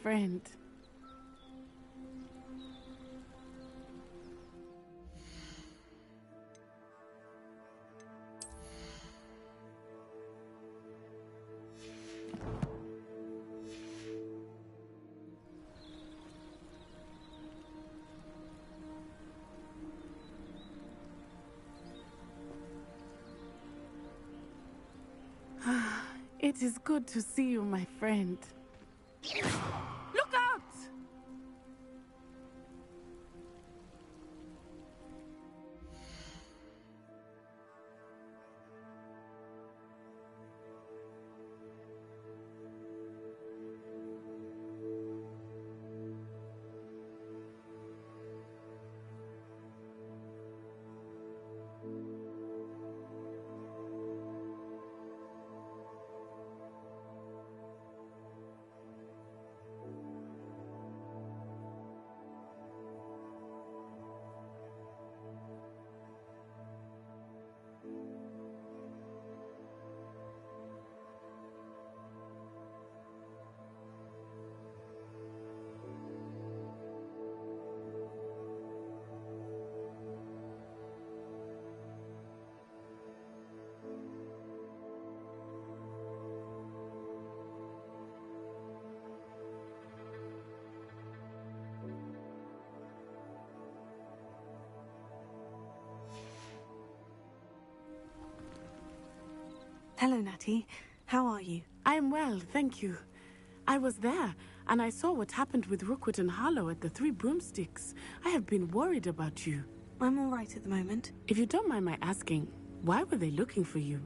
friend. It is good to see you, my friend. Look out! Hello, Natty. How are you? I'm well, thank you. I was there, and I saw what happened with Rookwood and Harlow at the Three Broomsticks. I have been worried about you. I'm all right at the moment. If you don't mind my asking, why were they looking for you?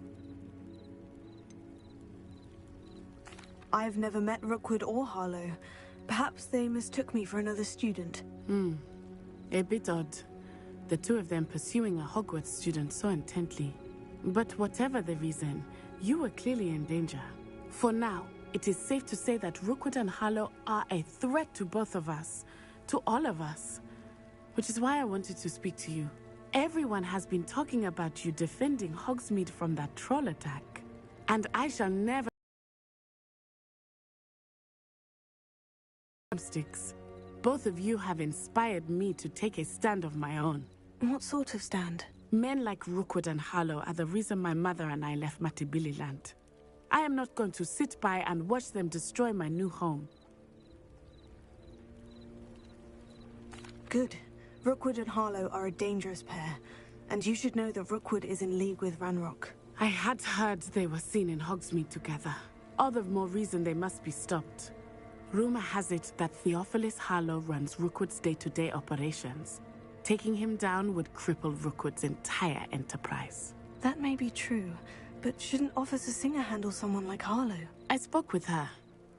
I've never met Rookwood or Harlow. Perhaps they mistook me for another student. A bit odd. The two of them pursuing a Hogwarts student so intently. But whatever the reason, you were clearly in danger. For now, it is safe to say that Rookwood and Harlow are a threat to both of us, to all of us. Which is why I wanted to speak to you. Everyone has been talking about you defending Hogsmeade from that troll attack. And I shall never... Sticks. Both of you have inspired me to take a stand of my own. What sort of stand? Men like Rookwood and Harlow are the reason my mother and I left Matabeleland. I am not going to sit by and watch them destroy my new home. Good. Rookwood and Harlow are a dangerous pair, and you should know that Rookwood is in league with Ranrock. I had heard they were seen in Hogsmeade together. All the more reason they must be stopped. Rumor has it that Theophilus Harlow runs Rookwood's day-to-day operations. Taking him down would cripple Rookwood's entire enterprise. That may be true, but shouldn't Officer Singer handle someone like Harlow? I spoke with her.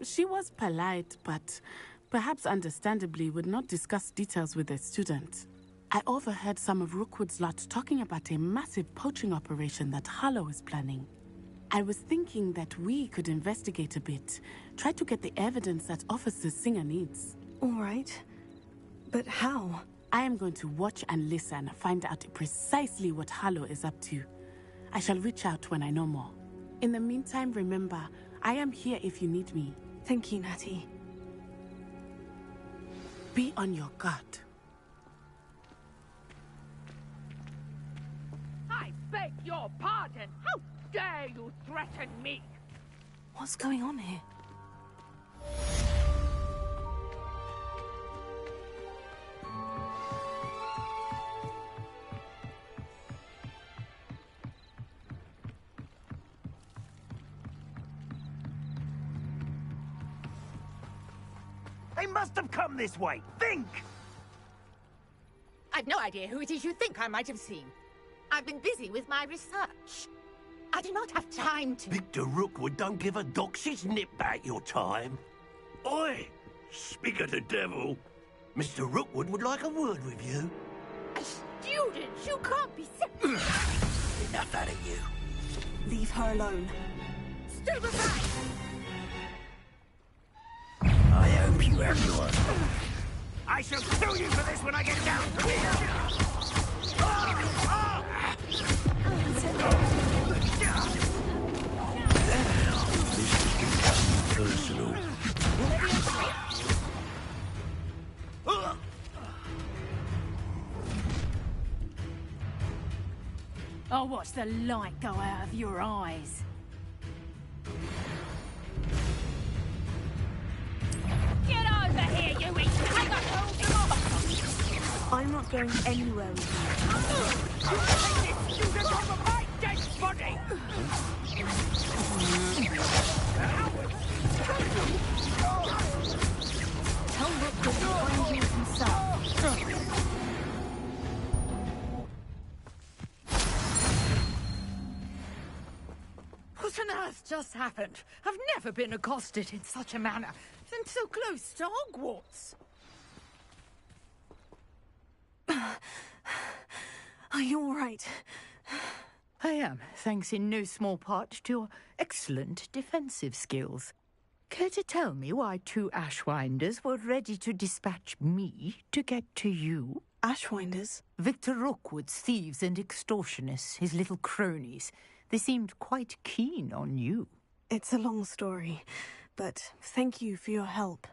She was polite, but perhaps understandably would not discuss details with a student. I overheard some of Rookwood's lot talking about a massive poaching operation that Harlow is planning. I was thinking that we could investigate a bit, try to get the evidence that Officer Singer needs. All right. But how? I am going to watch and listen, find out precisely what Harlow is up to. I shall reach out when I know more. In the meantime, remember, I am here if you need me. Thank you, Natty. Be on your guard. I beg your pardon. How dare you threaten me? What's going on here? They must have come this way. Think! I've no idea who it is you think I might have seen. I've been busy with my research. I do not have time to... Victor Rookwood don't give a doxy's nip back your time. Oi! Speak of the devil. Mr. Rookwood would like a word with you. A student? You can't be... Enough out of you. Leave her alone. Stupefy! I hope you have yours. I shall kill you for this when I get down to it. This is becoming personal. I'll watch the light go out of your eyes. Get over here, you eat! Take us all. I'm not going anywhere with you. You can have a my dead body! Tell Rookwood to find you himself. What on earth just happened? I've never been accosted in such a manner, and so close to Hogwarts. Are you all right? I am, thanks in no small part to your excellent defensive skills. Care to tell me why two Ashwinders were ready to dispatch me to get to you? Ashwinders? Victor Rookwood's thieves and extortionists, his little cronies. They seemed quite keen on you. It's a long story, but thank you for your help.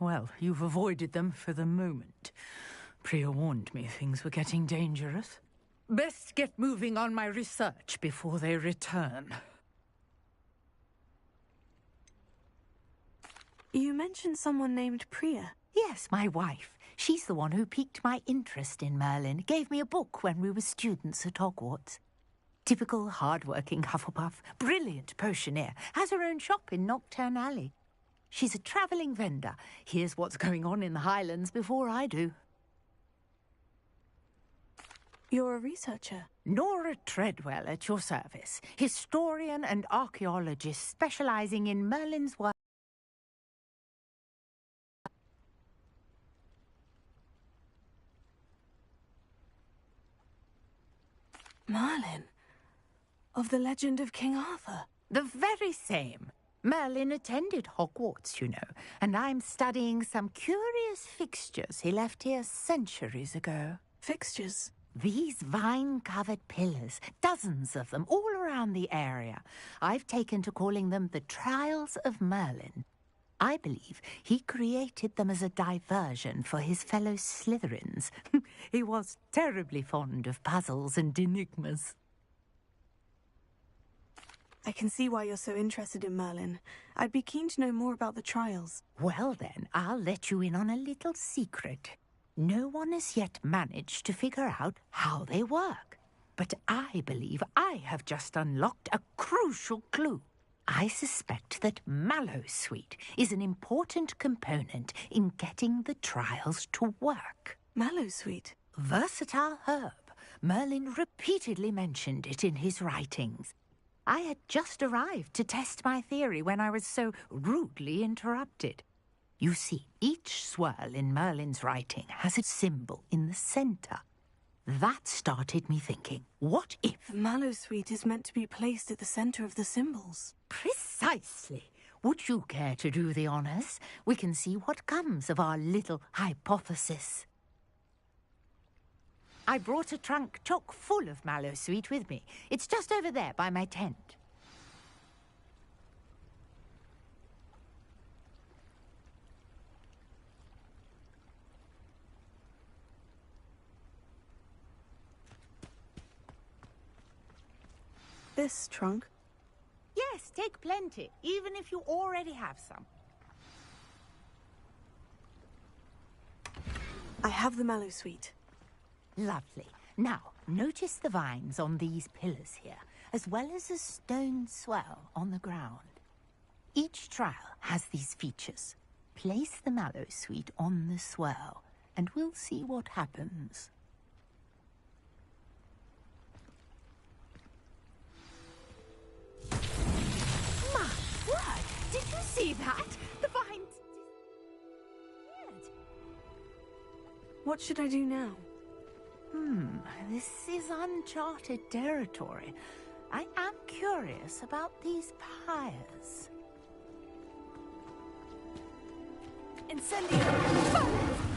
Well, you've avoided them for the moment. Priya warned me things were getting dangerous. Best get moving on my research before they return. You mentioned someone named Priya. Yes, my wife. She's the one who piqued my interest in Merlin. Gave me a book when we were students at Hogwarts. Typical hard-working Hufflepuff, brilliant potioneer, has her own shop in Nocturne Alley. She's a travelling vendor. Hears what's going on in the Highlands before I do. You're a researcher. Nora Treadwell at your service. Historian and archaeologist specialising in Merlin's work. Merlin? Of the legend of King Arthur? The very same. Merlin attended Hogwarts, you know, and I'm studying some curious fixtures he left here centuries ago. Fixtures? These vine-covered pillars, dozens of them, all around the area. I've taken to calling them the Trials of Merlin. I believe he created them as a diversion for his fellow Slytherins. He was terribly fond of puzzles and enigmas. I can see why you're so interested in Merlin. I'd be keen to know more about the trials. Well then, I'll let you in on a little secret. No one has yet managed to figure out how they work. But I believe I have just unlocked a crucial clue. I suspect that Mallowsweet is an important component in getting the trials to work. Mallowsweet? Versatile herb. Merlin repeatedly mentioned it in his writings. I had just arrived to test my theory when I was so rudely interrupted. You see, each swirl in Merlin's writing has a symbol in the centre. That started me thinking, what if... The Mallowsweet is meant to be placed at the centre of the symbols. Precisely. Would you care to do the honours? We can see what comes of our little hypothesis. I brought a trunk chock full of Mallowsweet with me. It's just over there by my tent. This trunk? Yes, take plenty, even if you already have some. I have the Mallowsweet. Lovely. Now, notice the vines on these pillars here, as well as a stone swell on the ground. Each trial has these features. Place the Mallowsweet on the swell, and we'll see what happens. My word! Did you see that? The vines disappeared. What should I do now? This is uncharted territory. I am curious about these pyres. Incendio!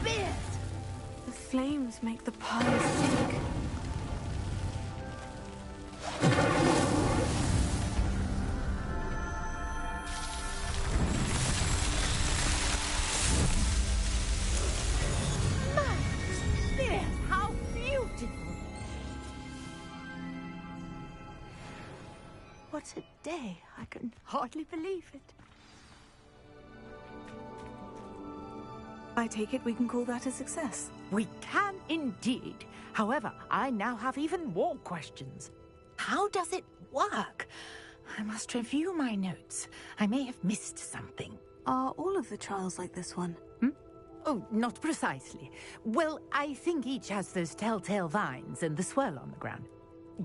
Beard! The flames make the pyres sink. what a day. I can hardly believe it. I take it we can call that a success. We can indeed. However, I now have even more questions. How does it work? I must review my notes. I may have missed something. Are all of the trials like this one? Oh, not precisely. Well, I think each has those telltale vines and the swirl on the ground.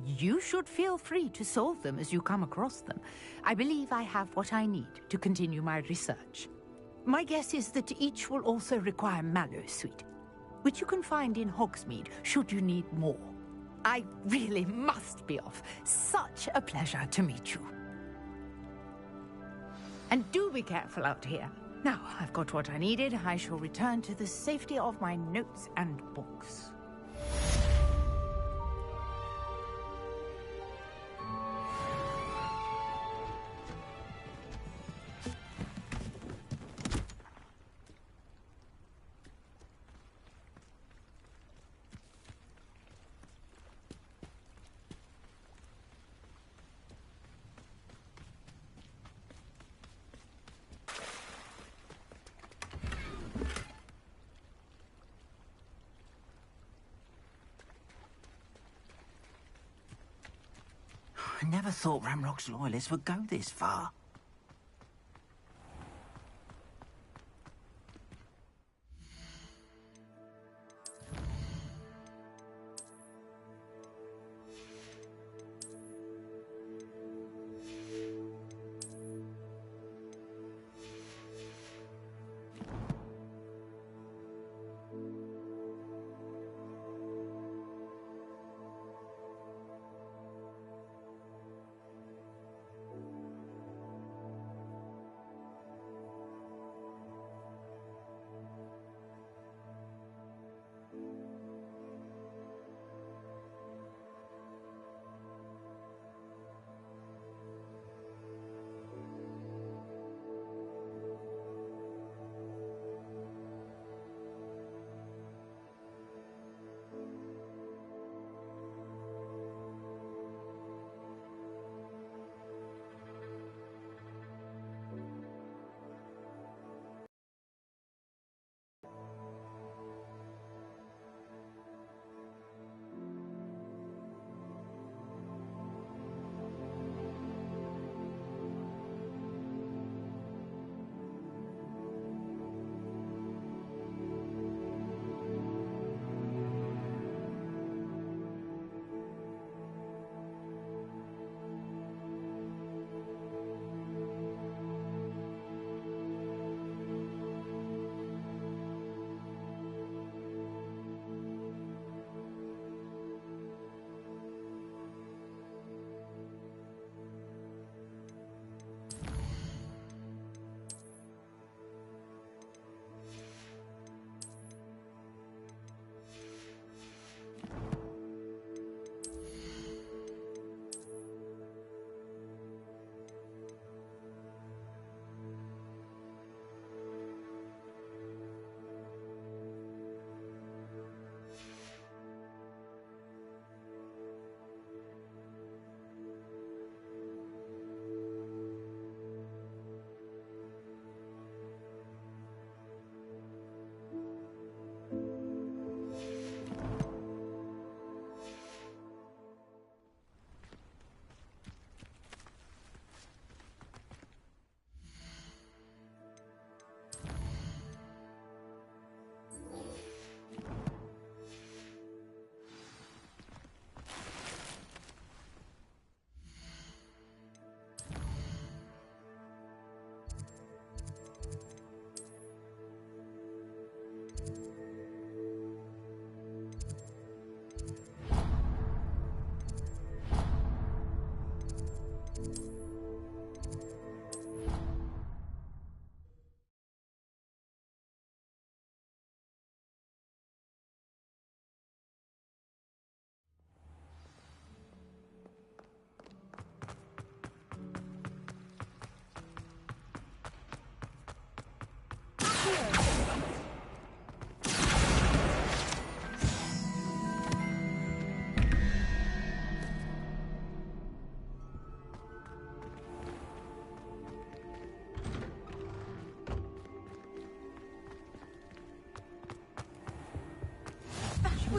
You should feel free to solve them as you come across them. I believe I have what I need to continue my research. My guess is that each will also require mallow sweet, which you can find in Hogsmeade should you need more. I really must be off. Such a pleasure to meet you. And do be careful out here. Now, I've got what I needed. I shall return to the safety of my notes and books. I never thought Ramrock's loyalists would go this far.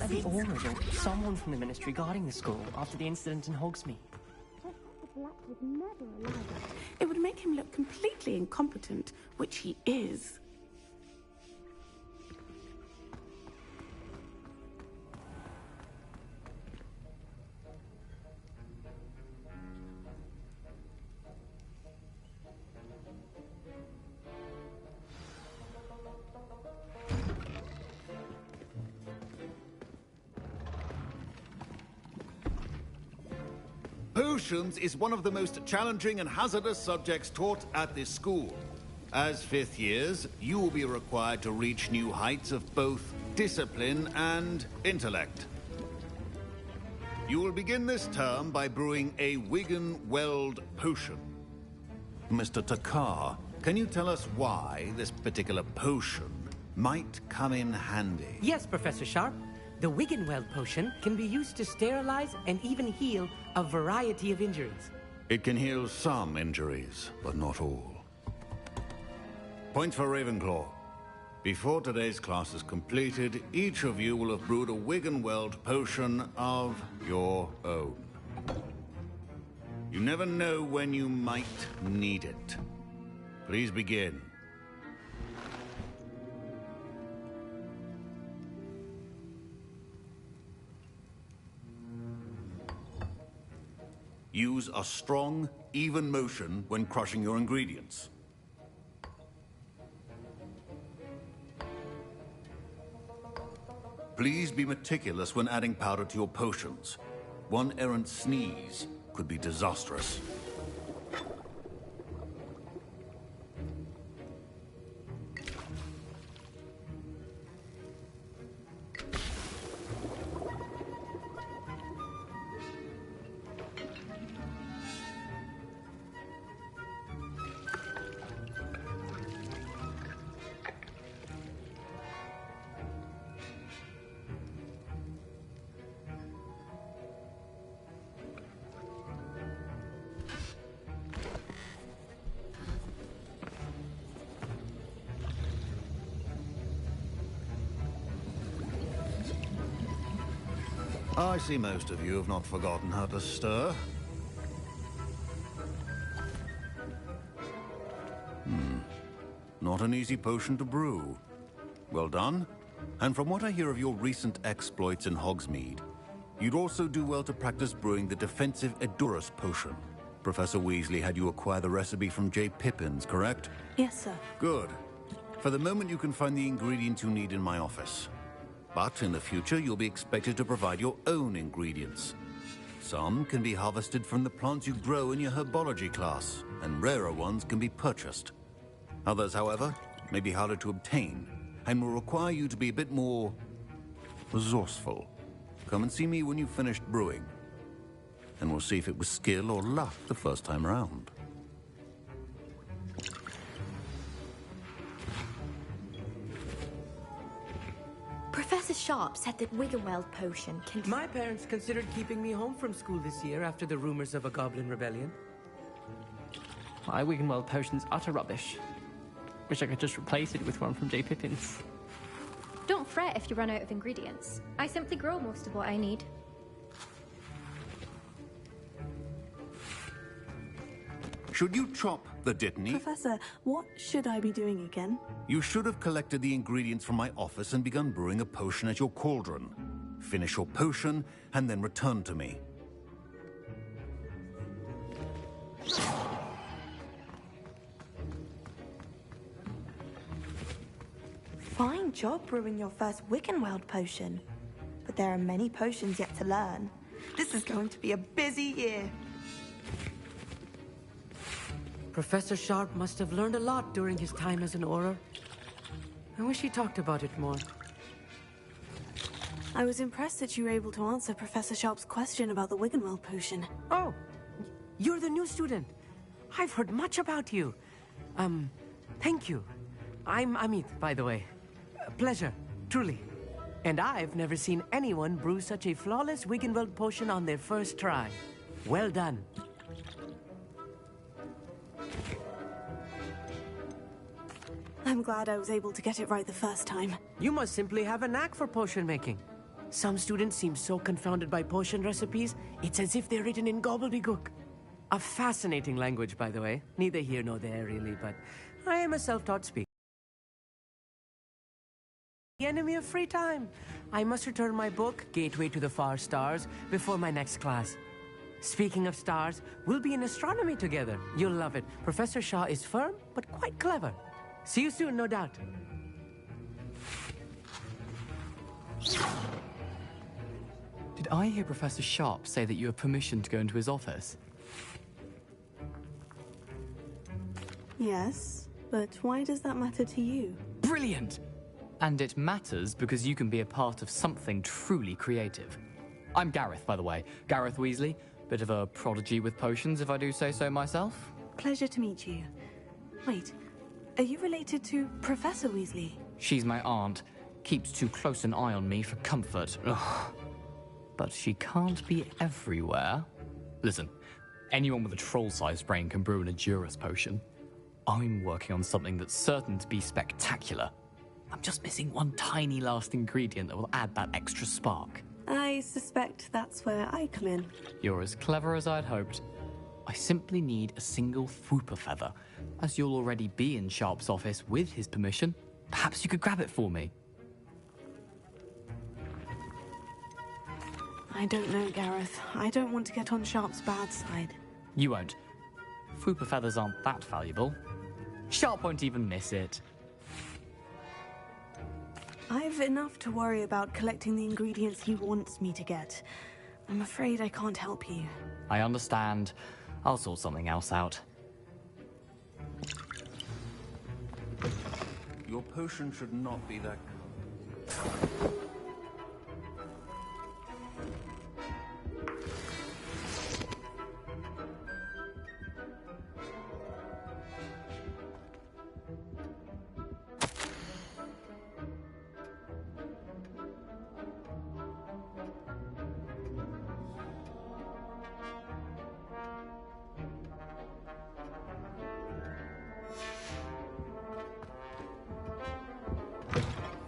are the Auras or someone from the Ministry guarding the school after the incident in Hogsmeade? It would make him look completely incompetent, which he is. Potions is one of the most challenging and hazardous subjects taught at this school. As fifth years, you will be required to reach new heights of both discipline and intellect. You will begin this term by brewing a Wigan-Weld potion. Mr. Takar, can you tell us why this particular potion might come in handy? Yes, Professor Sharp. The Wigan-Weld potion can be used to sterilize and even heal a variety of injuries. It can heal some injuries, but not all. Point for Ravenclaw. Before today's class is completed, each of you will have brewed a Wigan-Weld potion of your own. You never know when you might need it. Please begin. Use a strong, even motion when crushing your ingredients. Please be meticulous when adding powder to your potions. One errant sneeze could be disastrous. I see most of you have not forgotten how to stir. Not an easy potion to brew. Well done. And from what I hear of your recent exploits in Hogsmeade, you'd also do well to practice brewing the defensive Edurus potion. Professor Weasley had you acquire the recipe from J. Pippin's, correct? Yes, sir. Good. For the moment, you can find the ingredients you need in my office. But in the future, you'll be expected to provide your own ingredients. Some can be harvested from the plants you grow in your herbology class, and rarer ones can be purchased. Others, however, may be harder to obtain, and will require you to be a bit more resourceful. Come and see me when you've finished brewing, and we'll see if it was skill or luck the first time around. Professor Sharp said that Wigan-Weld potion can... My parents considered keeping me home from school this year after the rumors of a goblin rebellion. My Wigan-Weld potion's utter rubbish. Wish I could just replace it with one from J. Pippin's. Don't fret if you run out of ingredients. I simply grow most of what I need. Should you chop the Dittany? Professor, what should I be doing again? You should have collected the ingredients from my office and begun brewing a potion at your cauldron. Finish your potion, and then return to me. Fine job brewing your first Wigan-Weld potion. But there are many potions yet to learn. This is going to be a busy year. Professor Sharp must have learned a lot during his time as an Auror. I wish he talked about it more. I was impressed that you were able to answer Professor Sharp's question about the Wigan-Weld potion. Oh, you're the new student. I've heard much about you. Thank you. I'm Amit, by the way. Pleasure, truly. And I've never seen anyone brew such a flawless Wigan-Weld potion on their first try. Well done. I'm glad I was able to get it right the first time. You must simply have a knack for potion making. Some students seem so confounded by potion recipes, it's as if they're written in gobbledygook. A fascinating language, by the way. Neither here nor there, really, but I am a self-taught speaker. The enemy of free time. I must return my book, Gateway to the Far Stars, before my next class. Speaking of stars, we'll be in astronomy together. You'll love it. Professor Shaw is firm, but quite clever. See you soon, no doubt. Did I hear Professor Sharp say that you have permission to go into his office? Yes, but why does that matter to you? Brilliant! And it matters because you can be a part of something truly creative. I'm Gareth, by the way. Gareth Weasley. Bit of a prodigy with potions, if I do say so myself. Pleasure to meet you. Wait, are you related to Professor Weasley? She's my aunt. Keeps too close an eye on me for comfort. Ugh. But she can't be everywhere. Listen, anyone with a troll-sized brain can brew an Edurus potion. I'm working on something that's certain to be spectacular. I'm just missing one tiny last ingredient that will add that extra spark. I suspect that's where I come in. You're as clever as I'd hoped. I simply need a single Fwooper feather. As you'll already be in Sharp's office with his permission, perhaps you could grab it for me. I don't know, Gareth. I don't want to get on Sharp's bad side. You won't. Fwooper feathers aren't that valuable. Sharp won't even miss it. I've enough to worry about collecting the ingredients he wants me to get. I'm afraid I can't help you. I understand. I'll sort something else out. Your potion should not be that...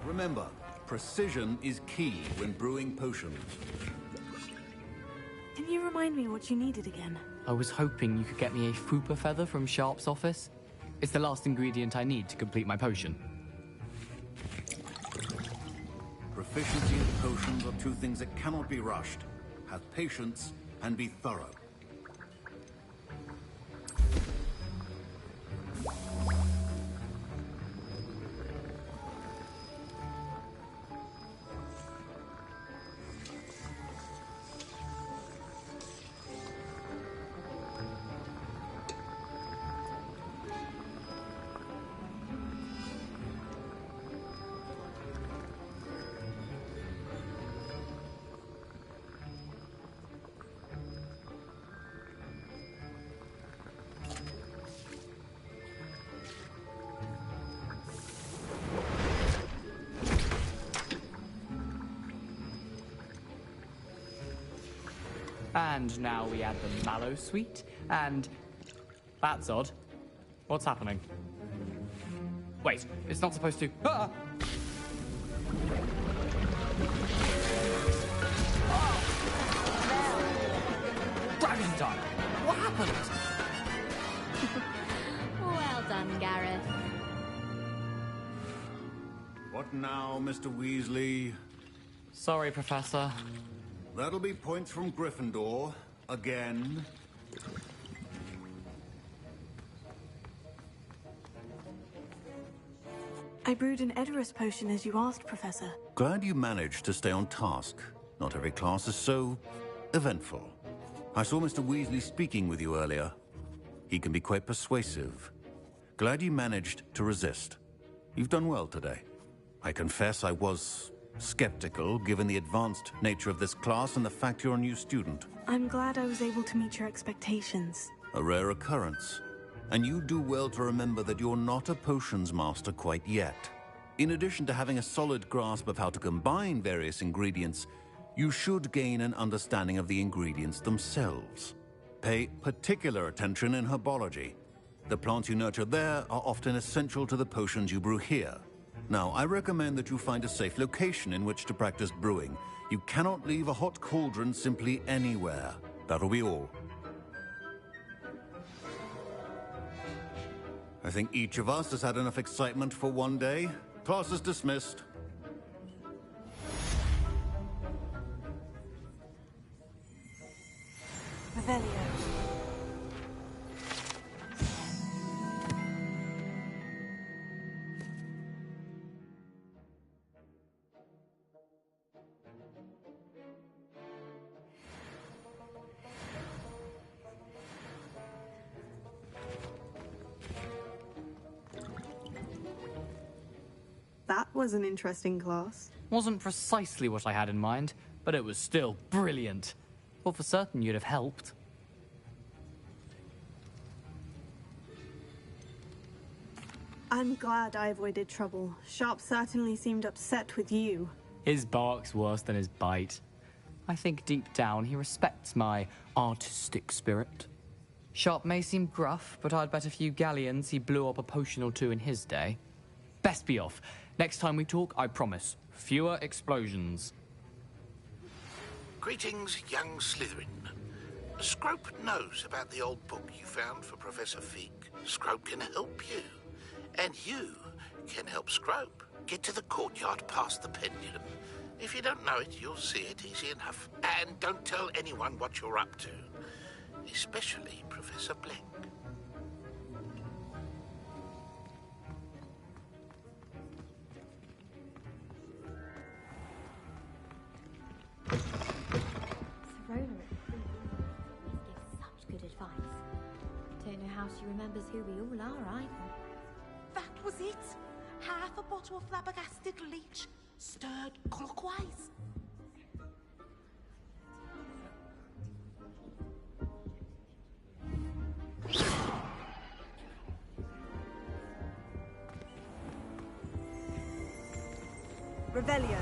Remember, precision is key when brewing potions. Can you remind me what you needed again? I was hoping you could get me a Fwooper feather from Sharp's office. It's the last ingredient I need to complete my potion. Proficiency and potions are two things that cannot be rushed. Have patience and be thorough. And now we add the mallow sweet, and... That's odd. What's happening? Wait, it's not supposed to... Ah! Dragon time! What happened? Well done, Gareth. What now, Mr. Weasley? Sorry, Professor. That'll be points from Gryffindor. Again. I brewed an Edurus potion as you asked, Professor. Glad you managed to stay on task. Not every class is so... eventful. I saw Mr. Weasley speaking with you earlier. He can be quite persuasive. Glad you managed to resist. You've done well today. I confess I was skeptical, given the advanced nature of this class and the fact you're a new student. I'm glad I was able to meet your expectations. A rare occurrence. And you do well to remember that you're not a potions master quite yet. In addition to having a solid grasp of how to combine various ingredients, you should gain an understanding of the ingredients themselves. Pay particular attention in herbology. The plants you nurture there are often essential to the potions you brew here. Now, I recommend that you find a safe location in which to practice brewing. You cannot leave a hot cauldron simply anywhere. That'll be all. I think each of us has had enough excitement for one day. Class is dismissed. Revelio. That was an interesting class. Wasn't precisely what I had in mind, but it was still brilliant. Thought for certain you'd have helped. I'm glad I avoided trouble. Sharp certainly seemed upset with you. His bark's worse than his bite. I think deep down he respects my artistic spirit. Sharp may seem gruff, but I'd bet a few galleons he blew up a potion or two in his day. Best be off. Next time we talk, I promise, fewer explosions. Greetings, young Slytherin. Scrope knows about the old book you found for Professor Fig. Scrope can help you. And you can help Scrope. Get to the courtyard past the pendulum. If you don't know it, you'll see it easy enough. And don't tell anyone what you're up to. Especially Professor Blank. Serona gives such good advice. Don't know how she remembers who we all are either. That was it. Half a bottle of flabbergasted leech, stirred clockwise. Revelio.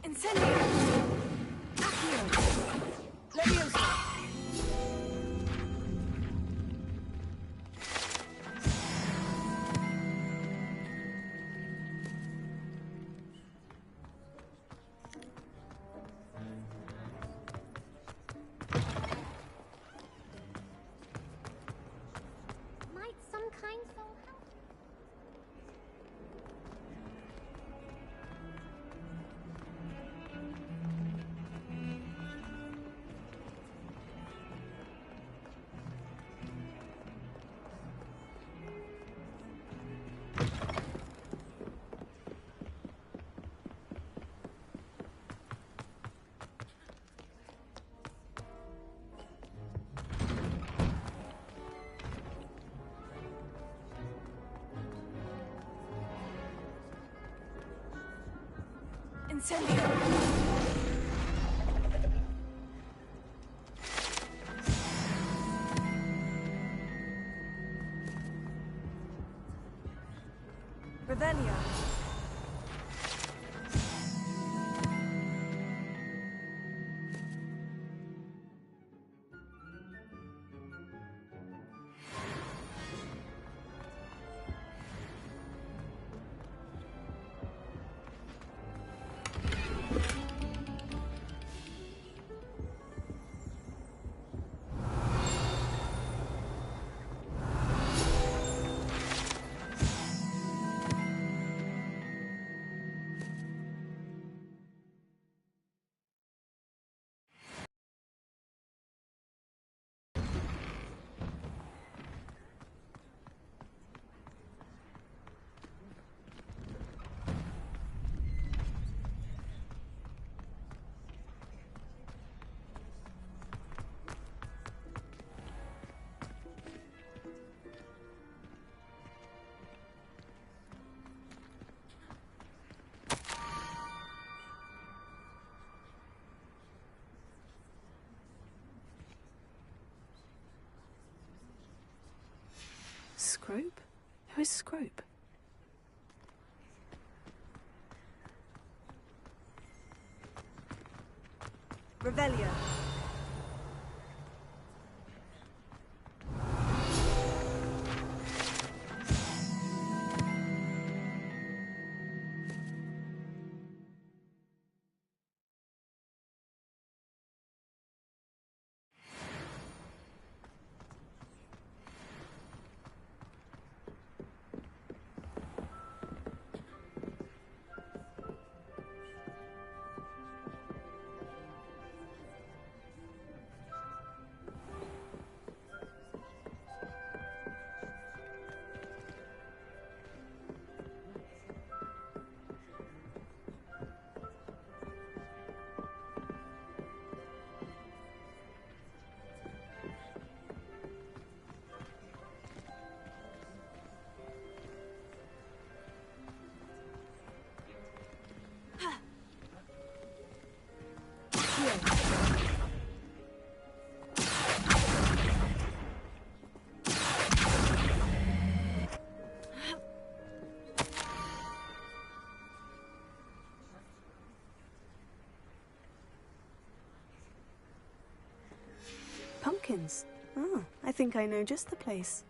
Incendio! Accio! Leviosa! Might some kind soul help? Incendio! Revelio. Where's Scrope? Revelio. Pumpkins. Oh, I think I know just the place.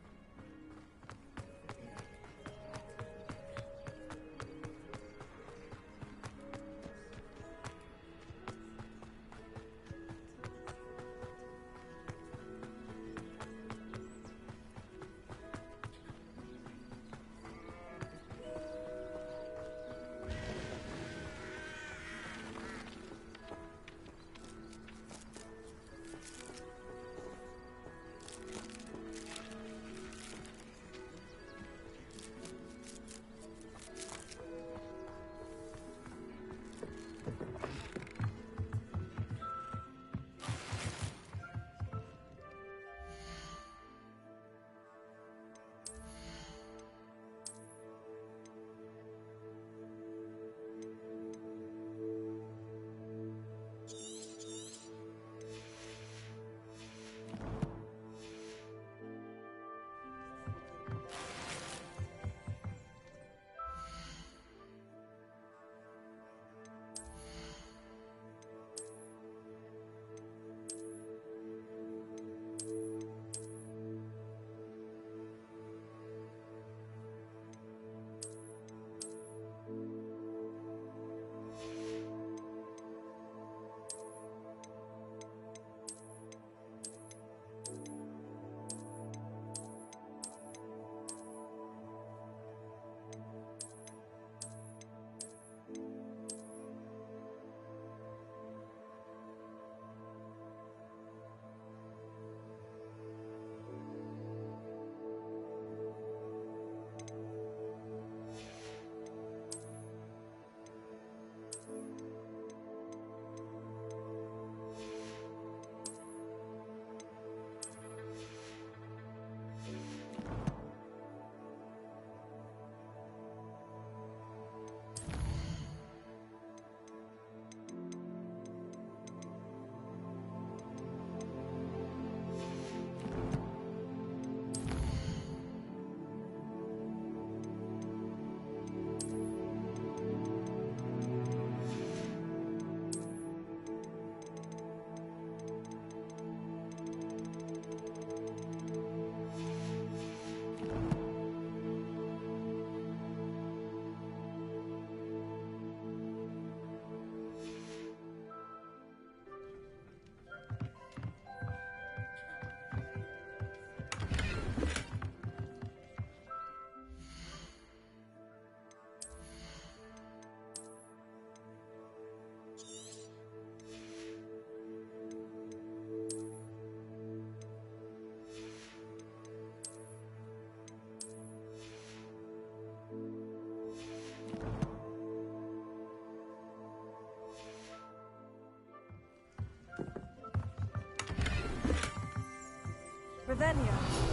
Revelio.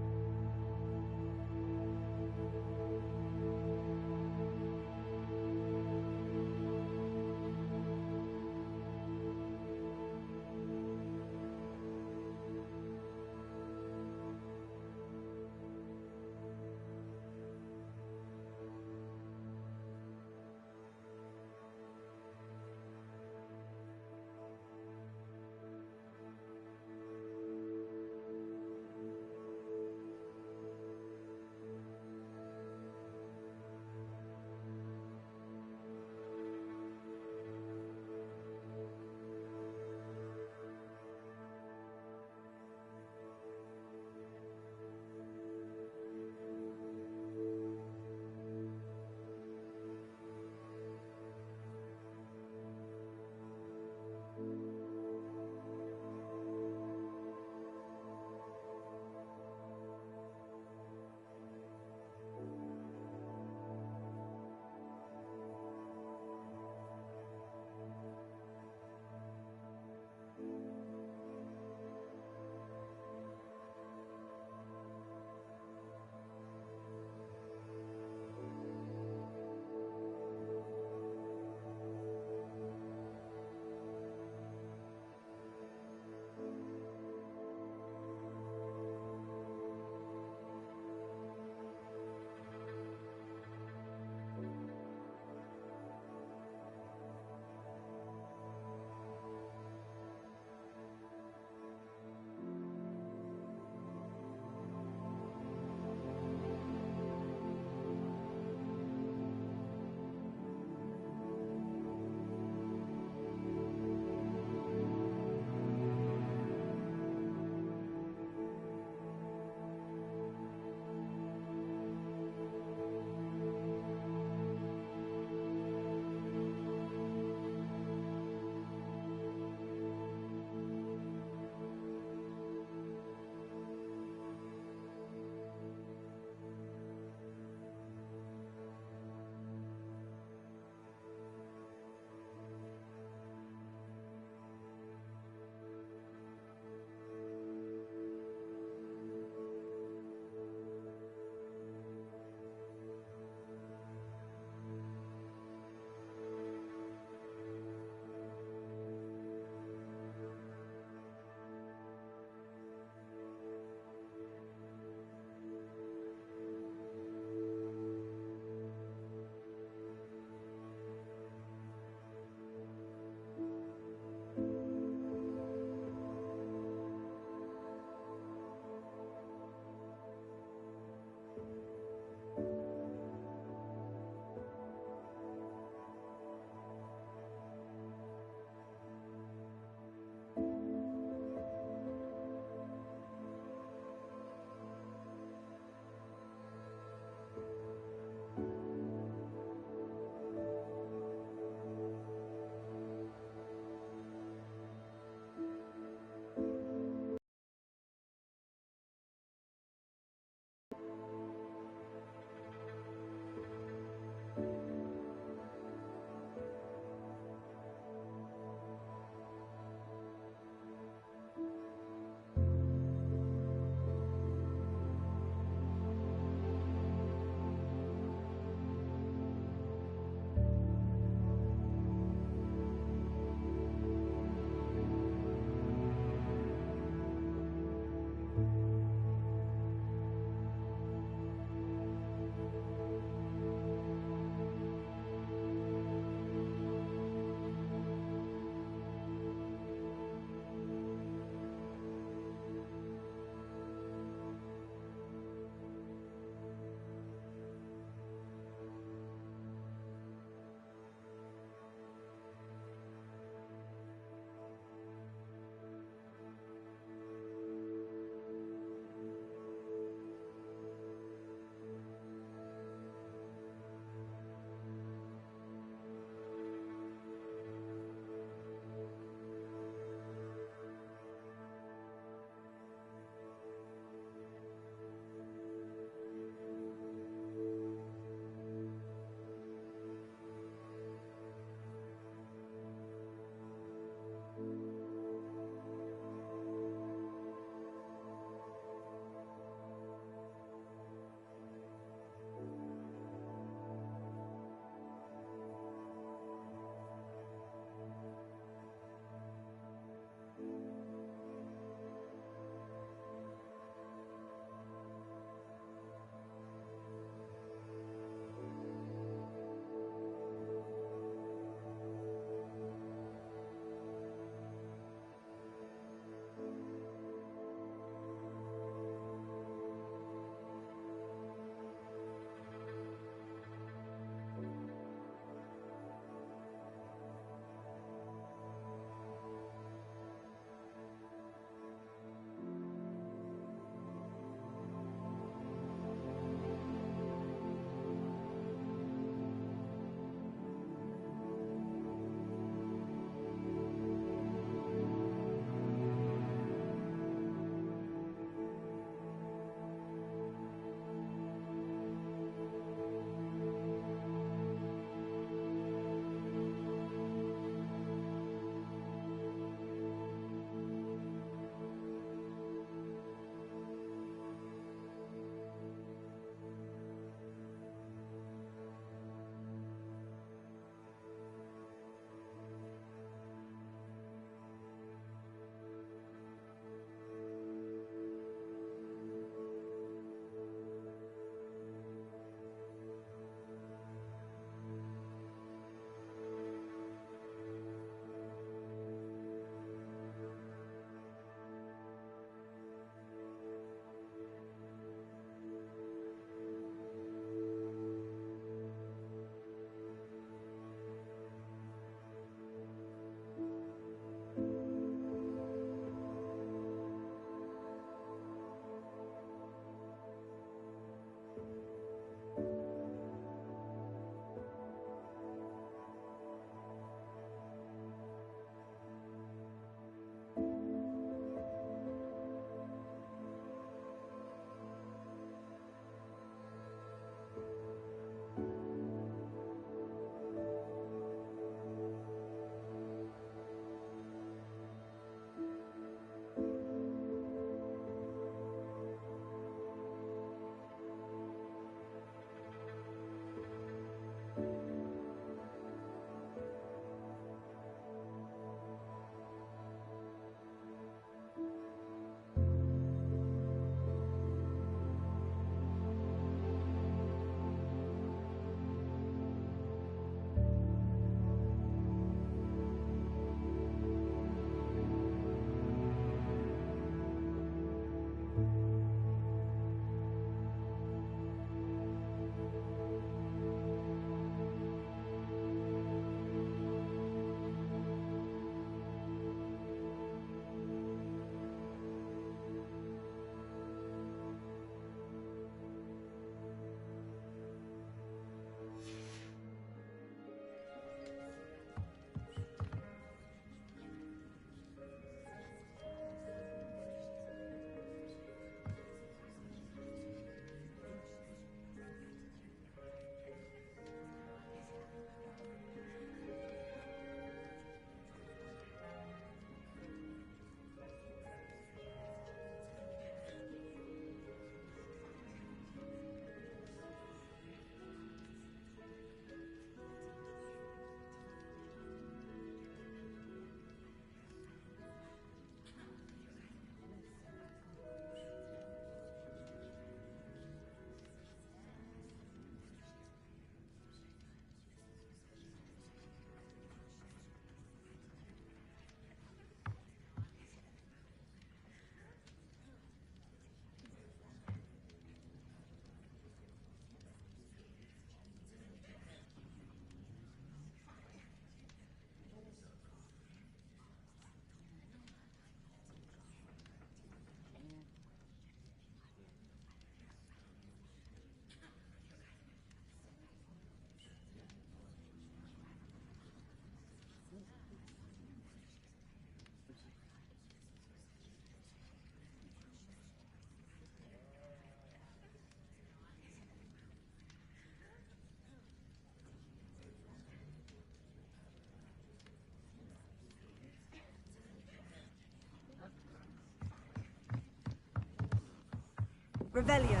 Revelio.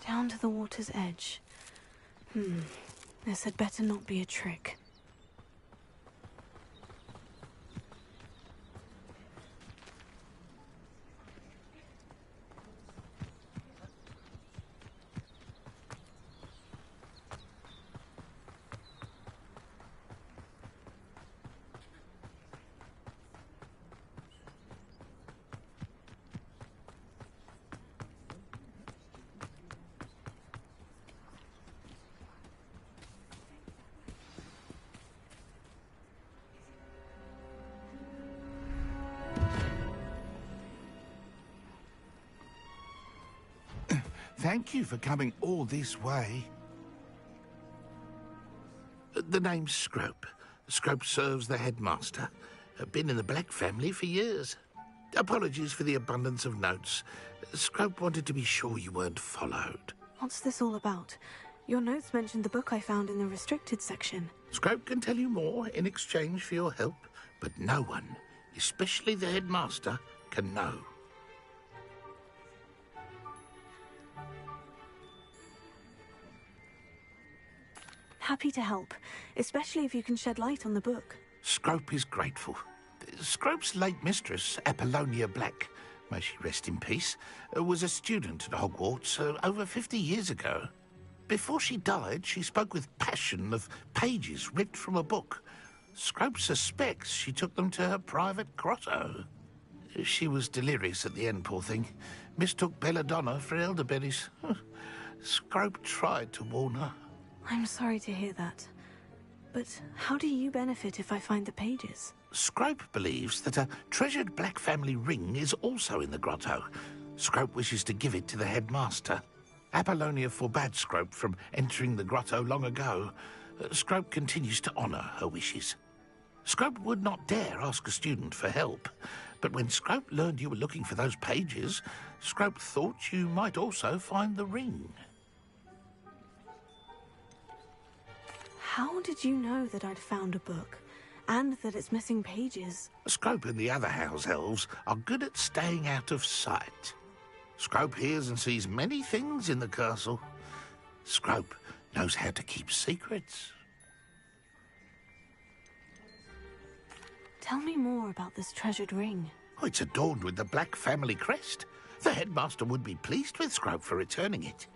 Down to the water's edge. This had better not be a trick. Thank you for coming all this way. The name's Scrope. Scrope serves the headmaster. Been in the Black family for years. Apologies for the abundance of notes. Scrope wanted to be sure you weren't followed. What's this all about? Your notes mentioned the book I found in the restricted section. Scrope can tell you more in exchange for your help, but no one, especially the headmaster, can know. Happy to help, especially if you can shed light on the book. Scrope is grateful. Scrope's late mistress, Apollonia Black, may she rest in peace, was a student at Hogwarts over 50 years ago. Before she died, she spoke with passion of pages ripped from a book. Scrope suspects she took them to her private grotto. She was delirious at the end, poor thing. Mistook belladonna for elderberries. Scrope tried to warn her. I'm sorry to hear that. But how do you benefit if I find the pages? Scrope believes that a treasured Black family ring is also in the grotto. Scrope wishes to give it to the headmaster. Apollonia forbade Scrope from entering the grotto long ago. Scrope continues to honour her wishes. Scrope would not dare ask a student for help, but when Scrope learned you were looking for those pages, Scrope thought you might also find the ring. How did you know that I'd found a book, and that it's missing pages? Scrope and the other house elves are good at staying out of sight. Scrope hears and sees many things in the castle. Scrope knows how to keep secrets. Tell me more about this treasured ring. Oh, it's adorned with the Black family crest. The headmaster would be pleased with Scrope for returning it.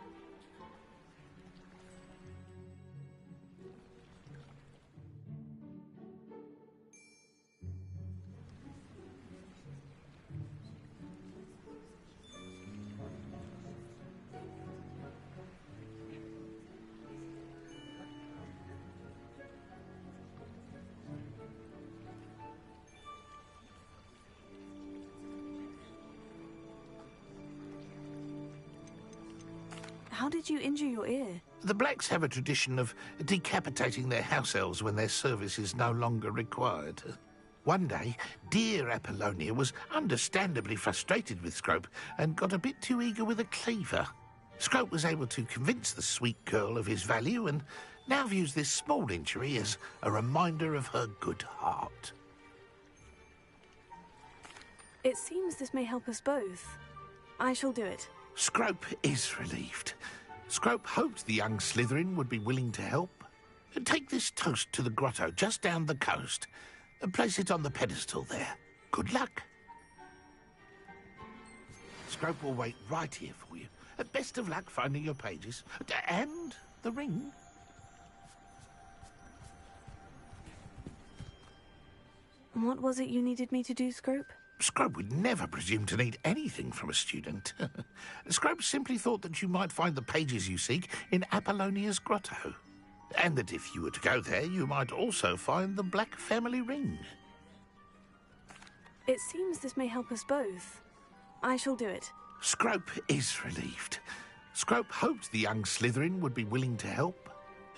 How did you injure your ear? The Blacks have a tradition of decapitating their house elves when their service is no longer required. One day, dear Apollonia was understandably frustrated with Scrope and got a bit too eager with a cleaver. Scrope was able to convince the sweet girl of his value and now views this small injury as a reminder of her good heart. It seems this may help us both. I shall do it. Scrope is relieved. Scrope hoped the young Slytherin would be willing to help. Take this toast to the grotto just down the coast and place it on the pedestal there. Good luck. Scrope will wait right here for you. Best of luck finding your pages. And the ring. What was it you needed me to do, Scrope? Scrope would never presume to need anything from a student. Scrope simply thought that you might find the pages you seek in Apollonia's grotto. And that if you were to go there, you might also find the Black family ring. It seems this may help us both. I shall do it. Scrope is relieved. Scrope hoped the young Slytherin would be willing to help.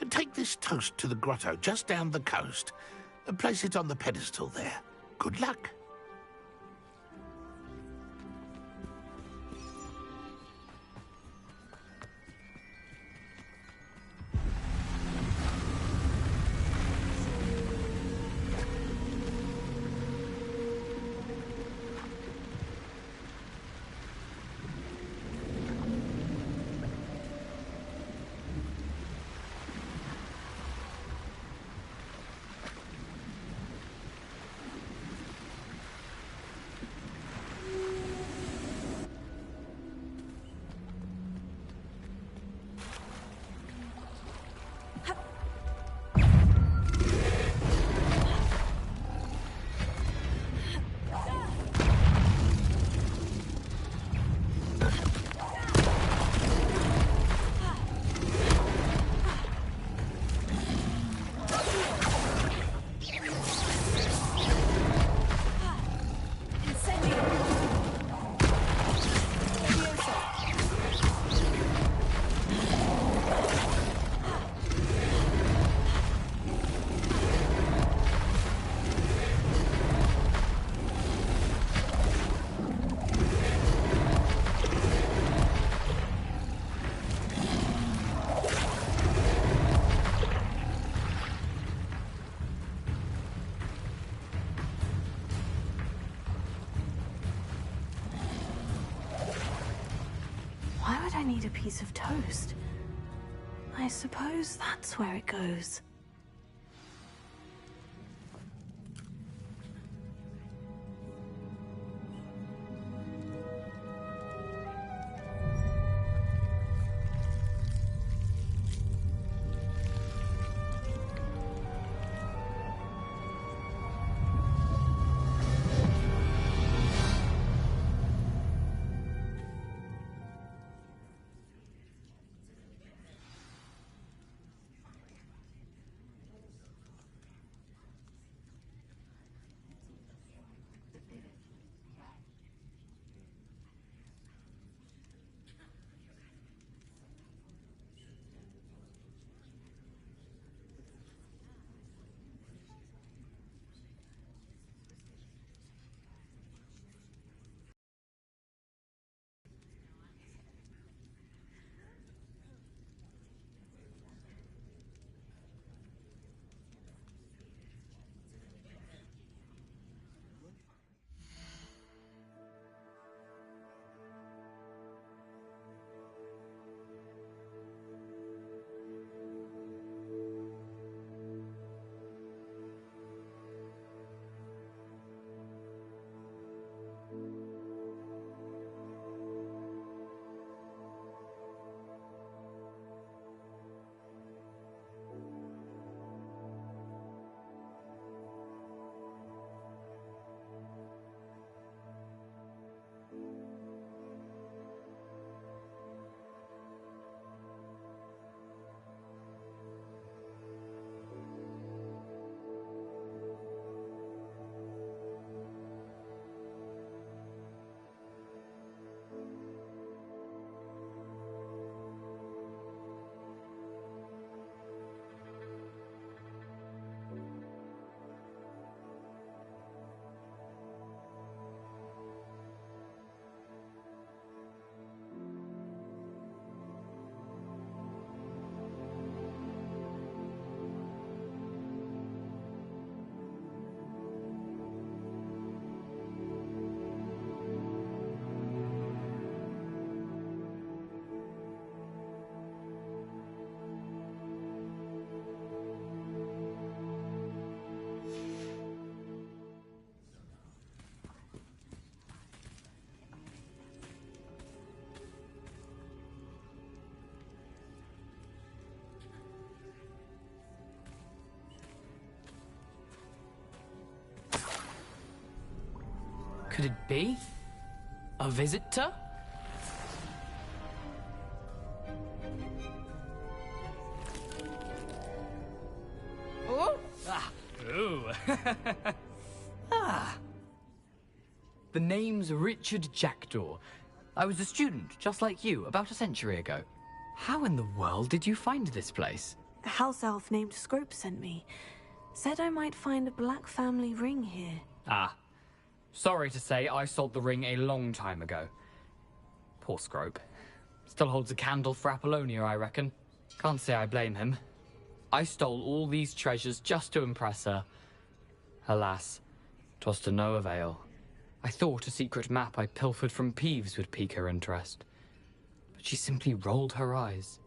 Take this toast to the grotto just down the coast and place it on the pedestal there. Good luck. Why would I need a piece of toast? I suppose that's where it goes. Could it be? A visitor? Oh! Ah! Ooh! Ah! The name's Richard Jackdaw. I was a student, just like you, about a century ago. How in the world did you find this place? A house elf named Scrope sent me. Said I might find a black family ring here. Ah. Sorry to say, I sold the ring a long time ago. Poor Scrope. Still holds a candle for Apollonia, I reckon. Can't say I blame him. I stole all these treasures just to impress her. Alas, 'twas to no avail. I thought a secret map I pilfered from Peeves would pique her interest. But she simply rolled her eyes.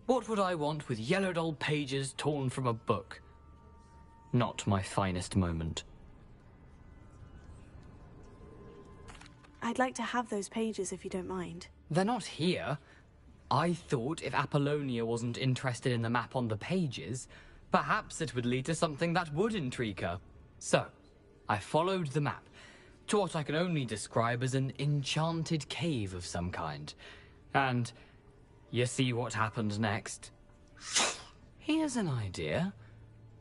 What would I want with yellowed old pages torn from a book? Not my finest moment. I'd like to have those pages if you don't mind. They're not here. I thought if Apollonia wasn't interested in the map on the pages, perhaps it would lead to something that would intrigue her. So, I followed the map to what I can only describe as an enchanted cave of some kind. And you see what happened next? Here's an idea.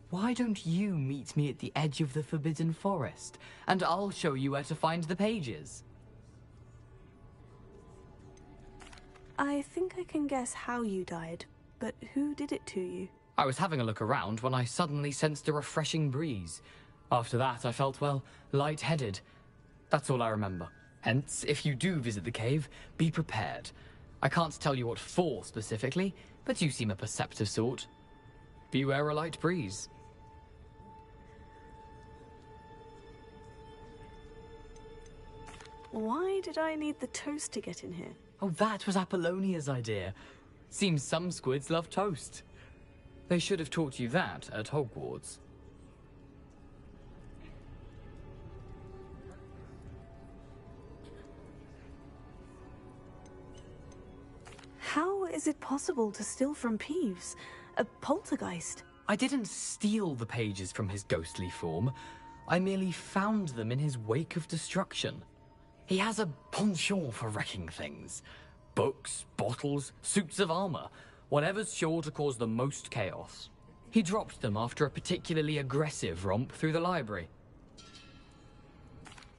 Why don't you meet me at the edge of the Forbidden Forest, and I'll show you where to find the pages? I think I can guess how you died, but who did it to you? I was having a look around when I suddenly sensed a refreshing breeze. After that, I felt, well, lightheaded. That's all I remember. Hence, if you do visit the cave, be prepared. I can't tell you what for specifically, but you seem a perceptive sort. Beware a light breeze. Why did I need the toast to get in here? Oh, that was Apollonia's idea. Seems some squids love toast. They should have taught you that at Hogwarts. How is it possible to steal from Peeves? A poltergeist? I didn't steal the pages from his ghostly form. I merely found them in his wake of destruction. He has a penchant for wrecking things. Books, bottles, suits of armor, whatever's sure to cause the most chaos. He dropped them after a particularly aggressive romp through the library.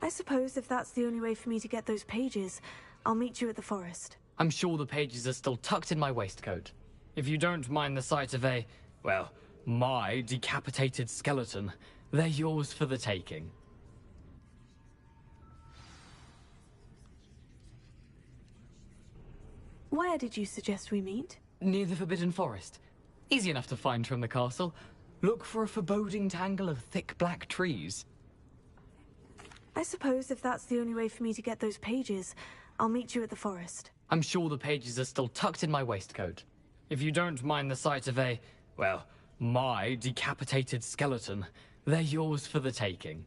I suppose if that's the only way for me to get those pages, I'll meet you at the forest. I'm sure the pages are still tucked in my waistcoat. If you don't mind the sight of a, well, my decapitated skeleton, they're yours for the taking. Where did you suggest we meet? Near the Forbidden Forest. Easy enough to find from the castle. Look for a foreboding tangle of thick black trees. I suppose if that's the only way for me to get those pages, I'll meet you at the forest. I'm sure the pages are still tucked in my waistcoat. If you don't mind the sight of a, well, my decapitated skeleton, they're yours for the taking.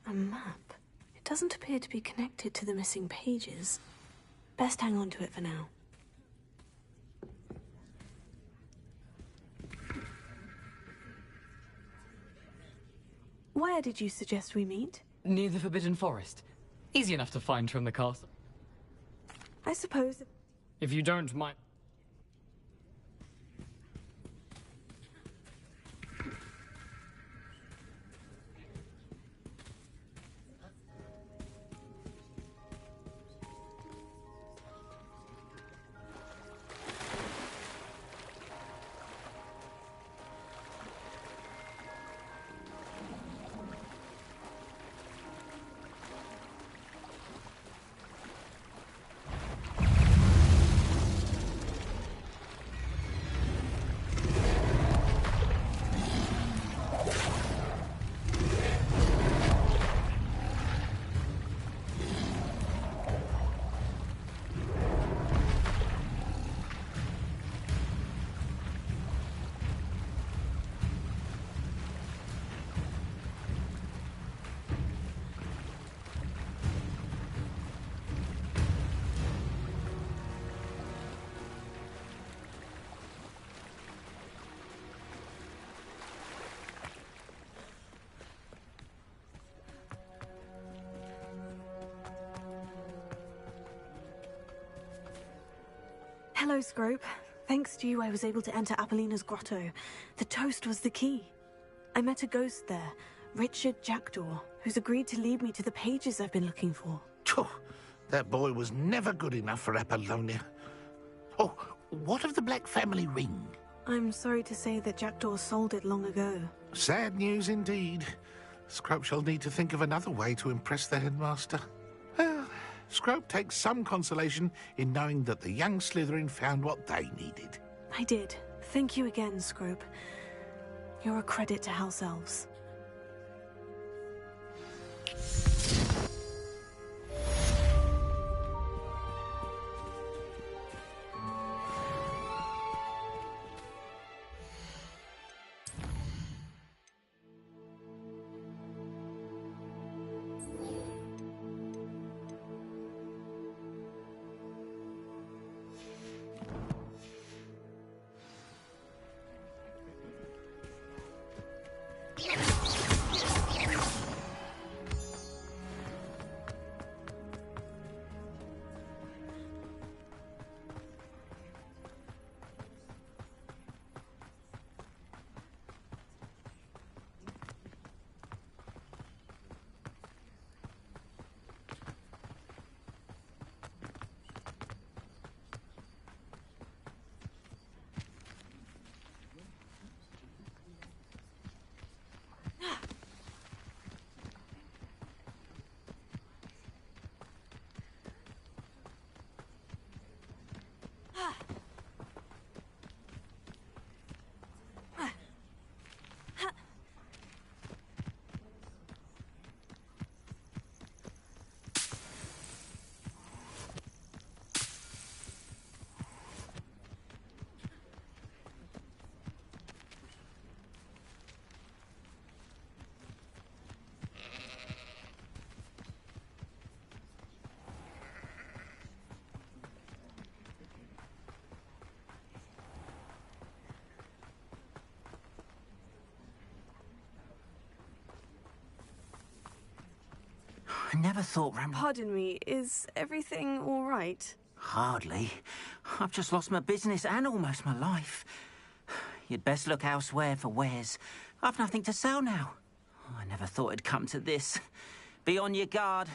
A map. It doesn't appear to be connected to the missing pages. Best hang on to it for now. Where did you suggest we meet? Near the Forbidden Forest. Easy enough to find from the castle. I suppose... If you don't mind... Hello, Scrope. Thanks to you, I was able to enter Apollina's grotto. The toast was the key. I met a ghost there, Richard Jackdaw, who's agreed to lead me to the pages I've been looking for. That boy was never good enough for Apollonia. Oh, what of the Black family ring? I'm sorry to say that Jackdaw sold it long ago. Sad news indeed. Scrope shall need to think of another way to impress the headmaster. Well, Scrope takes some consolation in knowing that the young Slytherin found what they needed. I did. Thank you again, Scrope. You're a credit to House Elves. I never thought Pardon me, is everything all right? Hardly. I've just lost my business and almost my life. You'd best look elsewhere for wares. I've nothing to sell now. I never thought it'd come to this. Be on your guard.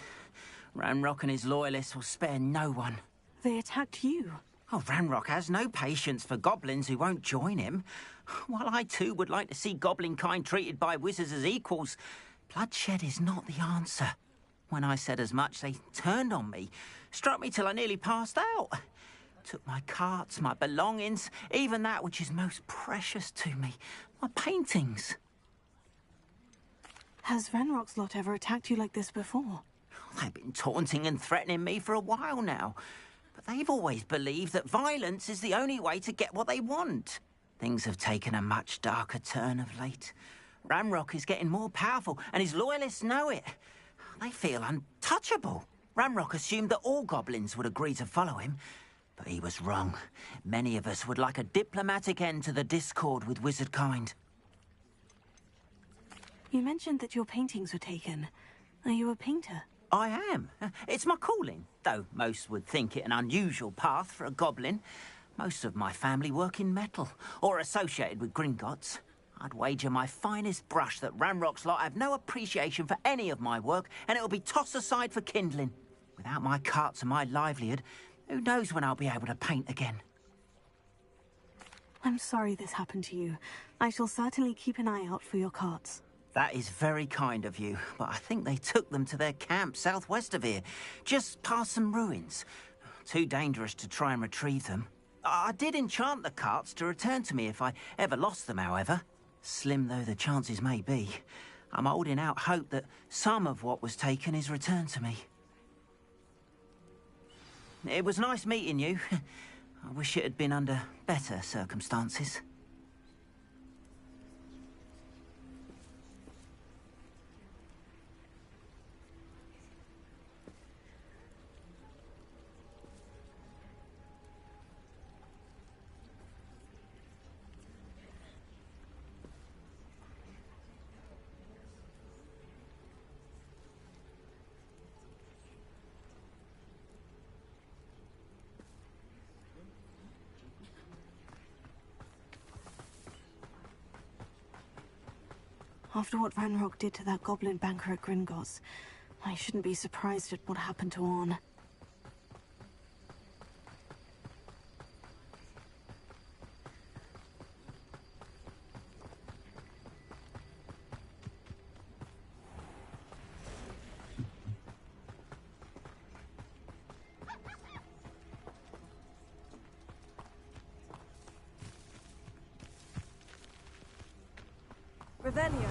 Ranrock and his loyalists will spare no one. They attacked you. Oh, Ranrock has no patience for goblins who won't join him. While I too would like to see goblin kind treated by wizards as equals, bloodshed is not the answer. When I said as much, they turned on me, struck me till I nearly passed out. Took my carts, my belongings, even that which is most precious to me, my paintings. Has Ranrock's lot ever attacked you like this before? They've been taunting and threatening me for a while now, but they've always believed that violence is the only way to get what they want. Things have taken a much darker turn of late. Ranrock is getting more powerful, and his loyalists know it. They feel untouchable. Ranrock assumed that all goblins would agree to follow him, but he was wrong. Many of us would like a diplomatic end to the discord with wizard kind. You mentioned that your paintings were taken. Are you a painter? I am. It's my calling, though most would think it an unusual path for a goblin. Most of my family work in metal, or associated with Gringotts. I'd wager my finest brush that Ranrock's lot have no appreciation for any of my work, and it'll be tossed aside for kindling. Without my carts and my livelihood, who knows when I'll be able to paint again. I'm sorry this happened to you. I shall certainly keep an eye out for your carts. That is very kind of you, but I think they took them to their camp southwest of here, just past some ruins. Too dangerous to try and retrieve them. I did enchant the carts to return to me if I ever lost them, however. Slim though the chances may be, I'm holding out hope that some of what was taken is returned to me. It was nice meeting you. I wish it had been under better circumstances. After what Ranrock did to that goblin banker at Gringotts, I shouldn't be surprised at what happened to Orn. Revelio.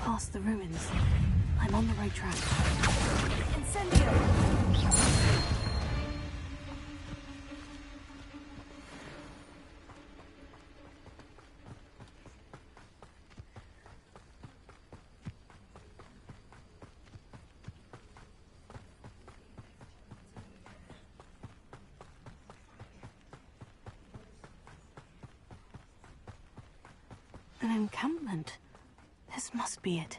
Past the ruins. I'm on the right track. Incendio! An encampment. This must be it.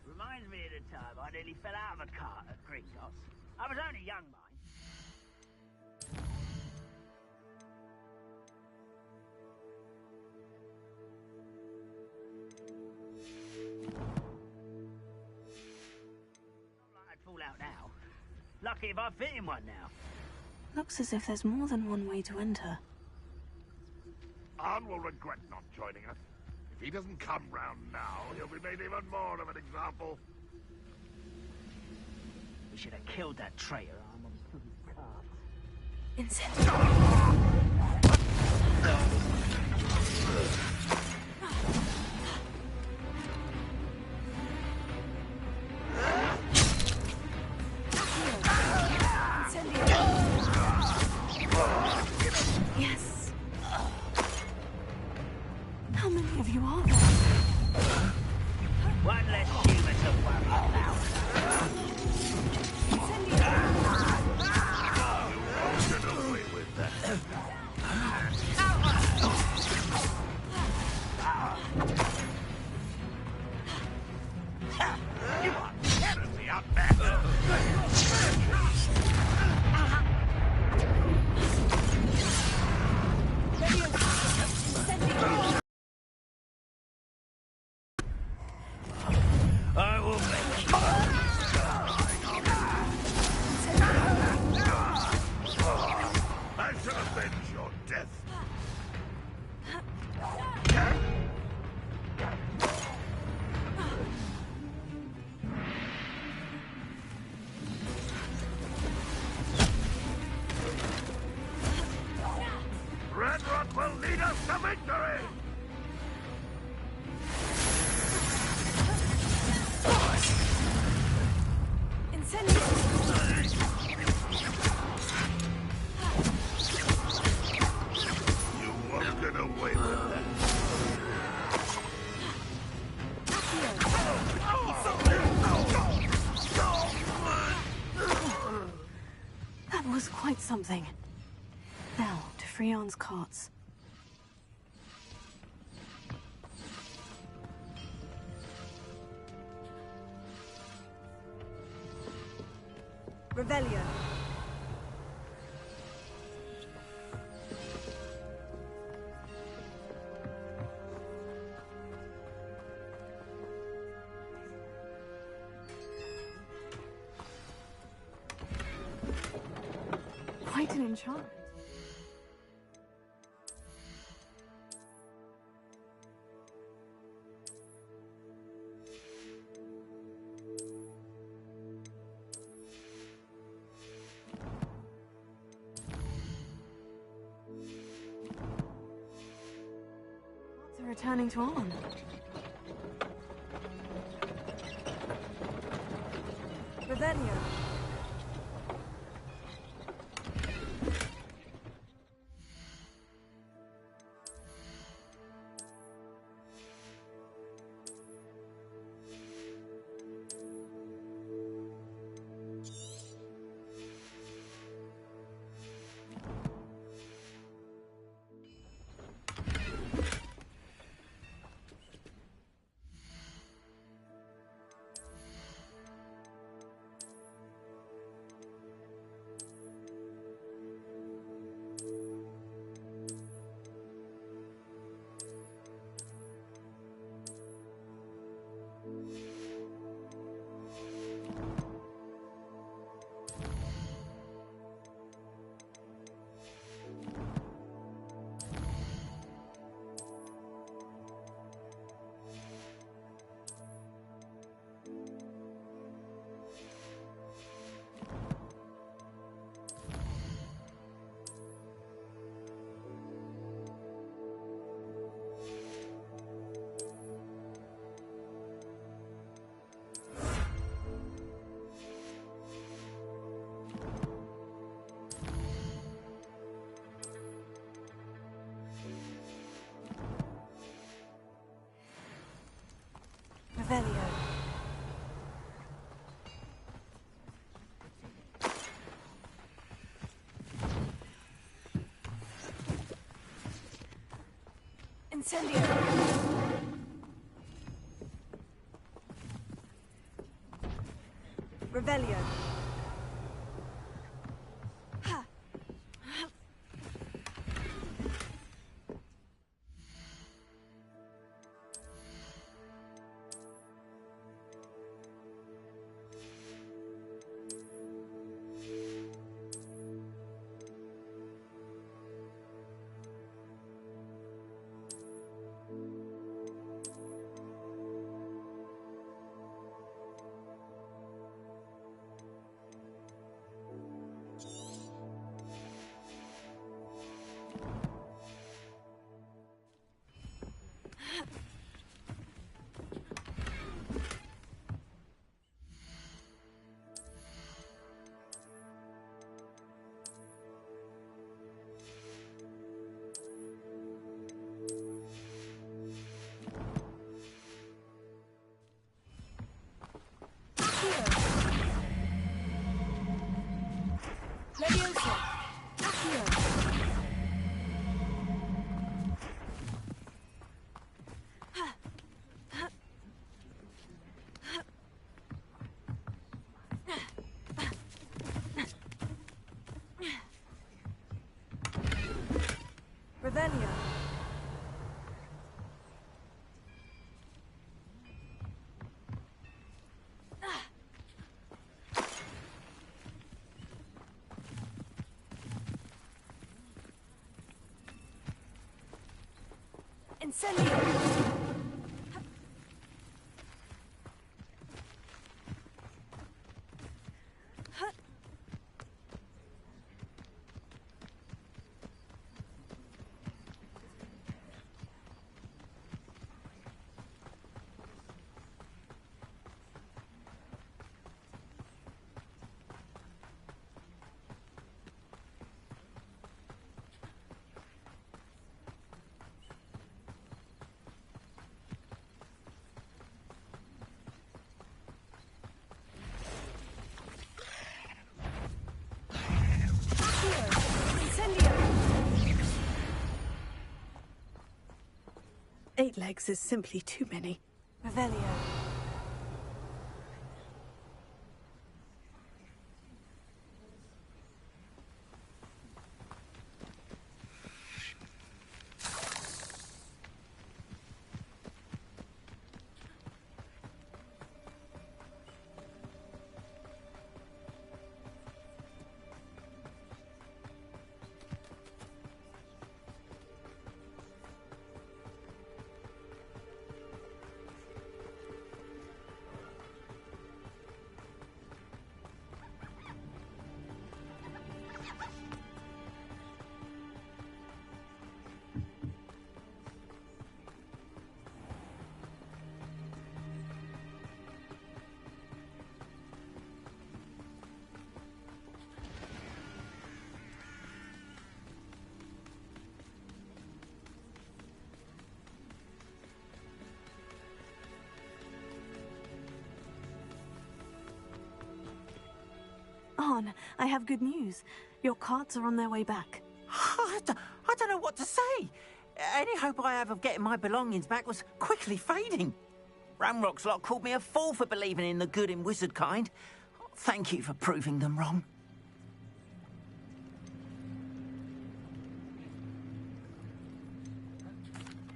Reminds me of the time I nearly fell out of a cart at Gringotts. I was only young, mind. Not like I'd fall out now. Lucky if I fit in one now. Looks as if there's more than one way to enter. Arn will regret not joining us. If he doesn't come round now, he'll be made even more of an example. We should have killed that traitor Arn when we took his cart. Incendio! Yes. How many of you are there? One less human to worry about. Get away with that. You are terribly unbalanced. will lead us to victory! You won't get away with that. That was quite something. Now, to Freon's carts. Revelio. Quite an enchantment. Are returning to Arn. Revelio. Revelio. Incendio. Revelio. Leviosa. Accio. Revelio. Incendio. 8 legs is simply too many. Revelio. Arn, I have good news. Your carts are on their way back. I don't know what to say. Any hope I have of getting my belongings back was quickly fading. Ramrock's lot called me a fool for believing in the good in wizard kind. Thank you for proving them wrong.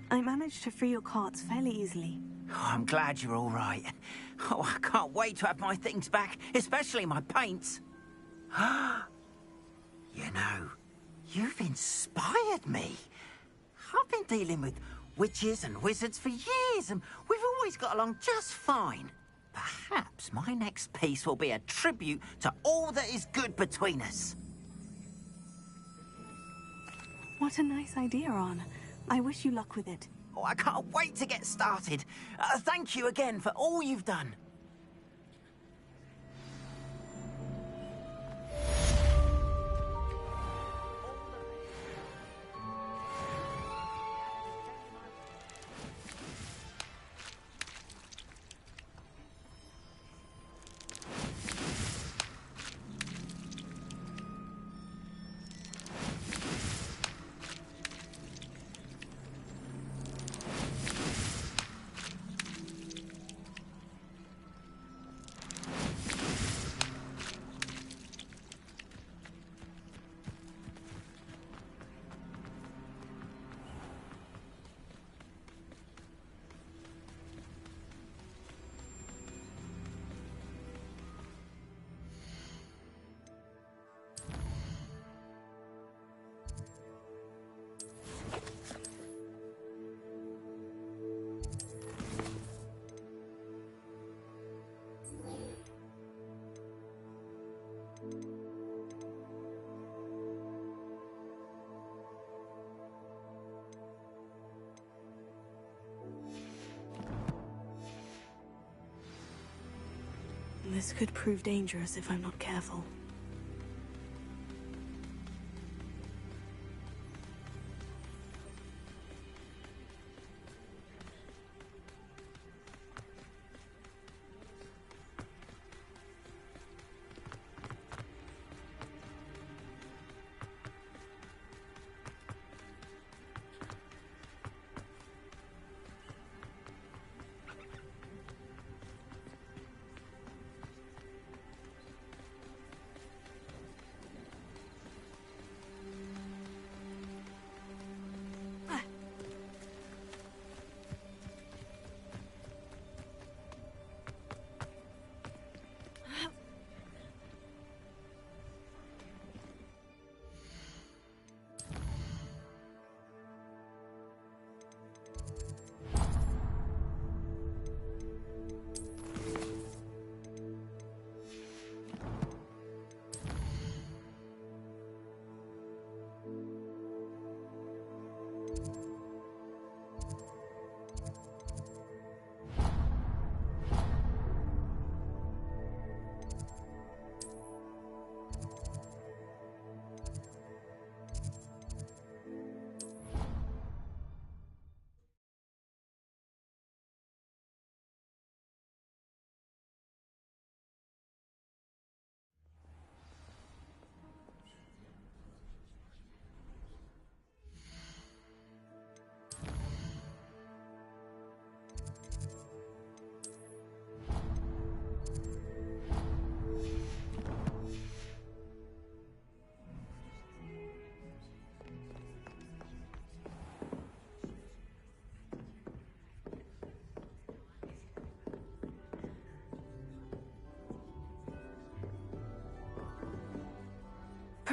I managed to free your carts fairly easily. Oh, I'm glad you're all right. Oh, I can't wait to have my things back, especially my paints. You know, you've inspired me. I've been dealing with witches and wizards for years, and we've always got along just fine. Perhaps my next piece will be a tribute to all that is good between us. What a nice idea, Arn. I wish you luck with it. Oh, I can't wait to get started. Thank you again for all you've done. This could prove dangerous if I'm not careful.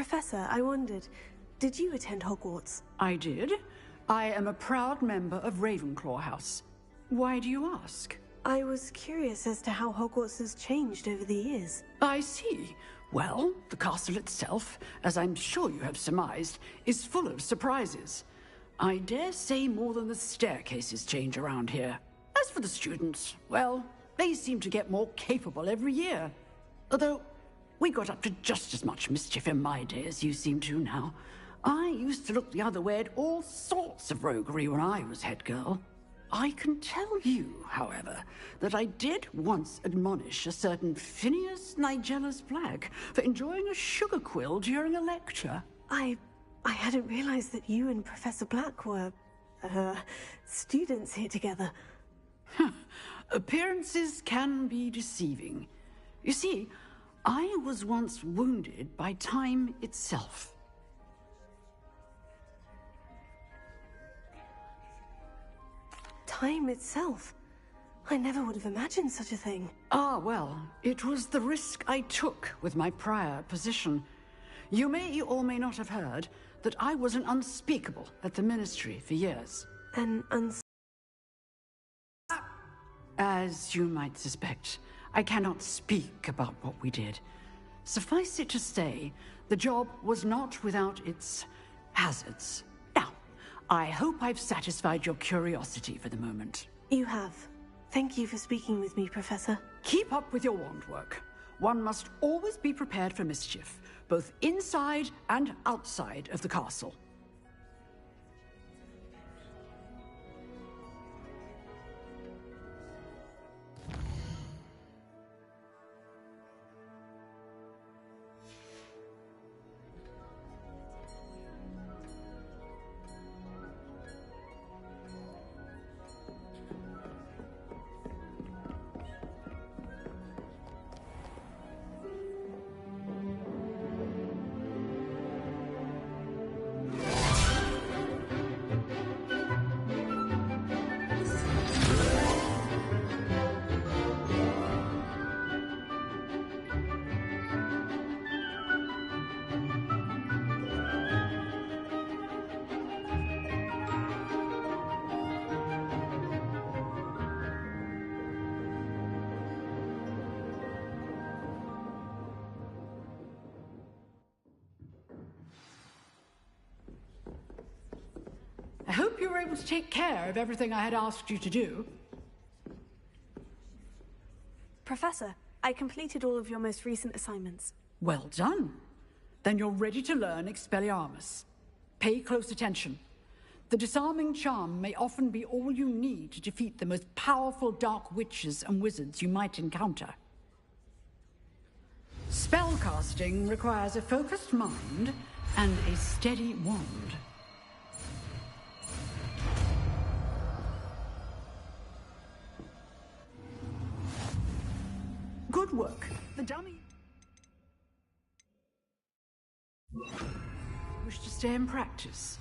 Professor, I wondered, did you attend Hogwarts? I did. I am a proud member of Ravenclaw House. Why do you ask? I was curious as to how Hogwarts has changed over the years. I see. Well, the castle itself, as I'm sure you have surmised, is full of surprises. I dare say more than the staircases change around here. As for the students, well, they seem to get more capable every year. Although, we got up to just as much mischief in my day as you seem to now. I used to look the other way at all sorts of roguery when I was head girl. I can tell you, however, that I did once admonish a certain Phineas Nigella's Black for enjoying a sugar quill during a lecture. I hadn't realized that you and Professor Black were, students here together. Appearances can be deceiving. You see, I was once wounded by time itself. Time itself? I never would have imagined such a thing. Ah, well, it was the risk I took with my prior position. You may or may not have heard that I was an unspeakable at the Ministry for years. As you might suspect, I cannot speak about what we did. Suffice it to say, the job was not without its hazards. Now, I hope I've satisfied your curiosity for the moment. You have. Thank you for speaking with me, Professor. Keep up with your wand work. One must always be prepared for mischief, both inside and outside of the castle. I hope you were able to take care of everything I had asked you to do. Professor, I completed all of your most recent assignments. Well done. Then you're ready to learn Expelliarmus. Pay close attention. The disarming charm may often be all you need to defeat the most powerful dark witches and wizards you might encounter. Spellcasting requires a focused mind and a steady wand. Good work. The dummy... Wish to stay and practice.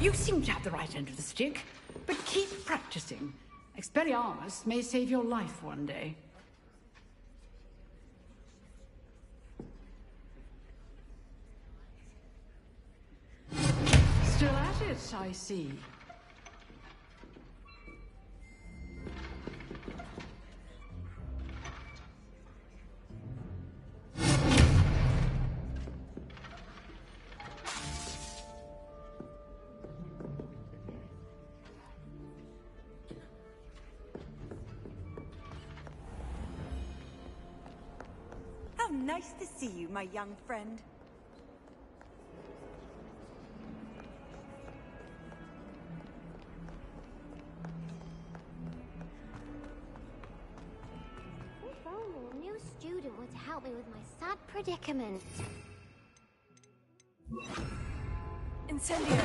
You seem to have the right end of the stick, but keep practicing. Expelliarmus may save your life one day. Still at it, I see. Nice to see you, my young friend. If only a new student were to help me with my sad predicament. Incendio!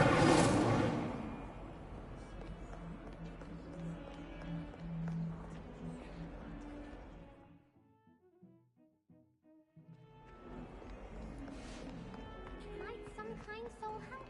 Might some kind soul help?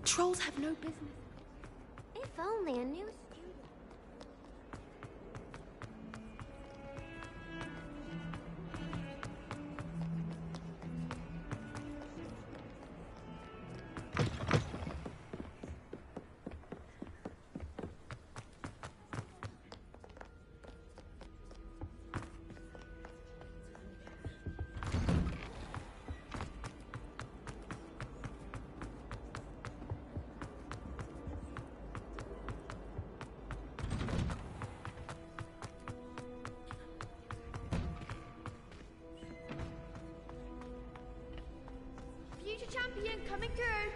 Trolls have no business. If only a new student. Future champion coming through.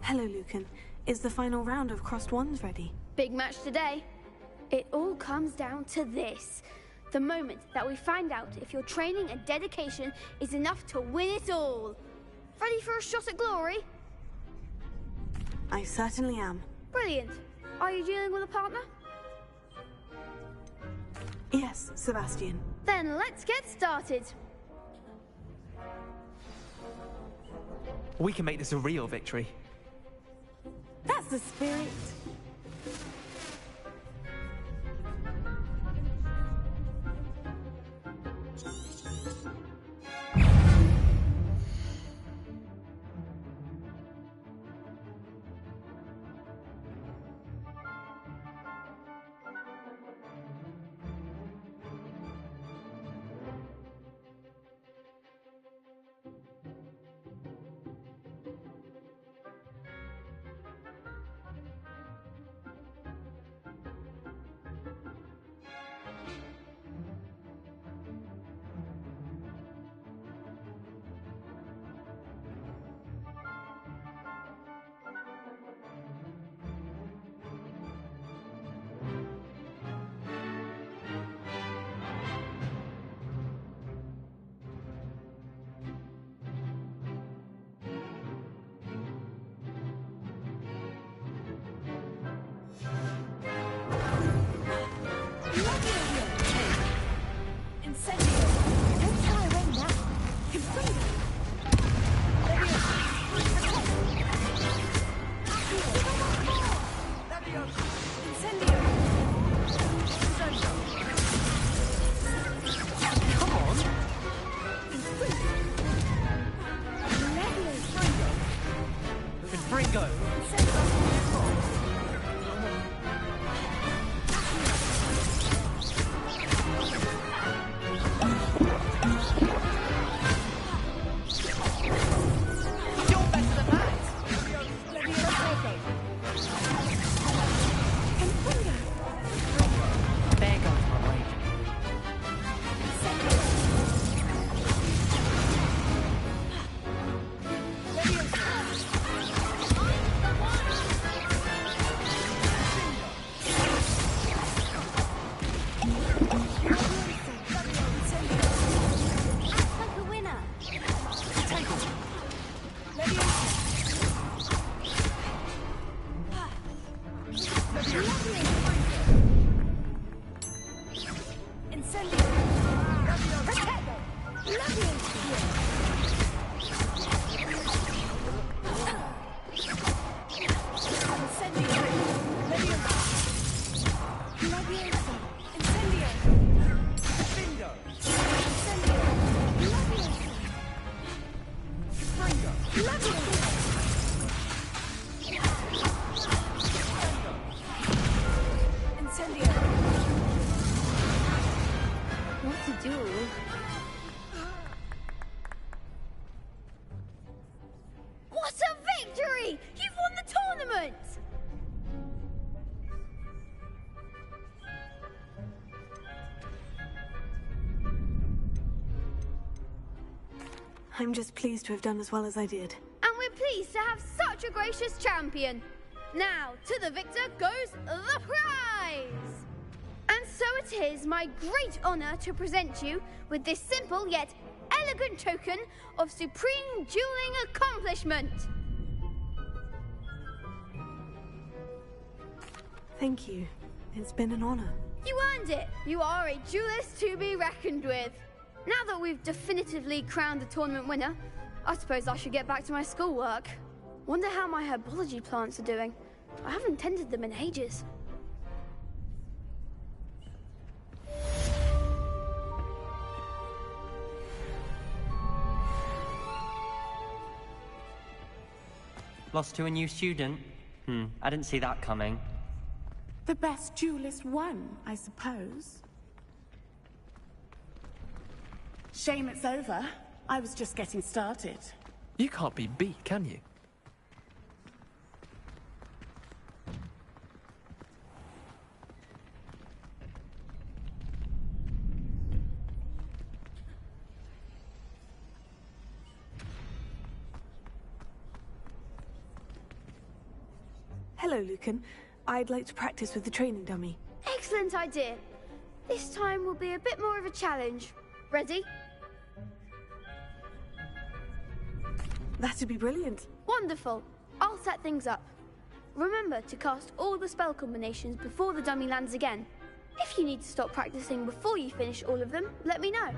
Hello, Lucan. Is the final round of Crossed Wands ready? Big match today. It all comes down to this. The moment that we find out if your training and dedication is enough to win it all. Ready for a shot at glory? I certainly am. Brilliant. Are you dealing with a partner? Yes, Sebastian. Then let's get started. We can make this a real victory. That's the spirit. duel. What a victory! You've won the tournament! I'm just pleased to have done as well as I did. And we're pleased to have such a gracious champion. Now, to the victor goes the prize! And so it is my great honour to present you with this simple yet elegant token of supreme dueling accomplishment. Thank you. It's been an honour. You earned it. You are a duelist to be reckoned with. Now that we've definitively crowned the tournament winner, I suppose I should get back to my schoolwork. Wonder how my herbology plants are doing. I haven't tended them in ages. Lost to a new student? I didn't see that coming. The best duelist won, I suppose. Shame it's over. I was just getting started. You can't be beat, can you? Hello, Lucan. I'd like to practice with the training dummy. Excellent idea. This time will be a bit more of a challenge. Ready? That'd be brilliant. Wonderful. I'll set things up. Remember to cast all the spell combinations before the dummy lands again. If you need to stop practicing before you finish all of them, let me know.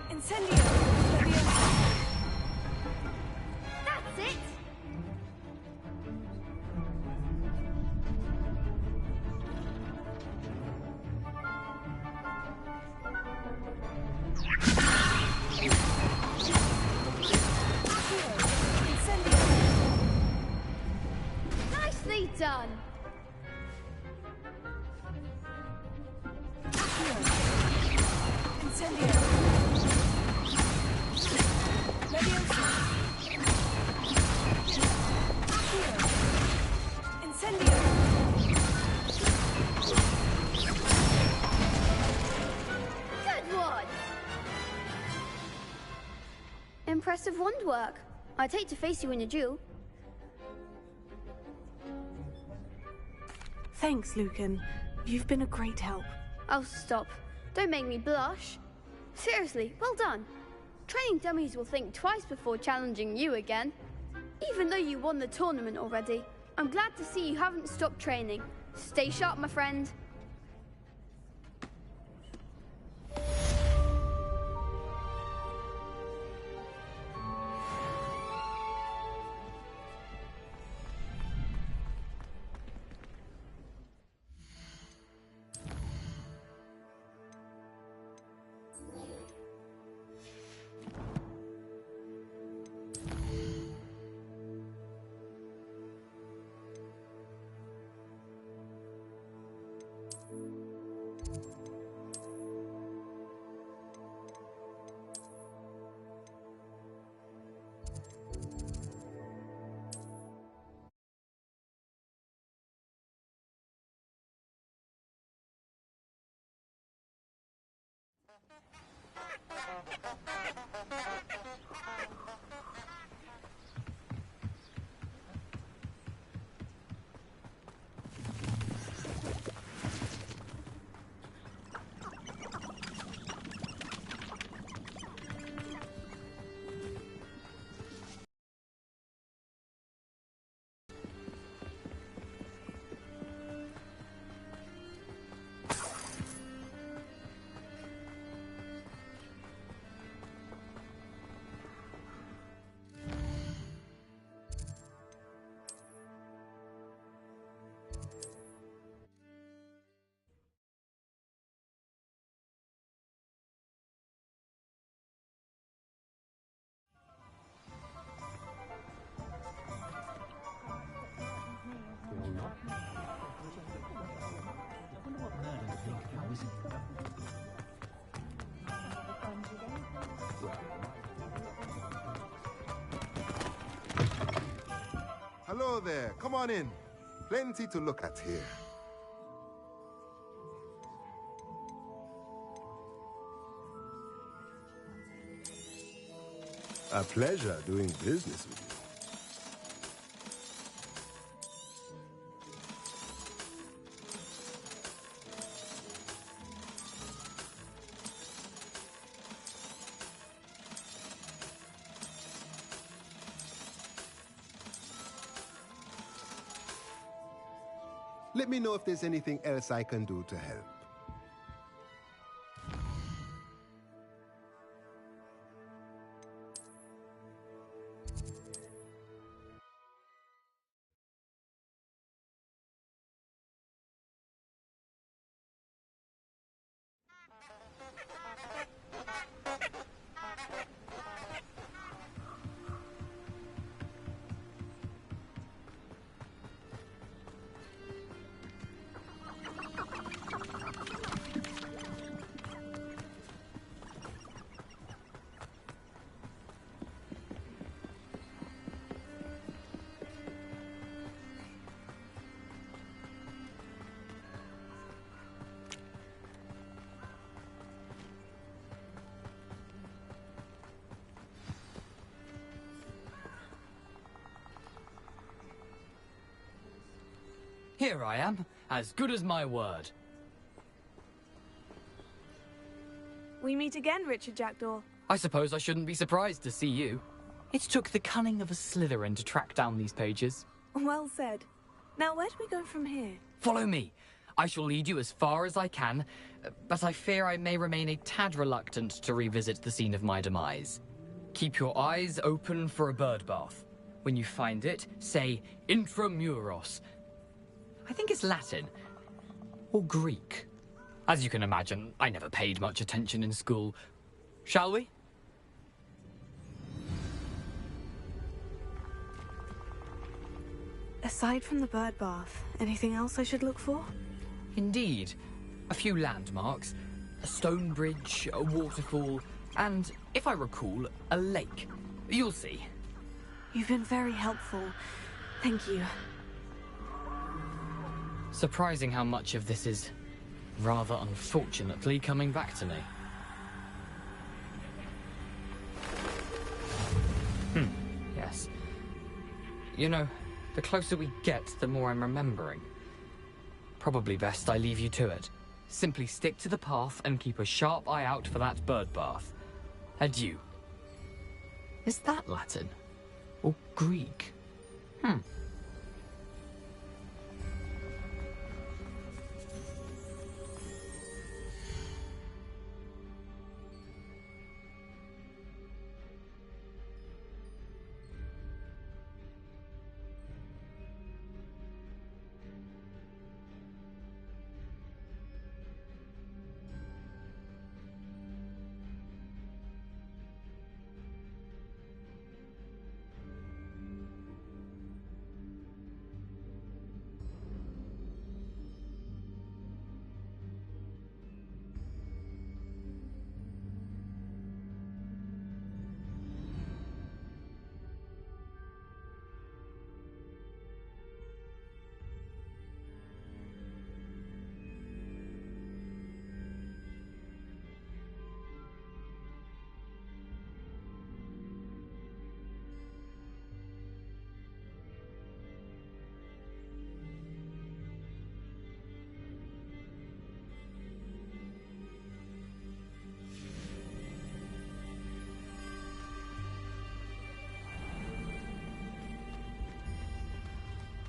Incendio! That's it! Nicely done! Good one! Impressive wand work. I'd hate to face you in a duel. Thanks, Lucan. You've been a great help. Oh, stop. Don't make me blush. Seriously, well done. Training dummies will think twice before challenging you again. Even though you won the tournament already, I'm glad to see you haven't stopped training. Stay sharp, my friend. Hello there. Come on in. Plenty to look at here. A pleasure doing business with you. Let me know if there's anything else I can do to help. Here I am, as good as my word. We meet again, Richard Jackdaw. I suppose I shouldn't be surprised to see you. It took the cunning of a Slytherin to track down these pages. Well said. Now, where do we go from here? Follow me. I shall lead you as far as I can, but I fear I may remain a tad reluctant to revisit the scene of my demise. Keep your eyes open for a bird bath. When you find it, say intramuros. I think it's Latin. Or Greek. As you can imagine, I never paid much attention in school. Shall we? Aside from the bird bath, anything else I should look for? Indeed. A few landmarks. A stone bridge, a waterfall, and, if I recall, a lake. You'll see. You've been very helpful. Thank you. Surprising how much of this is, rather unfortunately, coming back to me. Yes. You know, the closer we get, the more I'm remembering. Probably best I leave you to it. Simply stick to the path and keep a sharp eye out for that bird bath. Adieu. Is that Latin? Or Greek?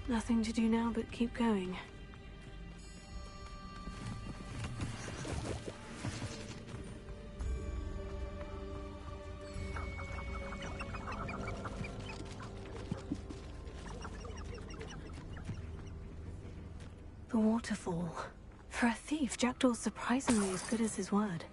Nothing to do now but keep going. The waterfall. For a thief, Jackdaw's surprisingly as good as his word.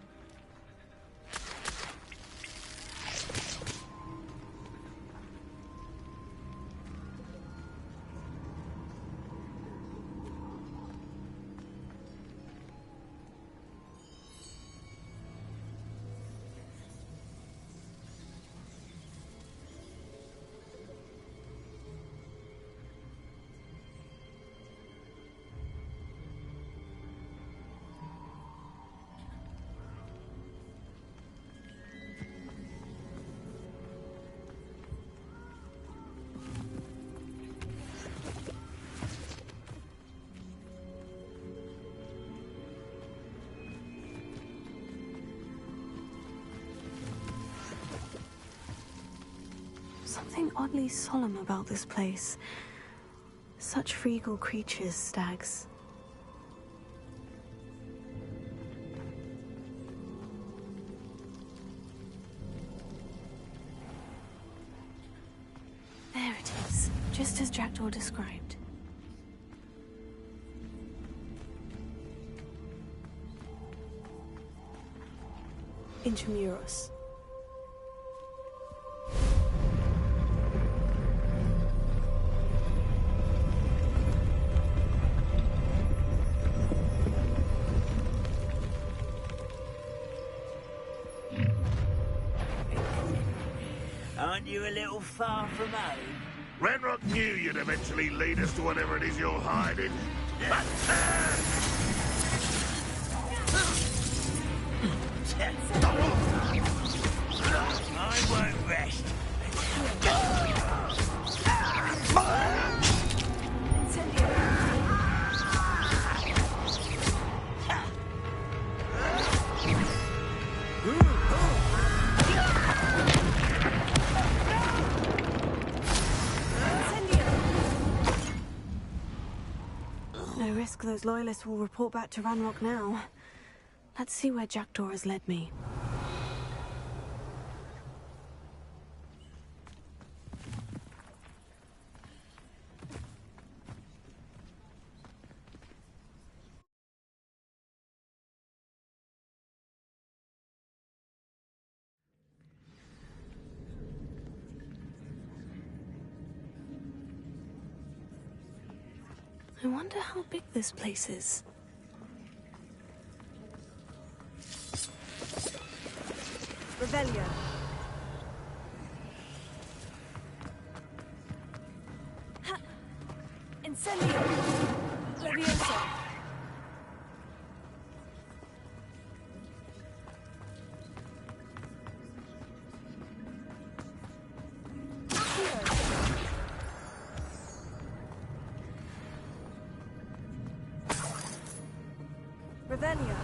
Something oddly solemn about this place. Such regal creatures, stags. There it is, just as Jackdaw described. Intramuros. Aren't you a little far from home? Ranrock knew you'd eventually lead us to whatever it is you're hiding. But I won't rest. No risk those loyalists will report back to Ranrock now. Let's see where Jackdaw has led me. I wonder how big this place is. Revelio. Ha! Incendio. Levioso. Revelio.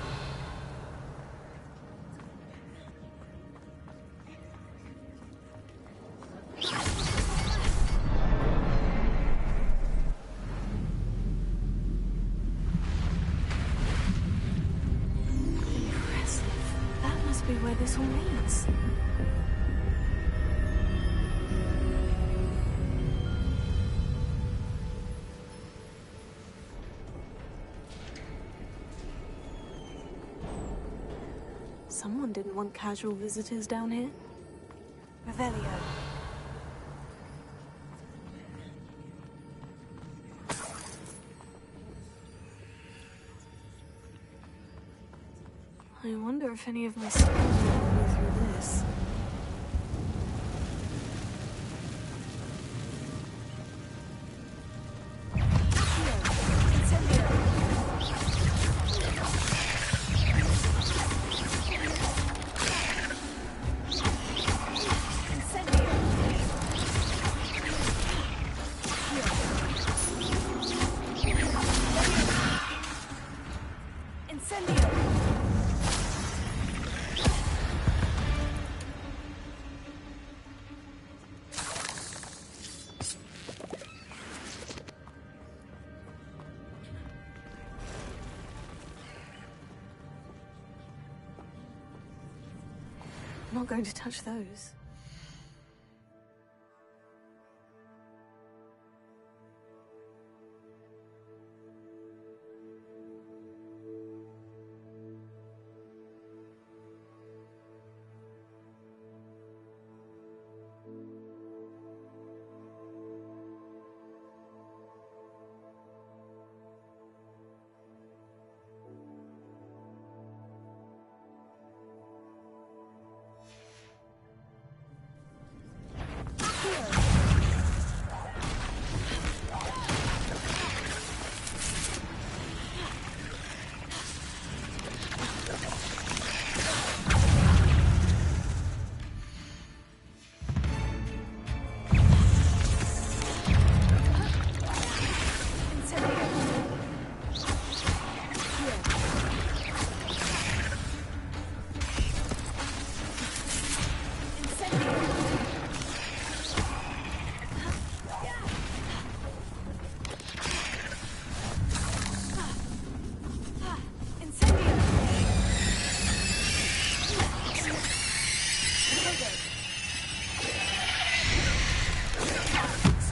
Impressive. That must be where this all leads. Someone didn't want casual visitors down here. Revelio. I wonder if any of my students will go through this. I'm not going to touch those.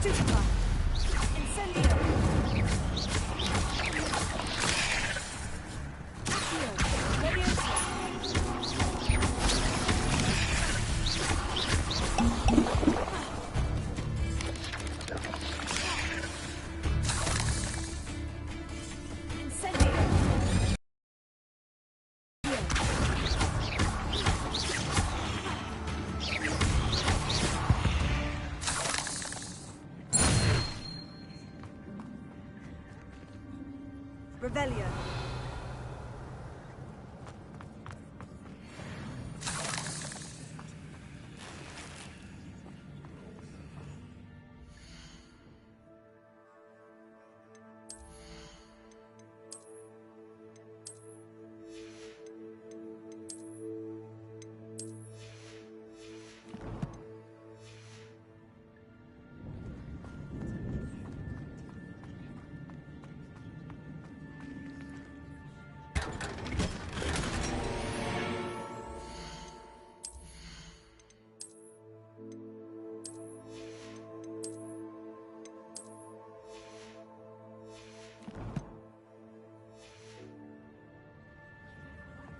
Superfly. Incendio. Accio. Leviosa. Incendio. Revelio.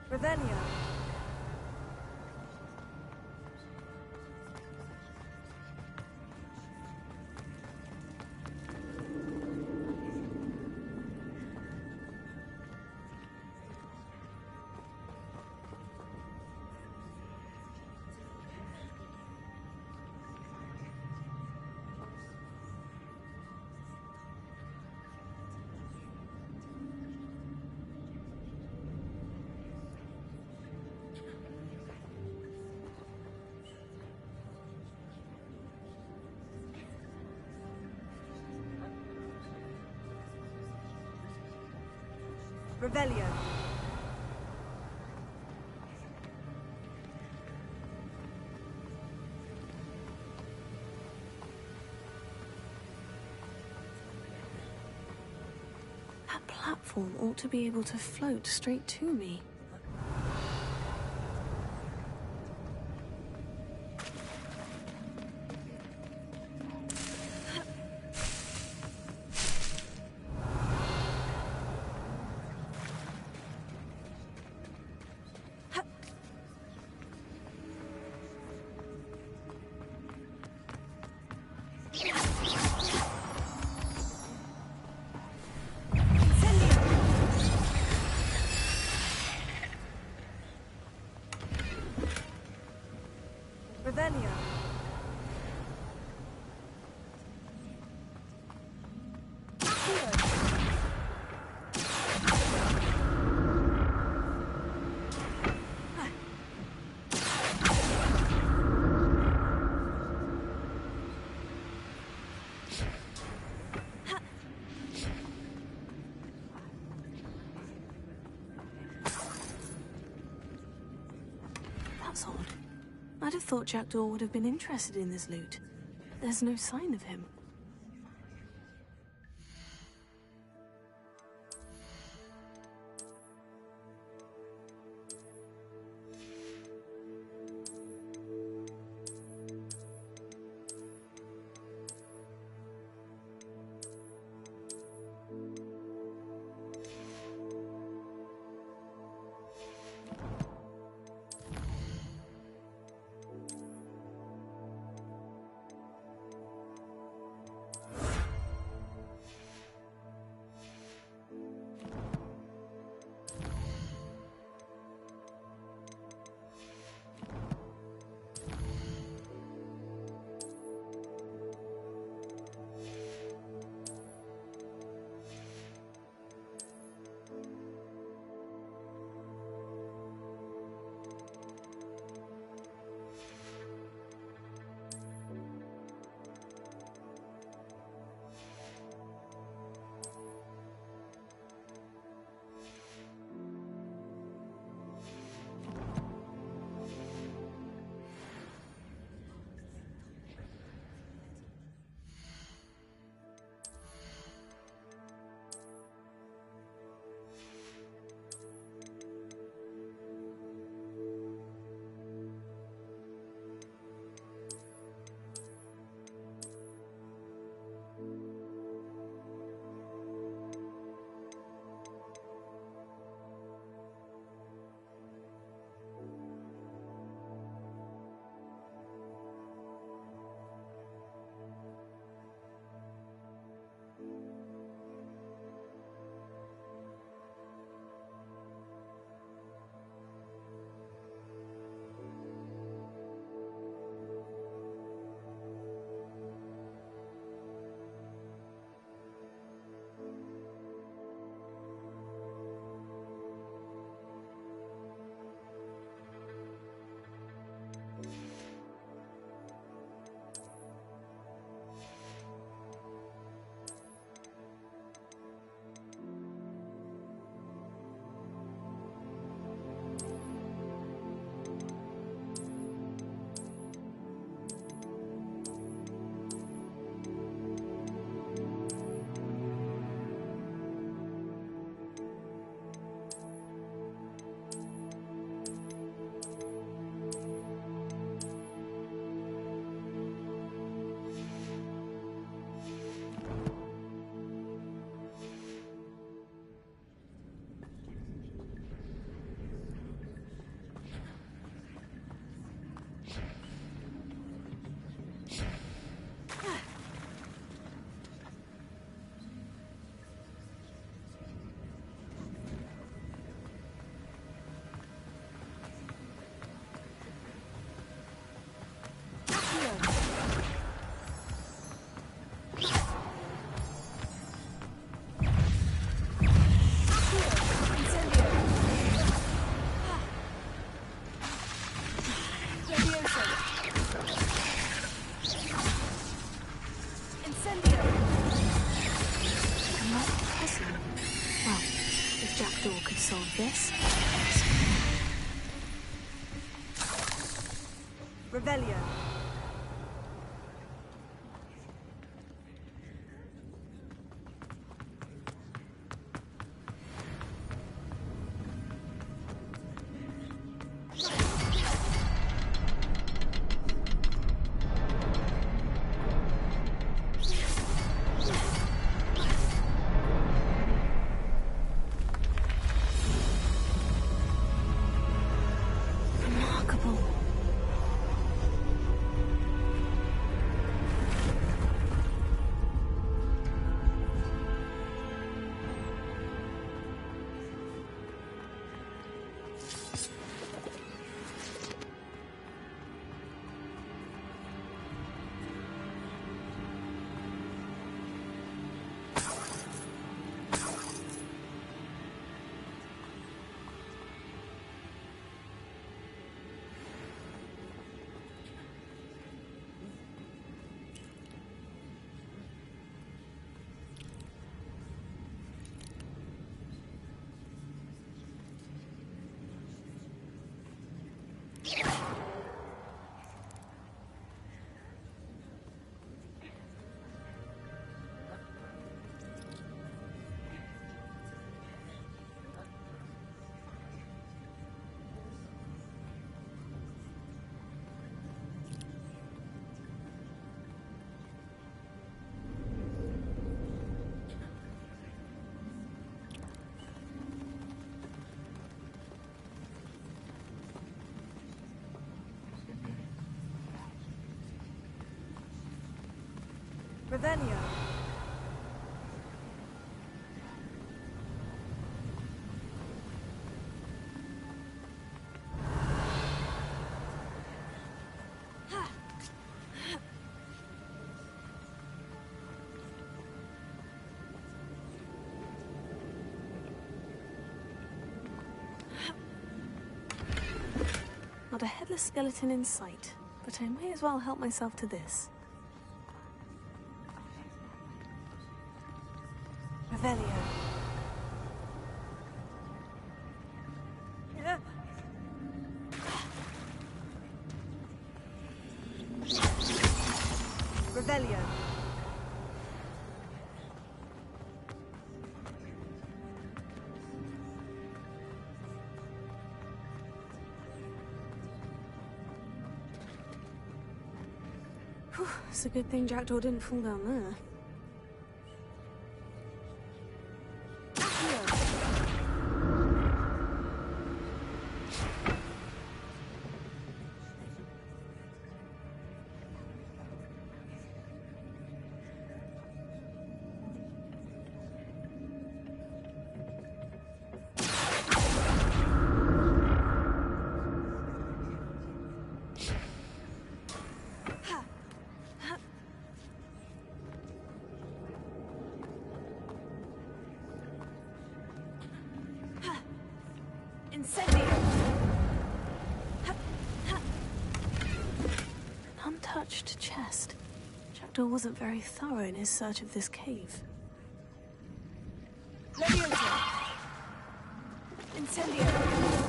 Revelio. Revelio. That platform ought to be able to float straight to me. Revelio. That's odd. I'd have thought Jackdaw would have been interested in this loot. There's no sign of him. Incendio! Another puzzle. Well, if Jackdaw could solve this... Revelio. Revelio. Not a headless skeleton in sight, but I may as well help myself to this. Revelio. Revelio. Whew, it's a good thing Jackdaw didn't fall down there. An untouched chest. Jackdaw wasn't very thorough in his search of this cave. Leviosa! Incendio!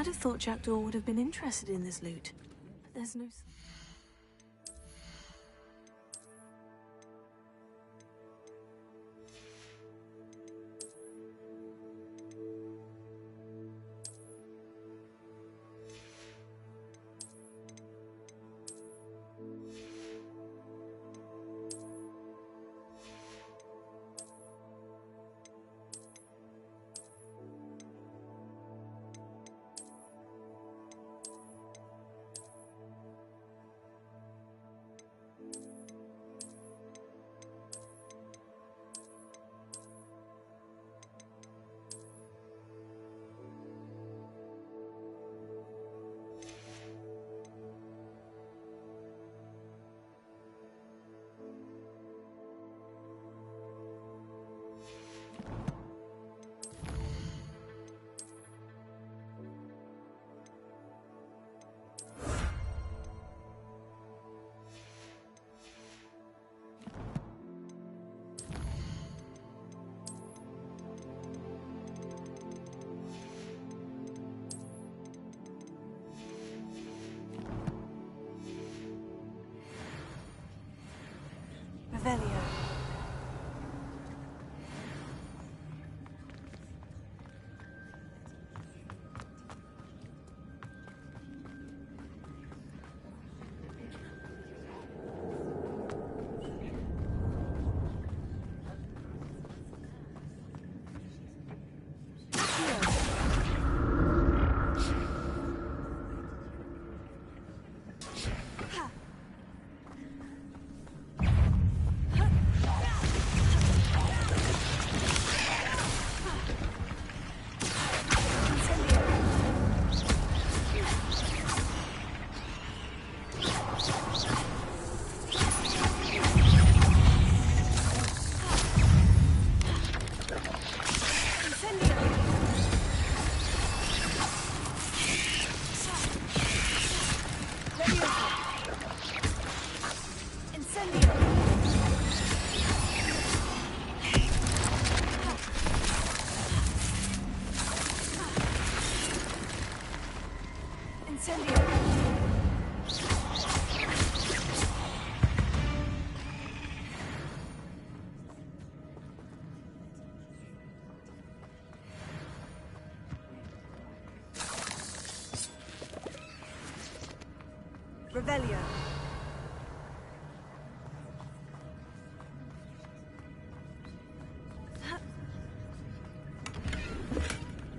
I'd have thought Jackdaw would have been interested in this loot. But there's no... Revelio. Revelio.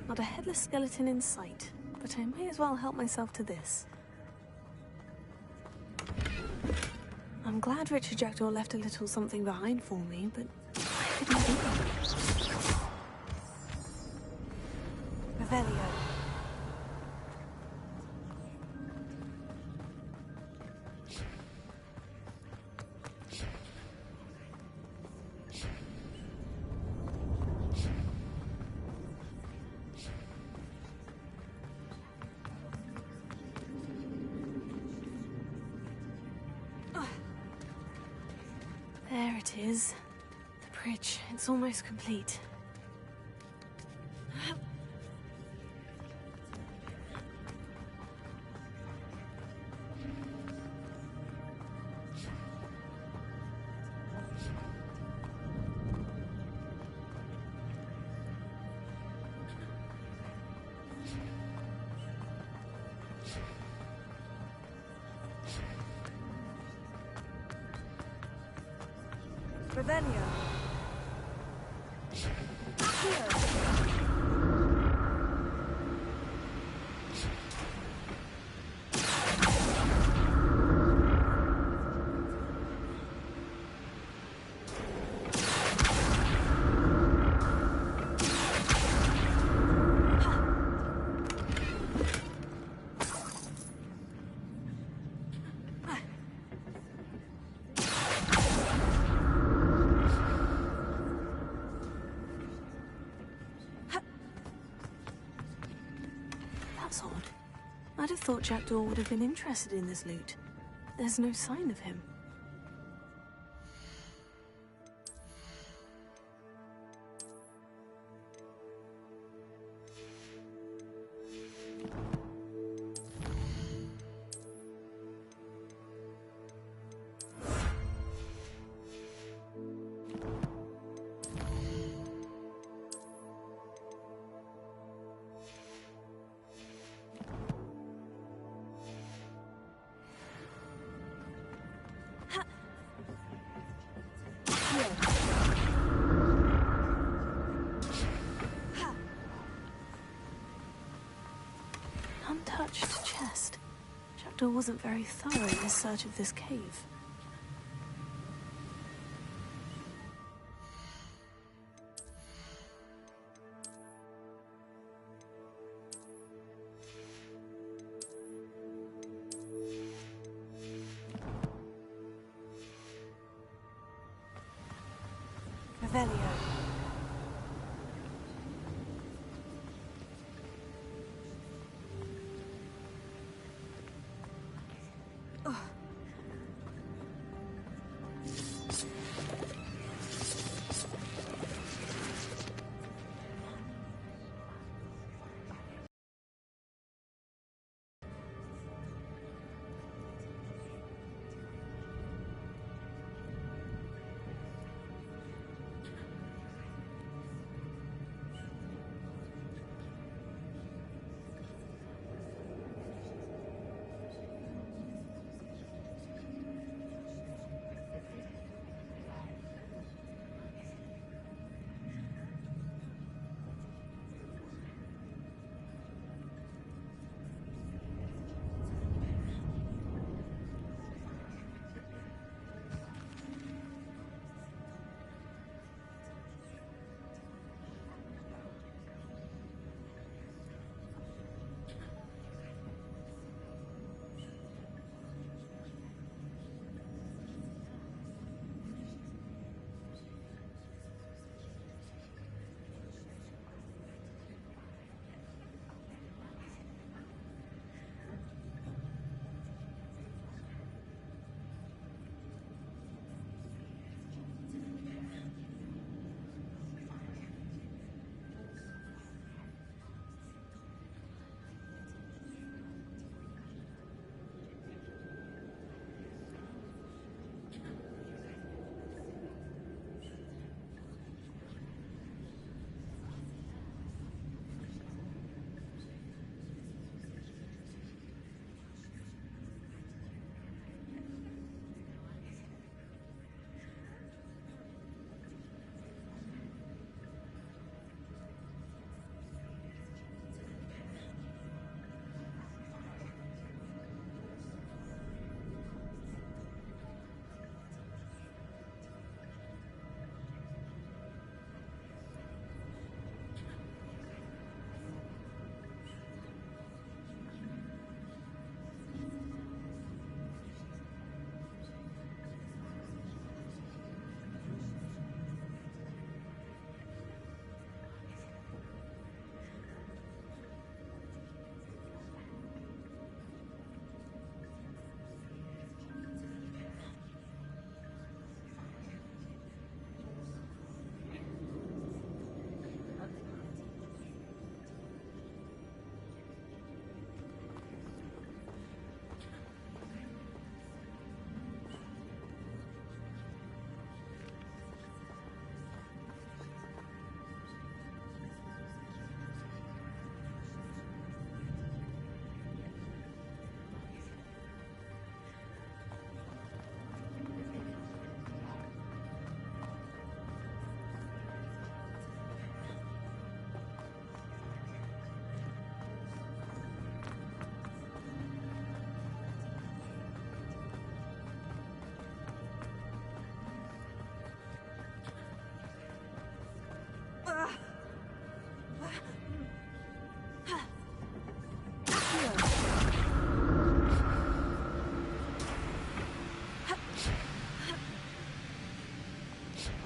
Not a headless skeleton in sight, but I may as well help myself to this. I'm glad Richard Jackdaw left a little something behind for me, but I couldn't do it. Revelio. There it is. The bridge. It's almost complete. Revelio. That's odd. I'd have thought Jackdaw would have been interested in this loot. There's no sign of him. unattached chest. Jackdaw wasn't very thorough in his search of this cave. Revelio.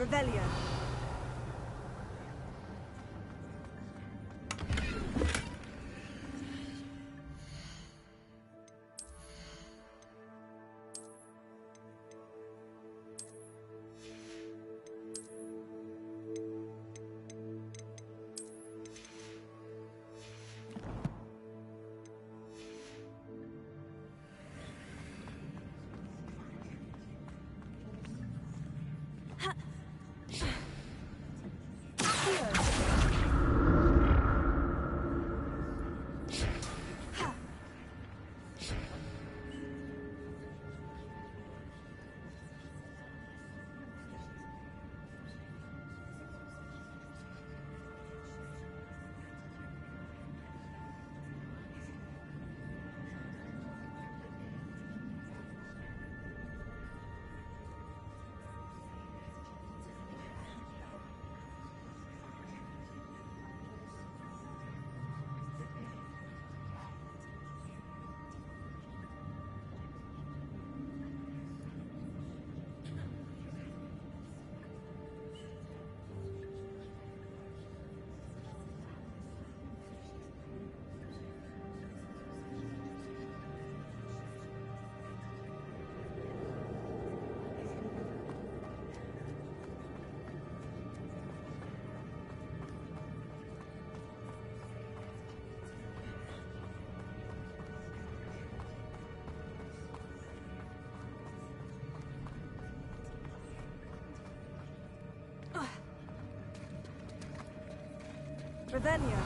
Revelio. Revelio.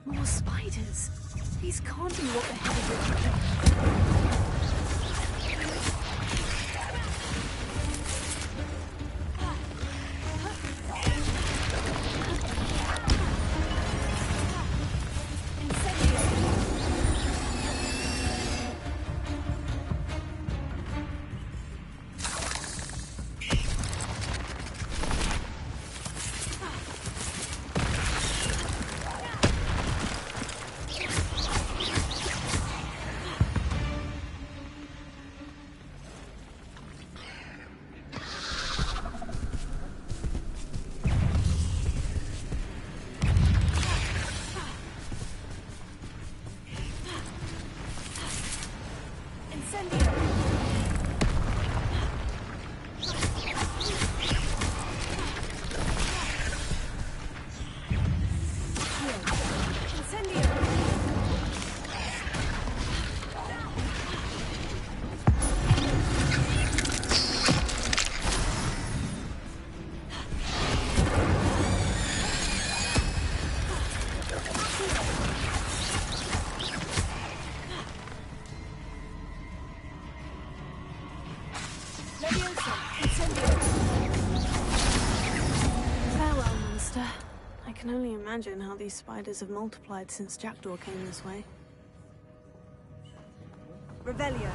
More spiders. These can't be what the hell is it? Farewell, monster. I can only imagine how these spiders have multiplied since Jackdaw came this way. Revelio.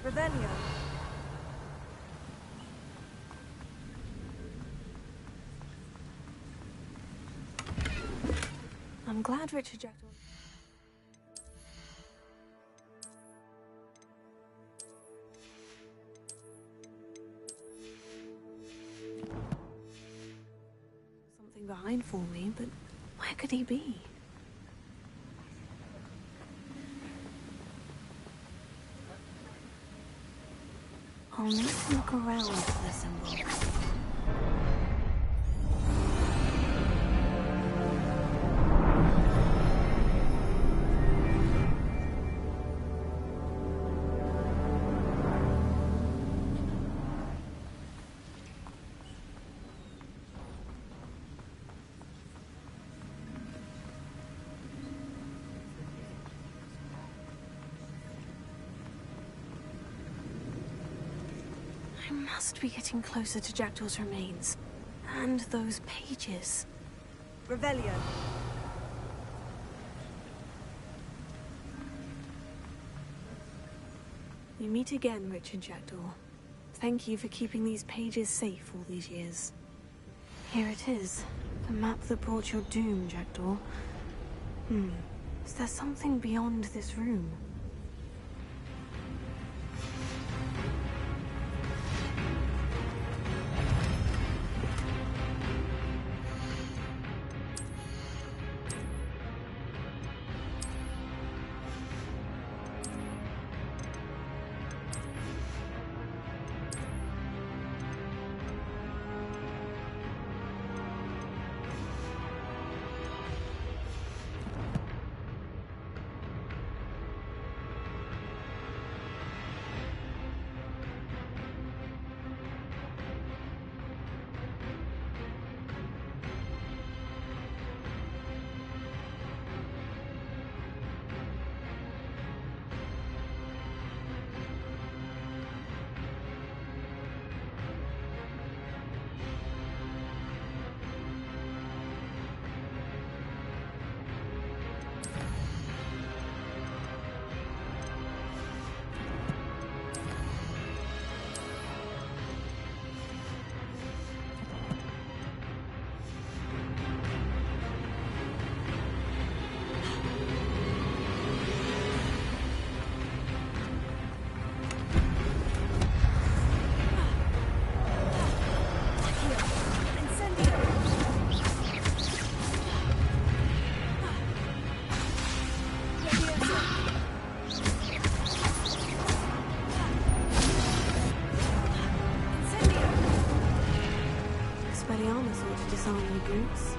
Revelio. I'm glad Richard Jackdaw... something behind for me, but where could he be? I'll need to look around for the symbol. I must be getting closer to Jackdaw's remains. And those pages. Revelio. We meet again, Richard Jackdaw. Thank you for keeping these pages safe all these years. Here it is. The map that brought your doom, Jackdaw. Is there something beyond this room? Expelliarmus ought to disarm you brutes.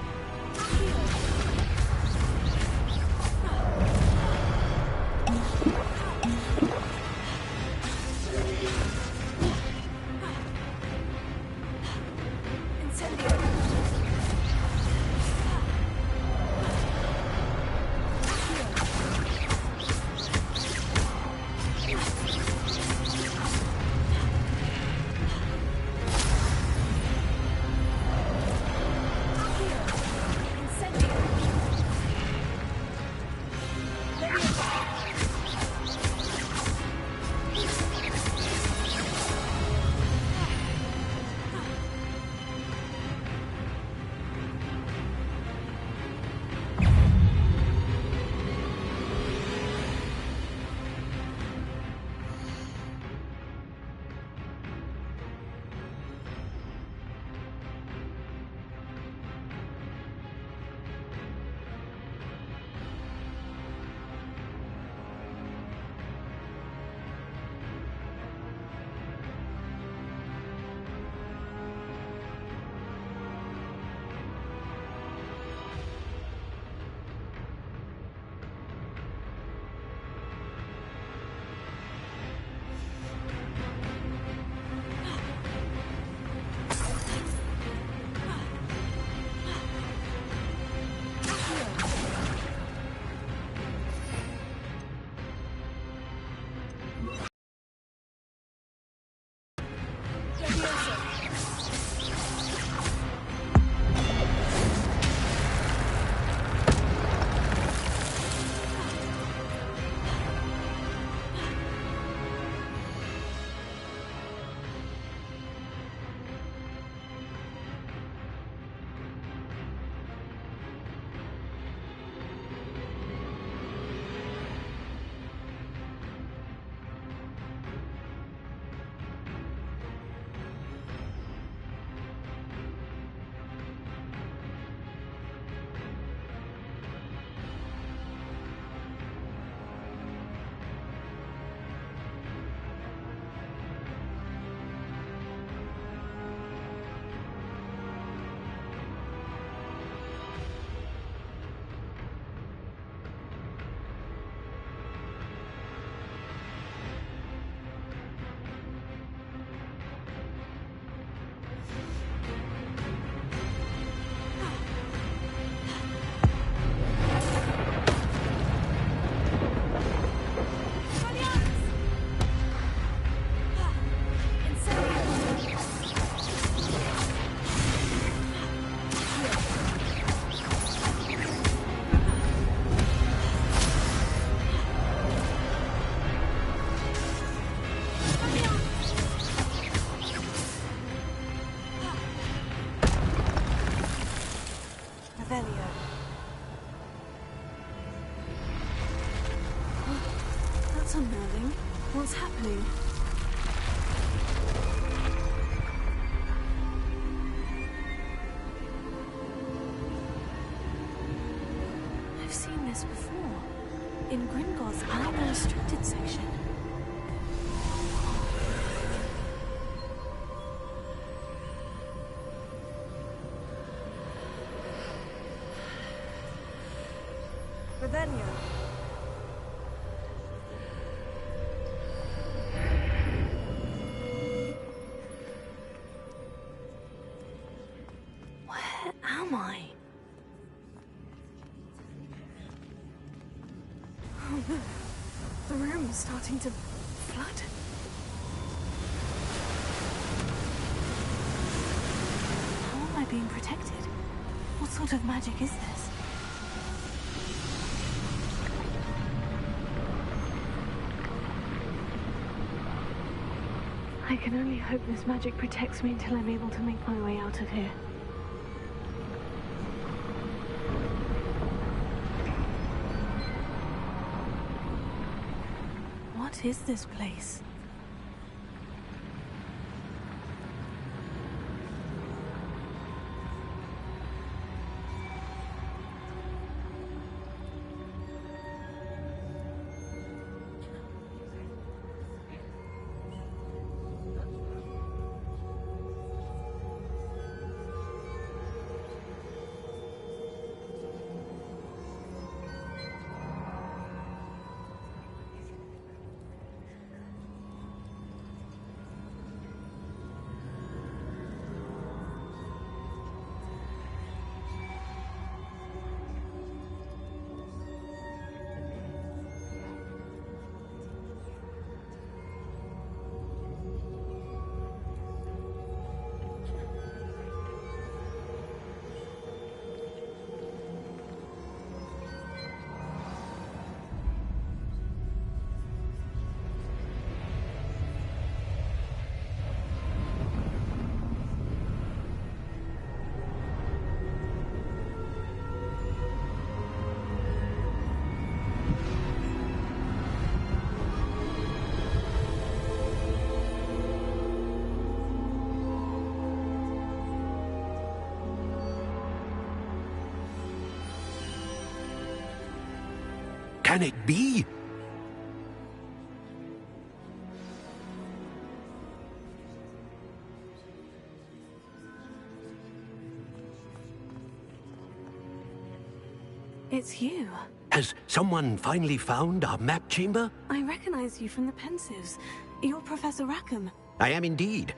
That's unnerving. What's happening? I've seen this before. In Gringotts unrestricted section. Revelio. Where am I? Oh no. The room is starting to flood. How am I being protected? What sort of magic is this? I can only hope this magic protects me until I'm able to make my way out of here. What is this place? Can it be? It's you. Has someone finally found our map chamber? I recognize you from the Pensives. You're Professor Rackham. I am indeed.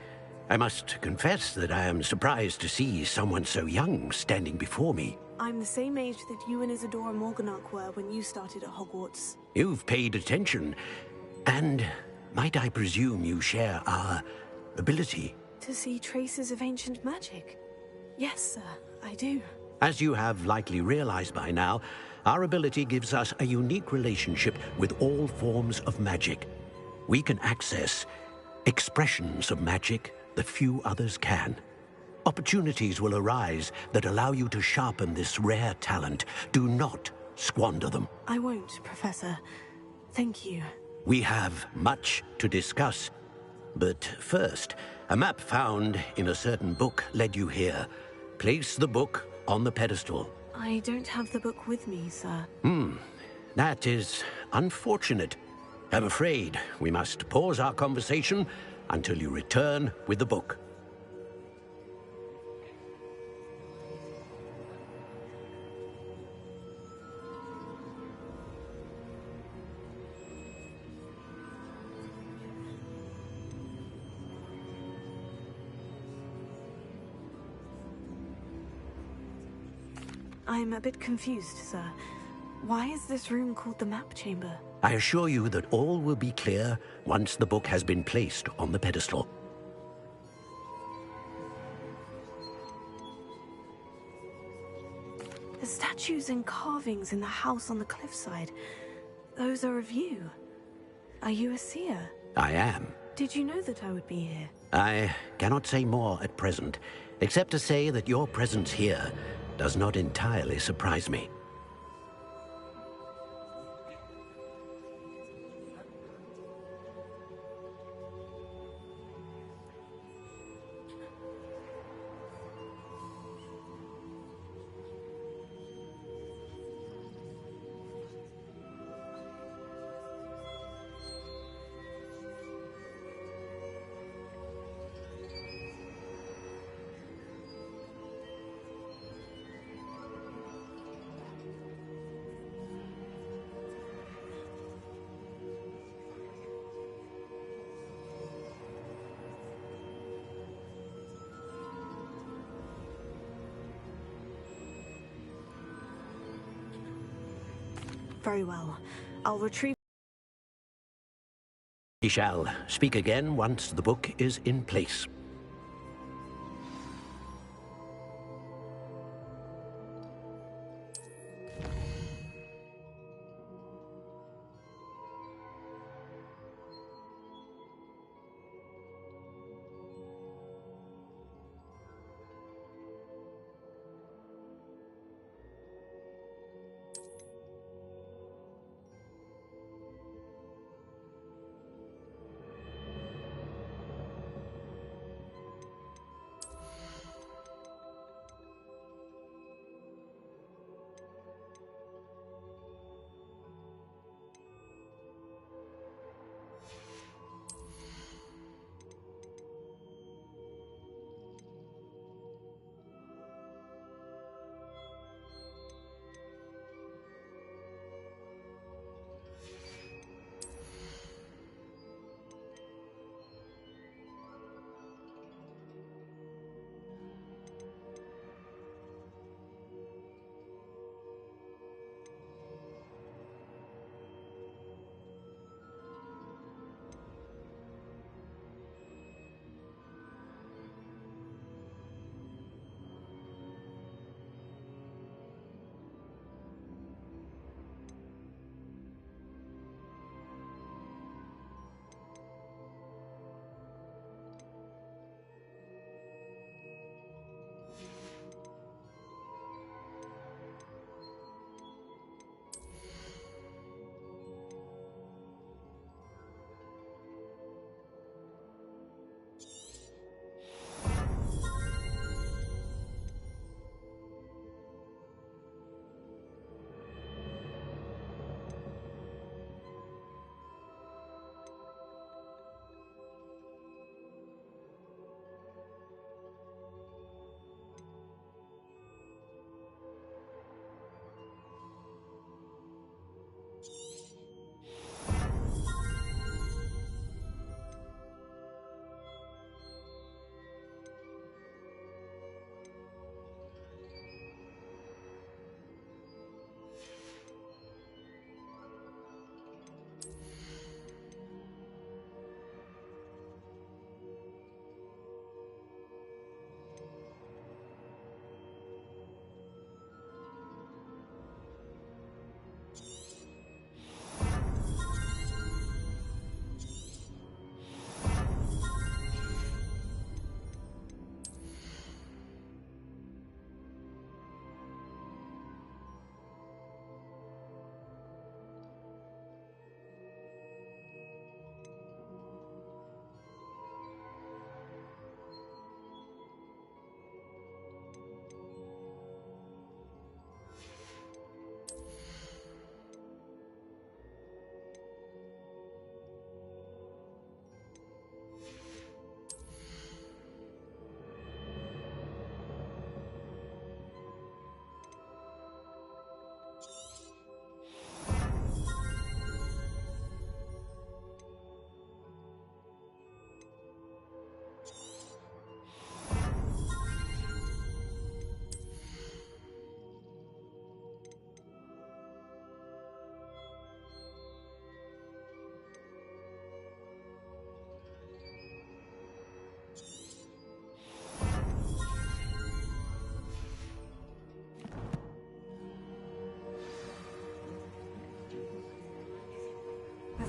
I must confess that I am surprised to see someone so young standing before me. I'm the same age that you and Isadora Morganach were when you started at Hogwarts. You've paid attention. And might I presume you share our ability? To see traces of ancient magic? Yes, sir, I do. As you have likely realized by now, our ability gives us a unique relationship with all forms of magic. We can access expressions of magic that few others can. Opportunities will arise that allow you to sharpen this rare talent. Do not squander them. I won't, Professor. Thank you. We have much to discuss. But first, a map found in a certain book led you here. Place the book on the pedestal. I don't have the book with me, sir. That is unfortunate. I'm afraid we must pause our conversation until you return with the book. I'm a bit confused, sir. Why is this room called the map chamber? I assure you that all will be clear once the book has been placed on the pedestal. The statues and carvings in the house on the cliffside, those are of you. Are you a seer? I am. Did you know that I would be here? I cannot say more at present, except to say that your presence here does not entirely surprise me. Very well. I'll retrieve... We shall speak again once the book is in place.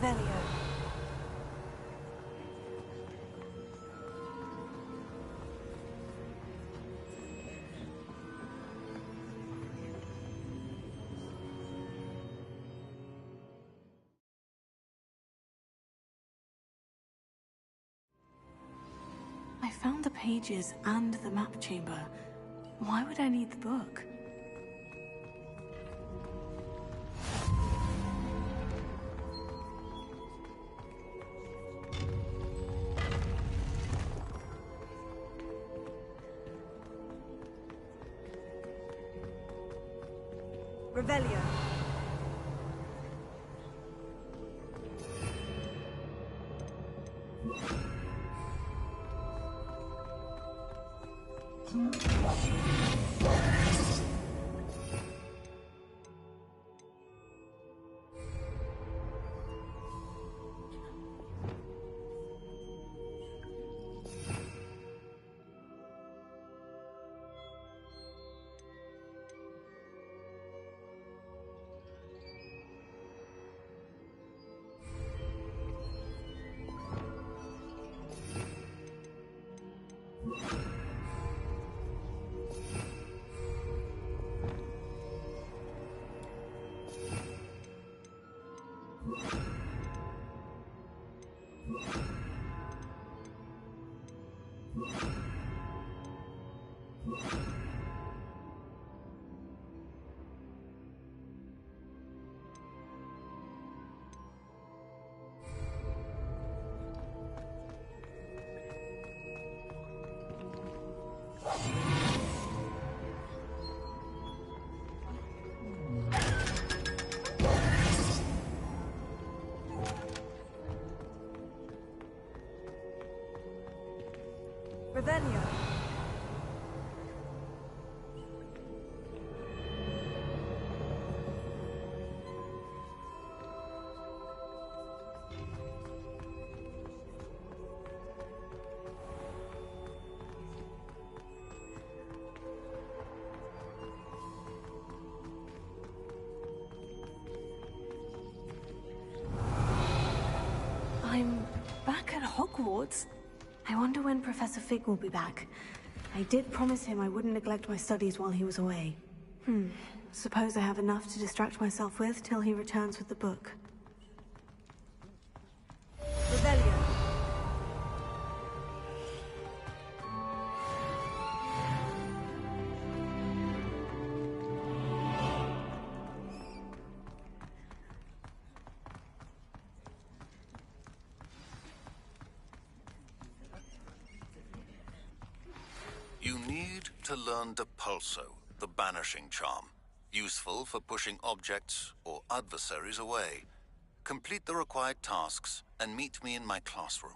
Revelio. I found the pages and the map chamber. Why would I need the book? Revelio. Revelio. I'm back at Hogwarts. I wonder when Professor Fig will be back. I did promise him I wouldn't neglect my studies while he was away. Suppose I have enough to distract myself with till he returns with the book. Revelio. You need to learn Depulso, the banishing charm. Useful for pushing objects or adversaries away. Complete the required tasks and meet me in my classroom.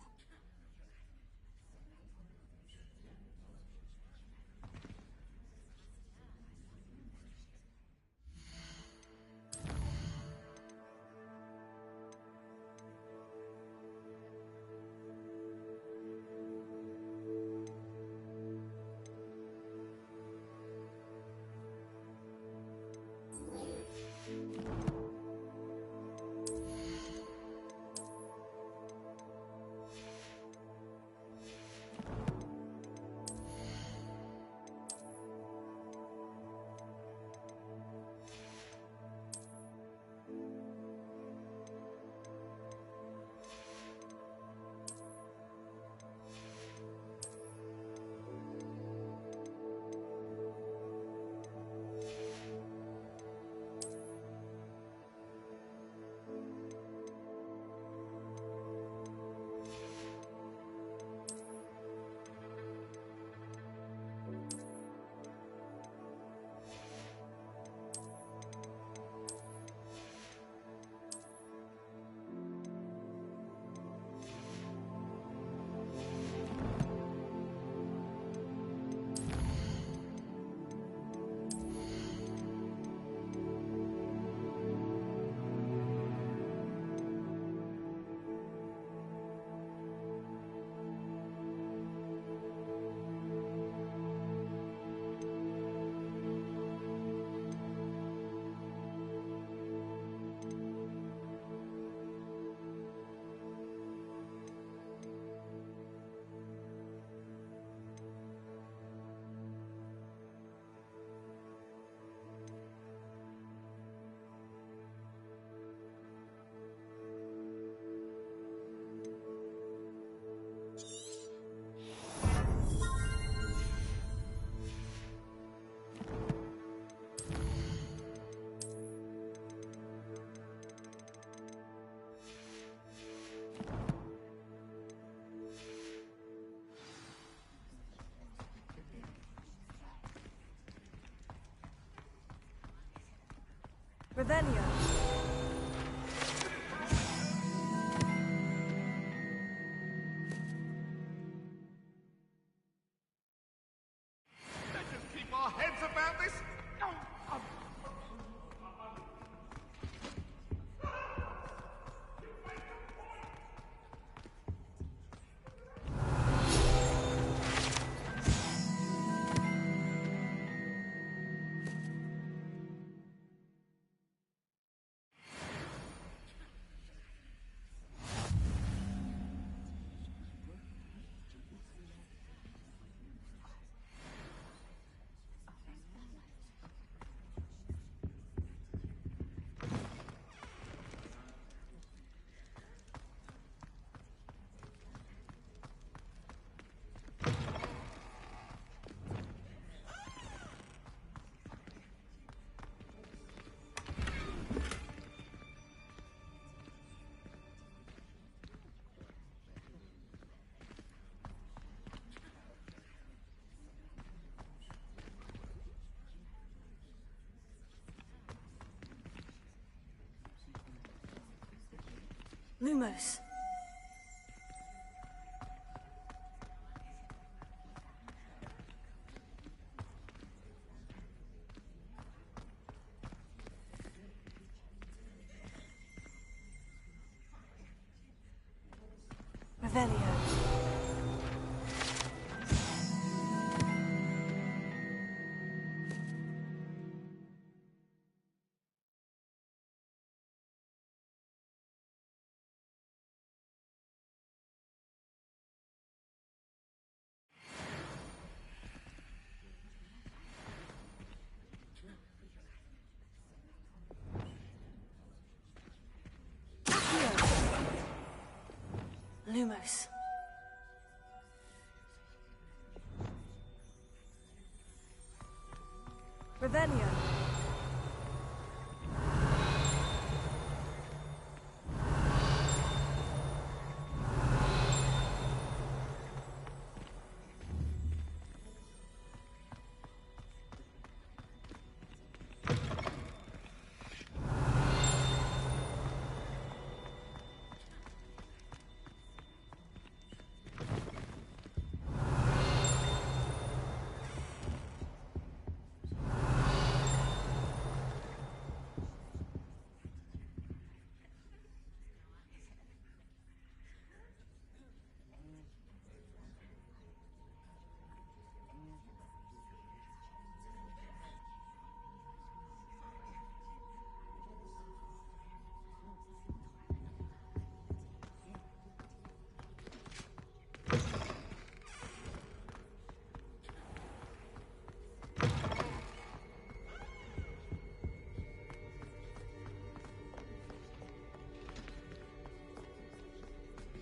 Revelio. Let's just keep our heads about this. Lumos. Revelio. Lumos. Revelio.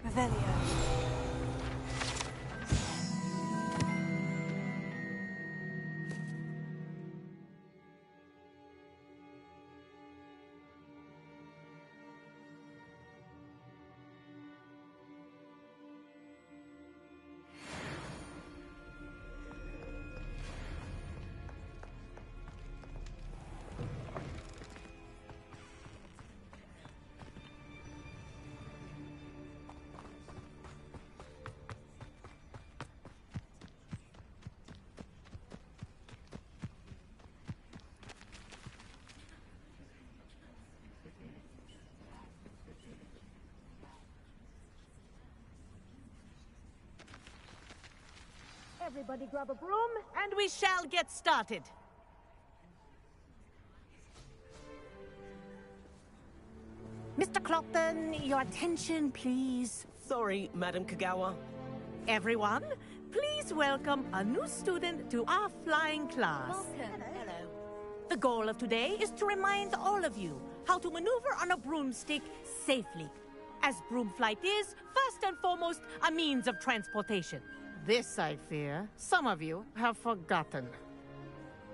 Revelio. Everybody grab a broom, and we shall get started. Mr. Clopton, your attention, please. Sorry, Madam Kagawa. Everyone, please welcome a new student to our flying class. Welcome. Hello. The goal of today is to remind all of you how to maneuver on a broomstick safely, as broom flight is, first and foremost, a means of transportation. This, I fear, some of you have forgotten.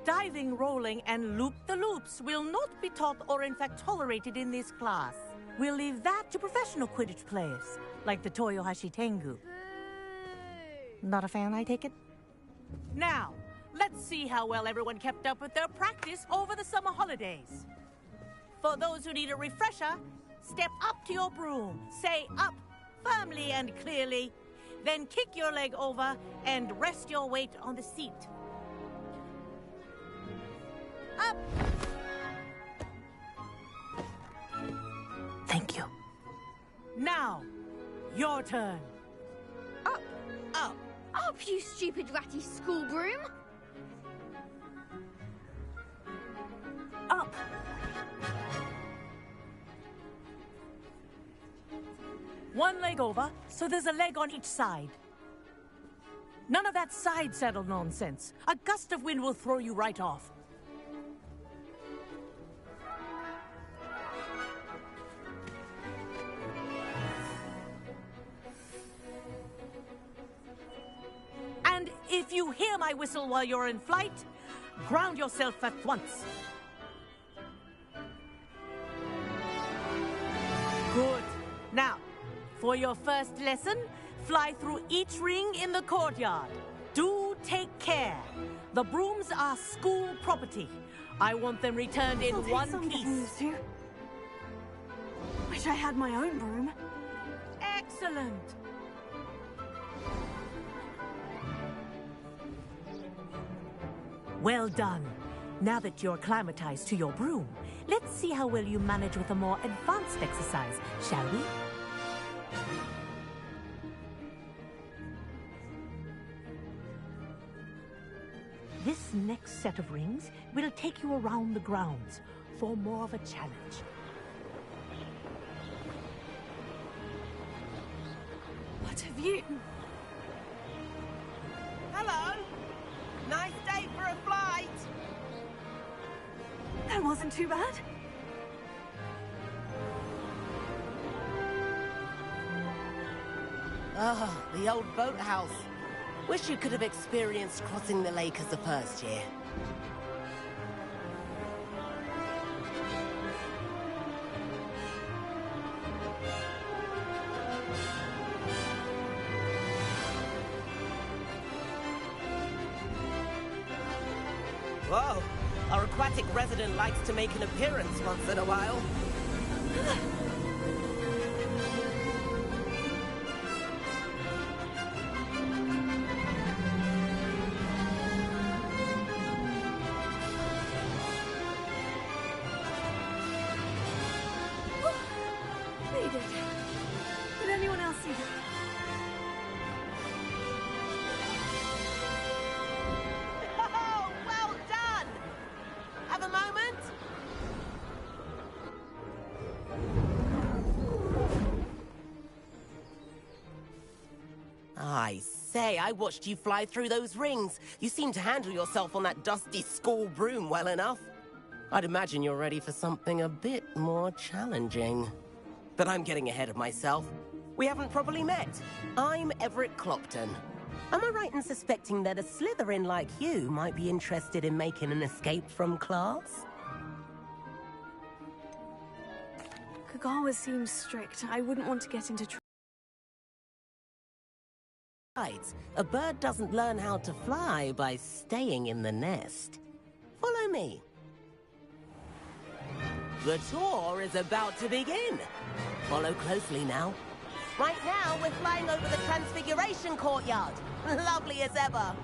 Diving, rolling, and loop-the-loops will not be taught or in fact tolerated in this class. We'll leave that to professional Quidditch players, like the Toyohashi Tengu. Not a fan, I take it? Now, let's see how well everyone kept up with their practice over the summer holidays. For those who need a refresher, step up to your broom, say up firmly and clearly, then kick your leg over and rest your weight on the seat. Up! Thank you. Now, your turn. Up! Up! Up, you stupid ratty school broom! Up! One leg over, so there's a leg on each side. None of that side saddle nonsense. A gust of wind will throw you right off. And if you hear my whistle while you're in flight, ground yourself at once. Good. Now, for your first lesson, fly through each ring in the courtyard. Do take care. The brooms are school property. I want them returned in one piece. Wish I had my own broom. Excellent. Well done. Now that you're acclimatized to your broom, let's see how well you manage with a more advanced exercise, shall we? This next set of rings will take you around the grounds for more of a challenge. What have you? Hello. Nice day for a flight. That wasn't too bad. Ah, the old boathouse. Wish you could have experienced crossing the lake as the first year. Whoa, our aquatic resident likes to make an appearance once in a while. Made it. Did anyone else see that? Oh, well done! Have a moment? I say, I watched you fly through those rings. You seem to handle yourself on that dusty school broom well enough. I'd imagine you're ready for something a bit more challenging. But I'm getting ahead of myself. We haven't properly met. I'm Everett Clopton. Am I right in suspecting that a Slytherin like you might be interested in making an escape from class? Kagawa seems strict. I wouldn't want to get into trouble. Besides, a bird doesn't learn how to fly by staying in the nest. Follow me. The tour is about to begin. Follow closely now. Right now, we're flying over the Transfiguration Courtyard. Lovely as ever.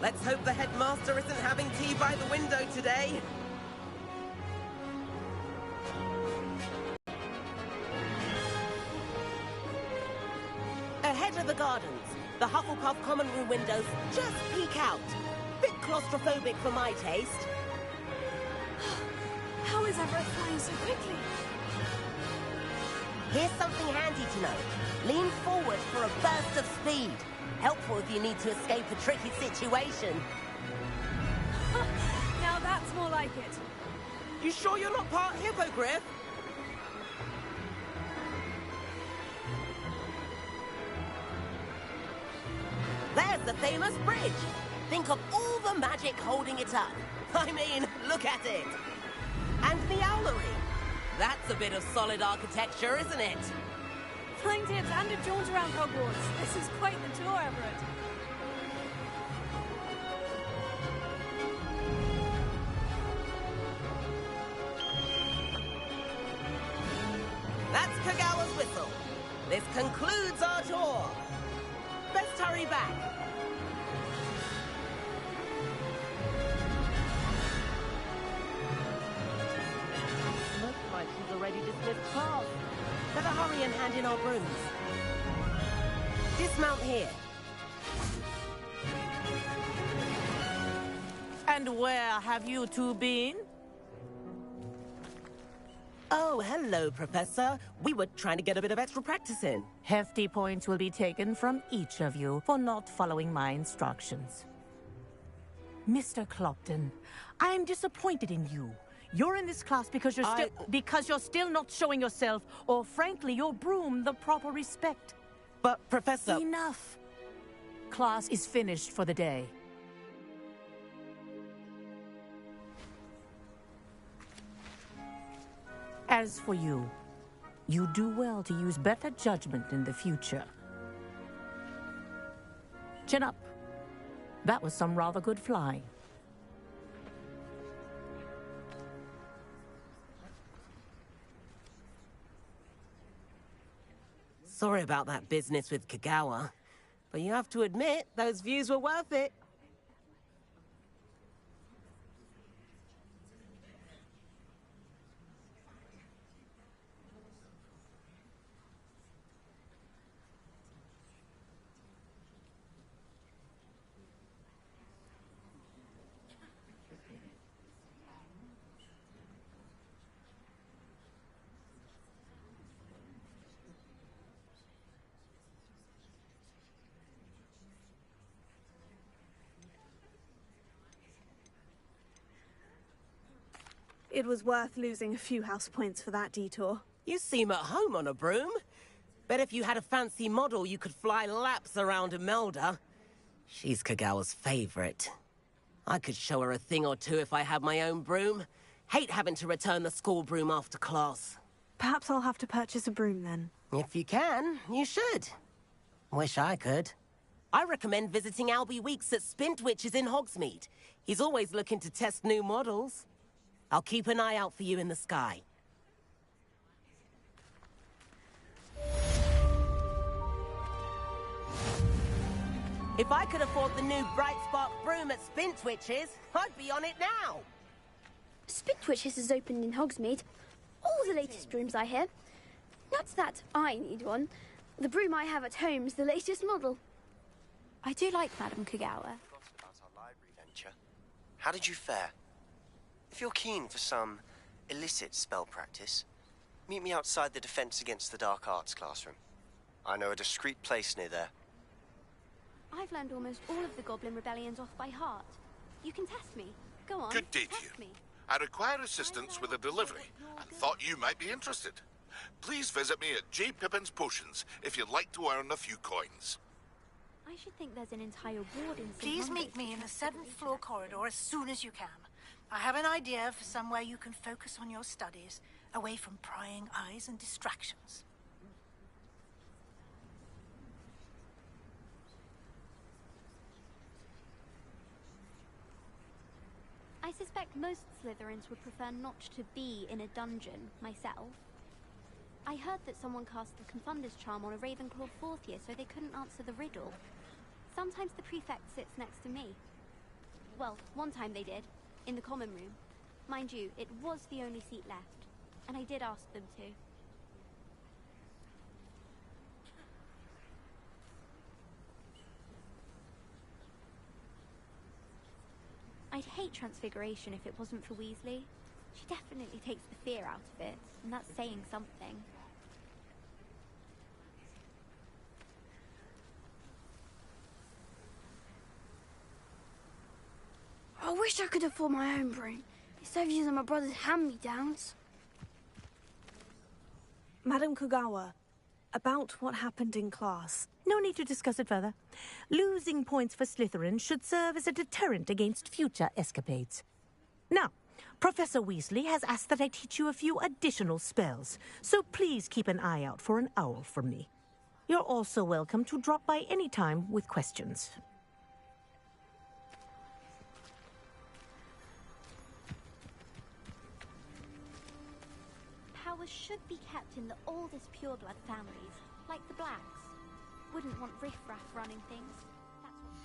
Let's hope the headmaster isn't having tea by the window today. Ahead of the gardens, the Hufflepuff common room windows just peek out. Bit claustrophobic for my taste. How is Everett flying so quickly? Here's something handy to know. Lean forward for a burst of speed. Helpful if you need to escape a tricky situation. Now that's more like it. You sure you're not part hippogriff? There's the famous bridge. Think of all the magic holding it up. I mean, look at it. And the owlery. That's a bit of solid architecture, isn't it? Flying tips and a jaunt around Hogwarts. This is quite the tour, Everett. This concludes our tour. Let's hurry back. Looks like she's already dismissed class. Better hurry and hand in our brooms. Dismount here. And where have you two been? Oh, hello, Professor. We were trying to get a bit of extra practice in. Hefty points will be taken from each of you for not following my instructions. Mr. Clopton, I am disappointed in you. You're in this class because you're still not showing yourself, or frankly, your broom, the proper respect. But, Professor... Enough. Class is finished for the day. As for you, you do well to use better judgment in the future. Chin up. That was some rather good flying. Sorry about that business with Kagawa, but you have to admit, those views were worth it. It was worth losing a few house points for that detour. You seem at home on a broom. Bet if you had a fancy model, you could fly laps around Imelda. She's Kagawa's favorite. I could show her a thing or two if I had my own broom. Hate having to return the school broom after class. Perhaps I'll have to purchase a broom then. If you can, you should. Wish I could. I recommend visiting Albie Weeks at Spintwitches in Hogsmeade. He's always looking to test new models. I'll keep an eye out for you in the sky. If I could afford the new Bright Spark broom at Spintwitches, I'd be on it now. Spintwitches is opened in Hogsmeade. All the latest brooms, I hear. Not that I need one. The broom I have at home is the latest model. I do like Madame Kagawa. About our library venture. How did you fare? If you're keen for some illicit spell practice, meet me outside the Defense Against the Dark Arts classroom. I know a discreet place near there. I've learned almost all of the Goblin Rebellions off by heart. You can test me. Go on. Good day to you. Me. I require assistance with a delivery and thought you might be interested. Please visit me at J. Pippin's Potions if you'd like to earn a few coins. I should think there's an entire ward in. Please meet me in the 7th floor corridor as soon as you can. I have an idea for somewhere you can focus on your studies, away from prying eyes and distractions. I suspect most Slytherins would prefer not to be in a dungeon, myself. I heard that someone cast the Confunder's Charm on a Ravenclaw 4th year so they couldn't answer the riddle. Sometimes the prefect sits next to me. Well, one time they did, in the common room. Mind you, it was the only seat left, and I did ask them to. I'd hate Transfiguration if it wasn't for Weasley. She definitely takes the fear out of it, and that's saying something. I wish I could afford my own broom. Instead of using my brother's hand-me-downs. Madame Kagawa, about what happened in class. No need to discuss it further. Losing points for Slytherin should serve as a deterrent against future escapades. Now, Professor Weasley has asked that I teach you a few additional spells, so please keep an eye out for an owl from me. You're also welcome to drop by any time with questions. Powers should be kept in the oldest pureblood families. Like the blacks. Wouldn't want riffraff running things. That's what...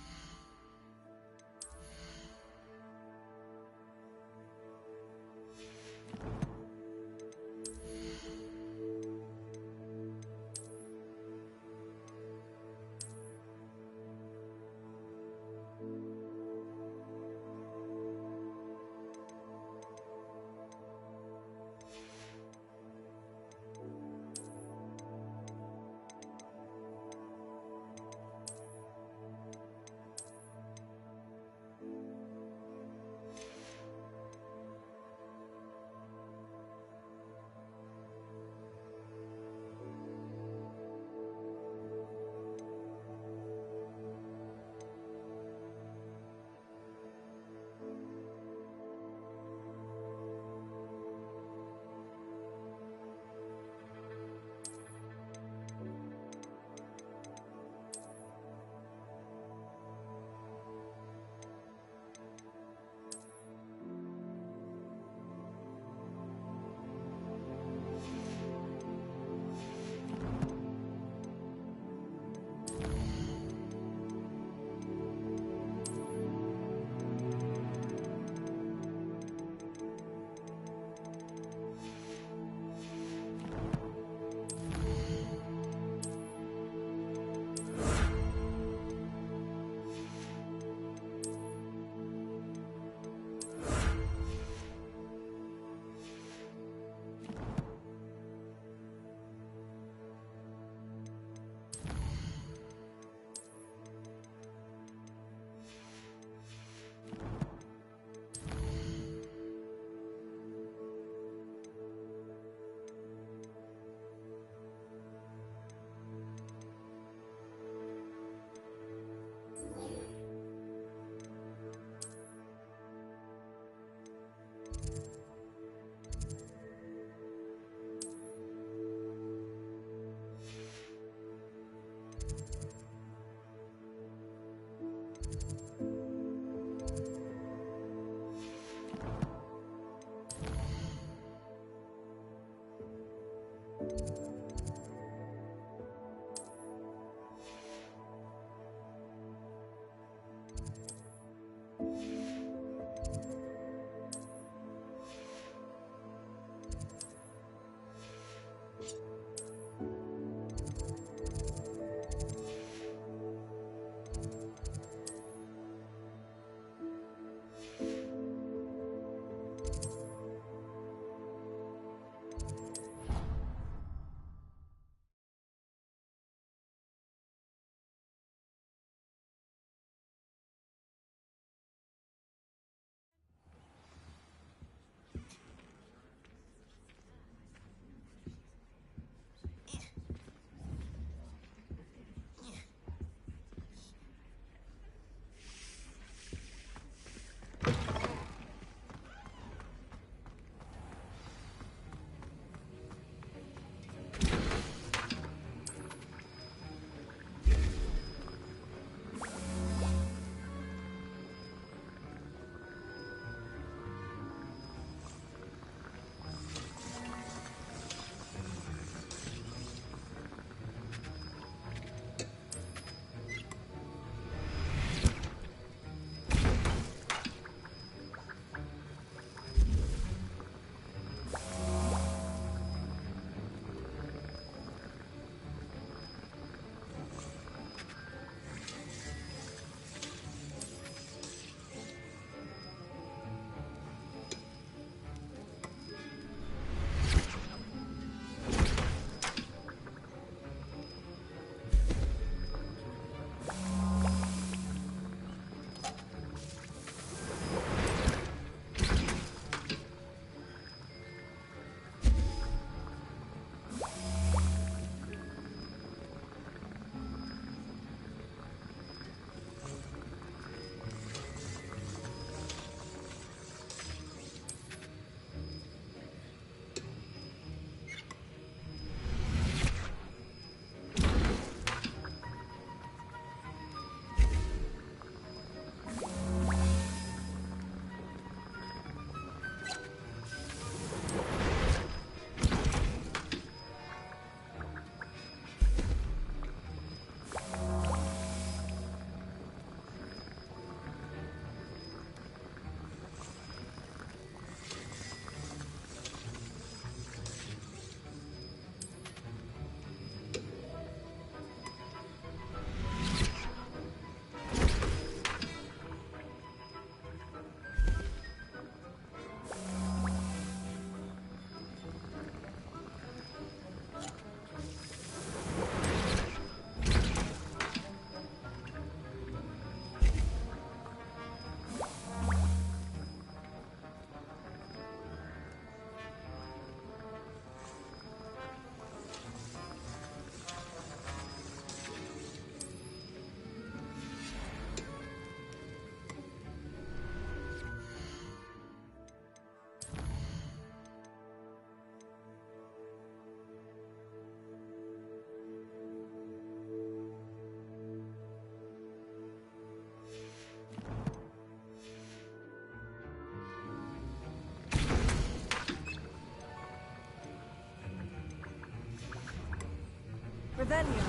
Revelio.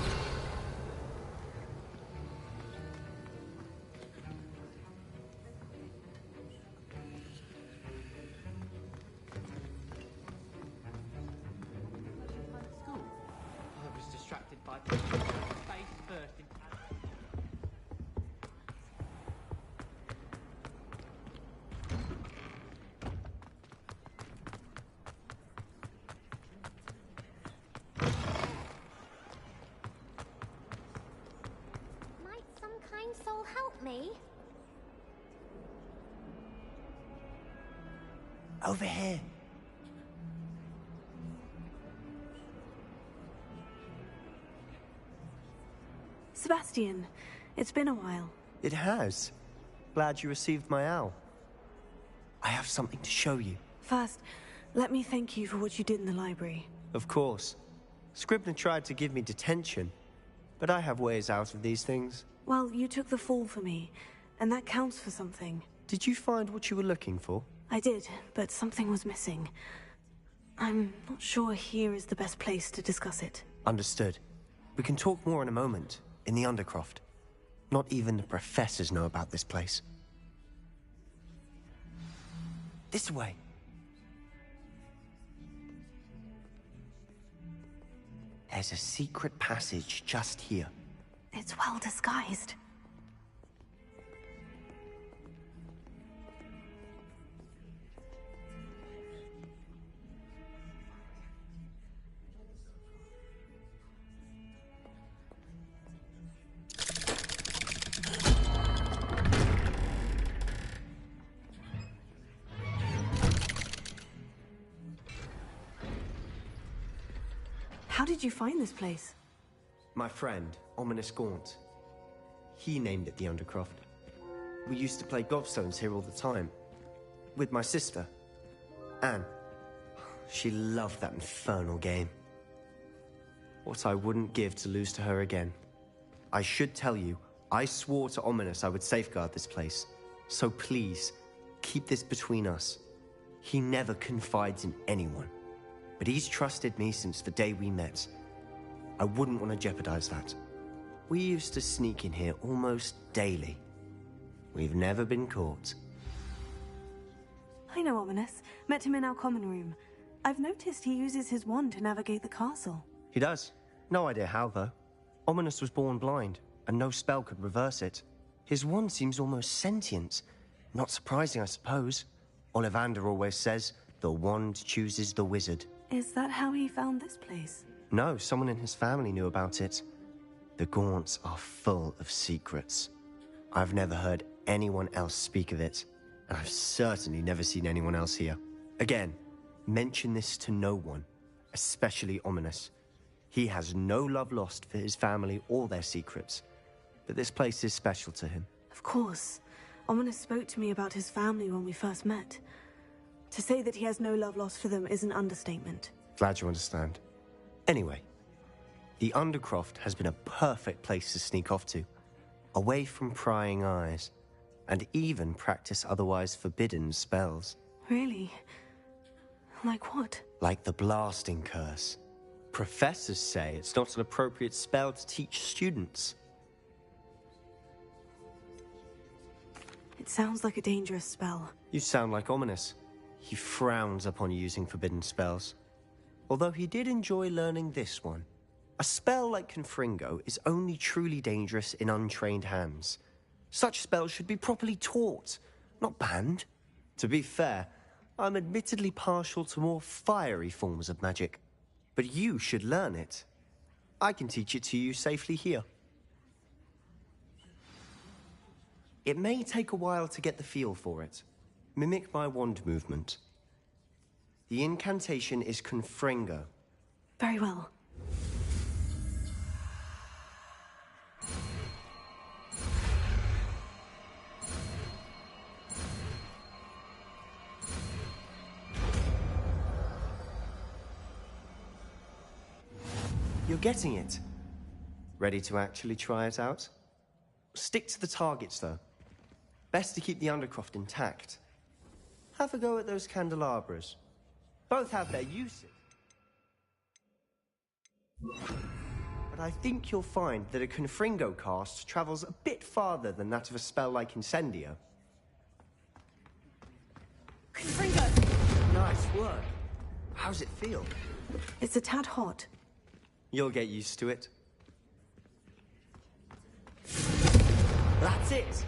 I was distracted by space bursting. Might some kind soul help me? Over here. Sebastian, it's been a while. It has. Glad you received my owl. I have something to show you. First, let me thank you for what you did in the library. Of course. Scribner tried to give me detention, but I have ways out of these things. Well, you took the fall for me, and that counts for something. Did you find what you were looking for? I did, but something was missing. I'm not sure here is the best place to discuss it. Understood. We can talk more in a moment, in the Undercroft. Not even the professors know about this place. This way. There's a secret passage just here. It's well disguised. How did you find this place? My friend, Ominous Gaunt. He named it the Undercroft. We used to play gobstones here all the time. With my sister, Anne. She loved that infernal game. What I wouldn't give to lose to her again. I should tell you, I swore to Ominous I would safeguard this place. So please, keep this between us. He never confides in anyone. But he's trusted me since the day we met. I wouldn't want to jeopardize that. We used to sneak in here almost daily. We've never been caught. I know Ominous. Met him in our common room. I've noticed he uses his wand to navigate the castle. He does. No idea how, though. Ominous was born blind, and no spell could reverse it. His wand seems almost sentient. Not surprising, I suppose. Ollivander always says, the wand chooses the wizard. Is that how he found this place? No, someone in his family knew about it. The Gaunts are full of secrets. I've never heard anyone else speak of it, and I've certainly never seen anyone else here. Again, mention this to no one, especially Ominous. He has no love lost for his family or their secrets, but this place is special to him. Of course. Ominous spoke to me about his family when we first met. To say that he has no love lost for them is an understatement. Glad you understand. Anyway, the Undercroft has been a perfect place to sneak off to, away from prying eyes, and even practice otherwise forbidden spells. Really? Like what? Like the blasting curse. Professors say it's not an appropriate spell to teach students. It sounds like a dangerous spell. You sound like Ominous. He frowns upon using forbidden spells. Although he did enjoy learning this one. A spell like Confringo is only truly dangerous in untrained hands. Such spells should be properly taught, not banned. To be fair, I'm admittedly partial to more fiery forms of magic. But you should learn it. I can teach it to you safely here. It may take a while to get the feel for it. Mimic my wand movement. The incantation is Confringo. Very well. You're getting it. Ready to actually try it out? Stick to the targets, though. Best to keep the Undercroft intact. Have a go at those candelabras. Both have their uses. but I think you'll find that a Confringo cast travels a bit farther than that of a spell like Incendio. Confringo! Nice work. How's it feel? It's a tad hot. You'll get used to it. That's it!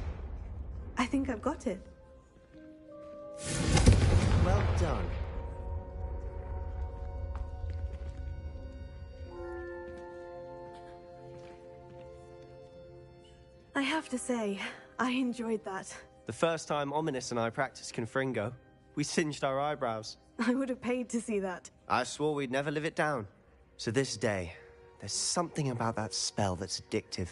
I think I've got it. Well done. I have to say, I enjoyed that. The first time Ominous and I practiced Confringo, we singed our eyebrows. I would have paid to see that. I swore we'd never live it down. So this day, there's something about that spell that's addictive.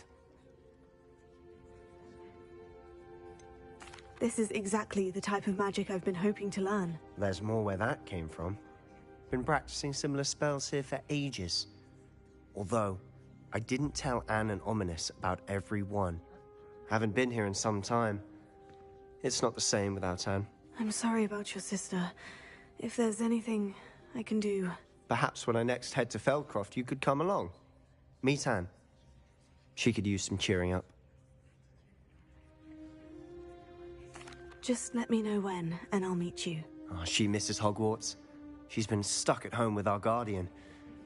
This is exactly the type of magic I've been hoping to learn. There's more where that came from. Been practicing similar spells here for ages. Although, I didn't tell Anne and Ominous about every one. Haven't been here in some time. It's not the same without Anne. I'm sorry about your sister. If there's anything I can do... Perhaps when I next head to Feldcroft, you could come along. Meet Anne. She could use some cheering up. Just let me know when, and I'll meet you. Oh, she misses Hogwarts. She's been stuck at home with our guardian,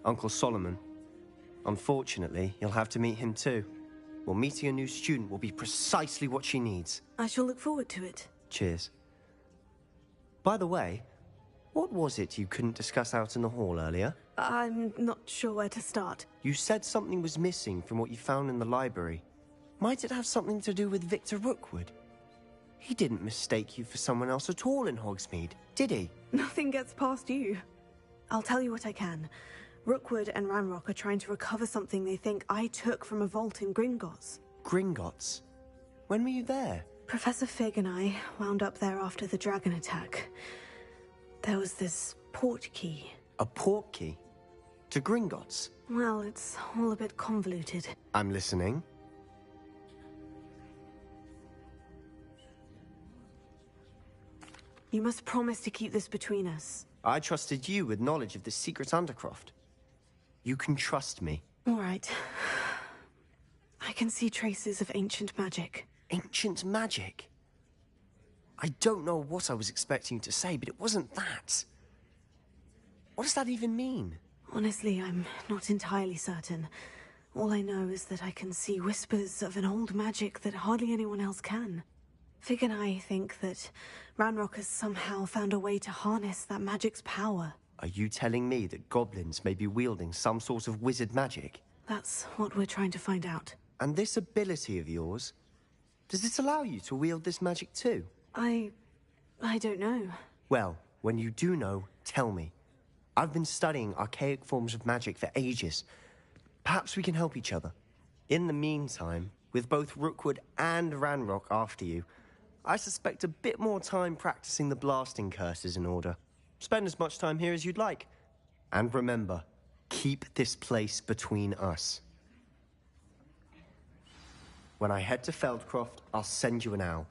Uncle Solomon. Unfortunately, you'll have to meet him too. Well, meeting a new student will be precisely what she needs. I shall look forward to it. Cheers. By the way, what was it you couldn't discuss out in the hall earlier? I'm not sure where to start. You said something was missing from what you found in the library. Might it have something to do with Victor Rookwood? He didn't mistake you for someone else at all in Hogsmeade, did he? Nothing gets past you. I'll tell you what I can. Rookwood and Ranrock are trying to recover something they think I took from a vault in Gringotts. Gringotts? When were you there? Professor Fig and I wound up there after the dragon attack. There was this port key. A port key? To Gringotts? Well, it's all a bit convoluted. I'm listening. You must promise to keep this between us. I trusted you with knowledge of the secret Undercroft. You can trust me. All right. I can see traces of ancient magic. Ancient magic? I don't know what I was expecting to say, but it wasn't that. What does that even mean? Honestly, I'm not entirely certain. All I know is that I can see whispers of an old magic that hardly anyone else can. Fig and I think that Ranrock has somehow found a way to harness that magic's power. Are you telling me that goblins may be wielding some sort of wizard magic? That's what we're trying to find out. And this ability of yours, does it allow you to wield this magic too? I don't know. Well, when you do know, tell me. I've been studying archaic forms of magic for ages. Perhaps we can help each other. In the meantime, with both Rookwood and Ranrock after you, I suspect a bit more time practicing the blasting curse is in order. Spend as much time here as you'd like. And remember, keep this place between us. When I head to Feldcroft, I'll send you an owl.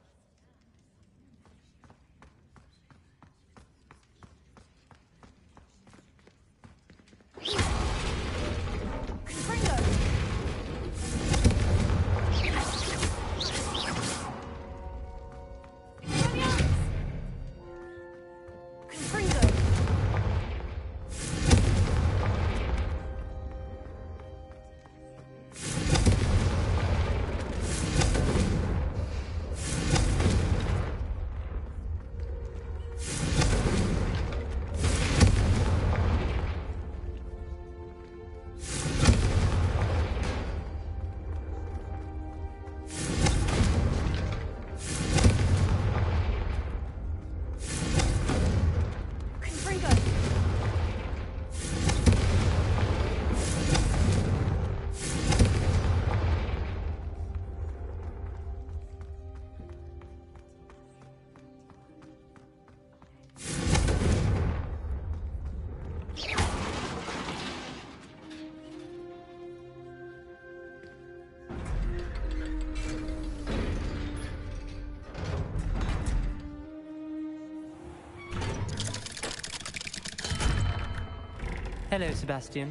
Hello, Sebastian.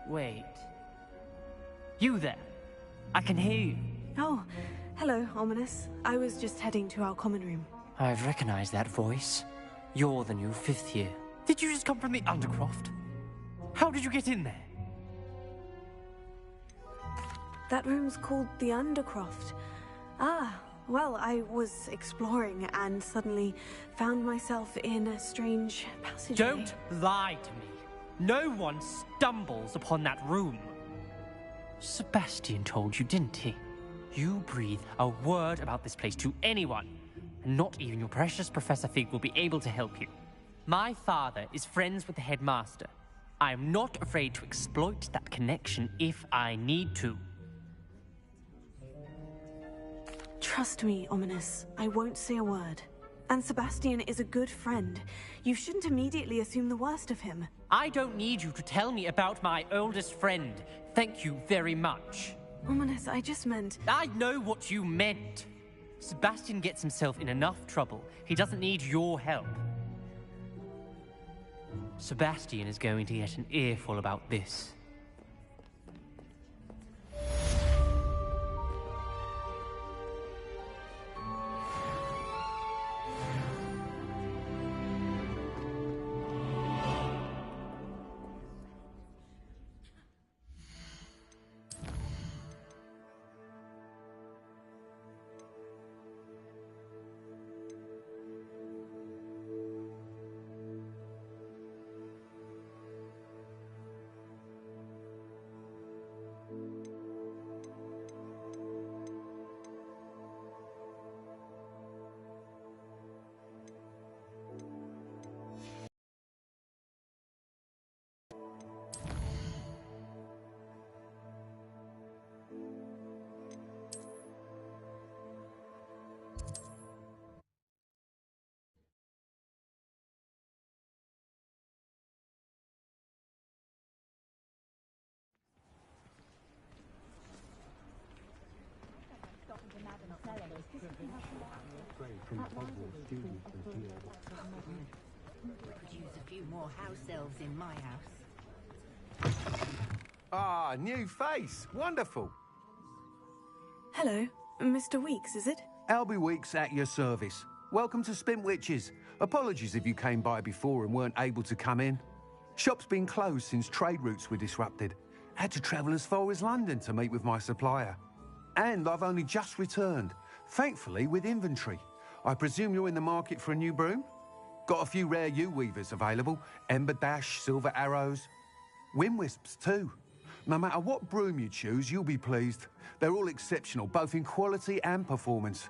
Wait. You there. I can hear you. Oh, hello, Ominous. I was just heading to our common room. I've recognized that voice. You're the new 5th year. Did you just come from the Undercroft? How did you get in there? That room's called the Undercroft. Ah, well, I was exploring and suddenly found myself in a strange passageway. Don't lie to me. No one stumbles upon that room. Sebastian told you, didn't he? You breathe a word about this place to anyone, and not even your precious Professor Fig will be able to help you. My father is friends with the headmaster. I am not afraid to exploit that connection if I need to. Trust me, Ominous. I won't say a word. And Sebastian is a good friend. You shouldn't immediately assume the worst of him. I don't need you to tell me about my oldest friend. Thank you very much. Ominous, I just meant... I know what you meant. Sebastian gets himself in enough trouble. He doesn't need your help. Sebastian is going to get an earful about this. Could use a few more house elves in my house. Ah, new face. Wonderful. Hello, Mr. Weeks, is it? Albie Weeks at your service. Welcome to Spin Witches. Apologies if you came by before and weren't able to come in. Shop's been closed since trade routes were disrupted. Had to travel as far as London to meet with my supplier. And I've only just returned, thankfully with inventory. I presume you're in the market for a new broom? Got a few rare yew-weavers available. Ember Dash, Silver Arrows. Wind Wisps too. No matter what broom you choose, you'll be pleased. They're all exceptional, both in quality and performance.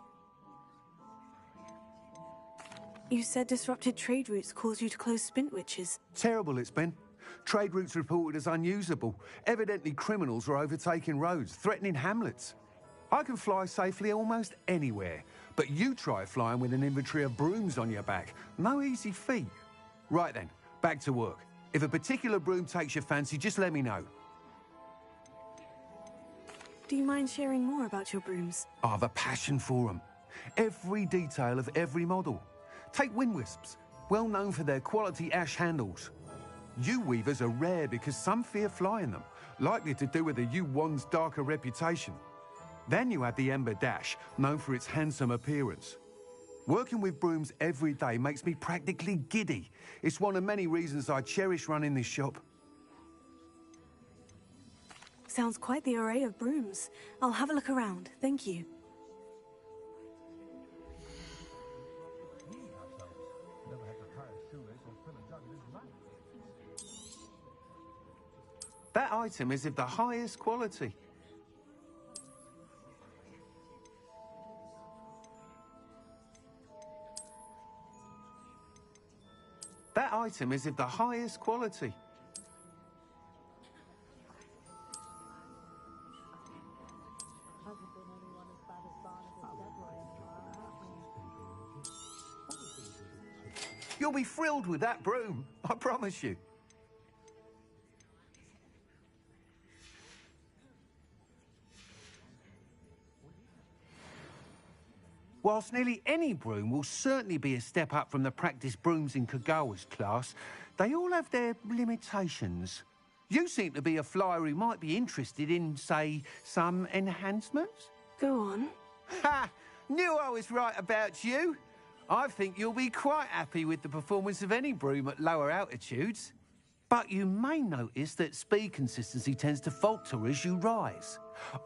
You said disrupted trade routes caused you to close Spin Witches. Terrible it's been. Trade routes reported as unusable. Evidently criminals were overtaking roads, threatening hamlets. I can fly safely almost anywhere, but you try flying with an inventory of brooms on your back. No easy feat. Right then, back to work. If a particular broom takes your fancy, just let me know. Do you mind sharing more about your brooms? I have a passion for them. Every detail of every model. Take Wind Wisps, well known for their quality ash handles. Yew-weavers are rare because some fear flying them, likely to do with the yew-wand's darker reputation. Then you have the Ember Dash, known for its handsome appearance. Working with brooms every day makes me practically giddy. It's one of many reasons I cherish running this shop. Sounds quite the array of brooms. I'll have a look around, thank you. That item is of the highest quality. That item is of the highest quality. You'll be thrilled with that broom, I promise you. Whilst nearly any broom will certainly be a step up from the practice brooms in Kagawa's class, they all have their limitations. You seem to be a flyer who might be interested in, say, some enhancements. Go on. Ha! Knew I was right about you. I think you'll be quite happy with the performance of any broom at lower altitudes. But you may notice that speed consistency tends to falter as you rise.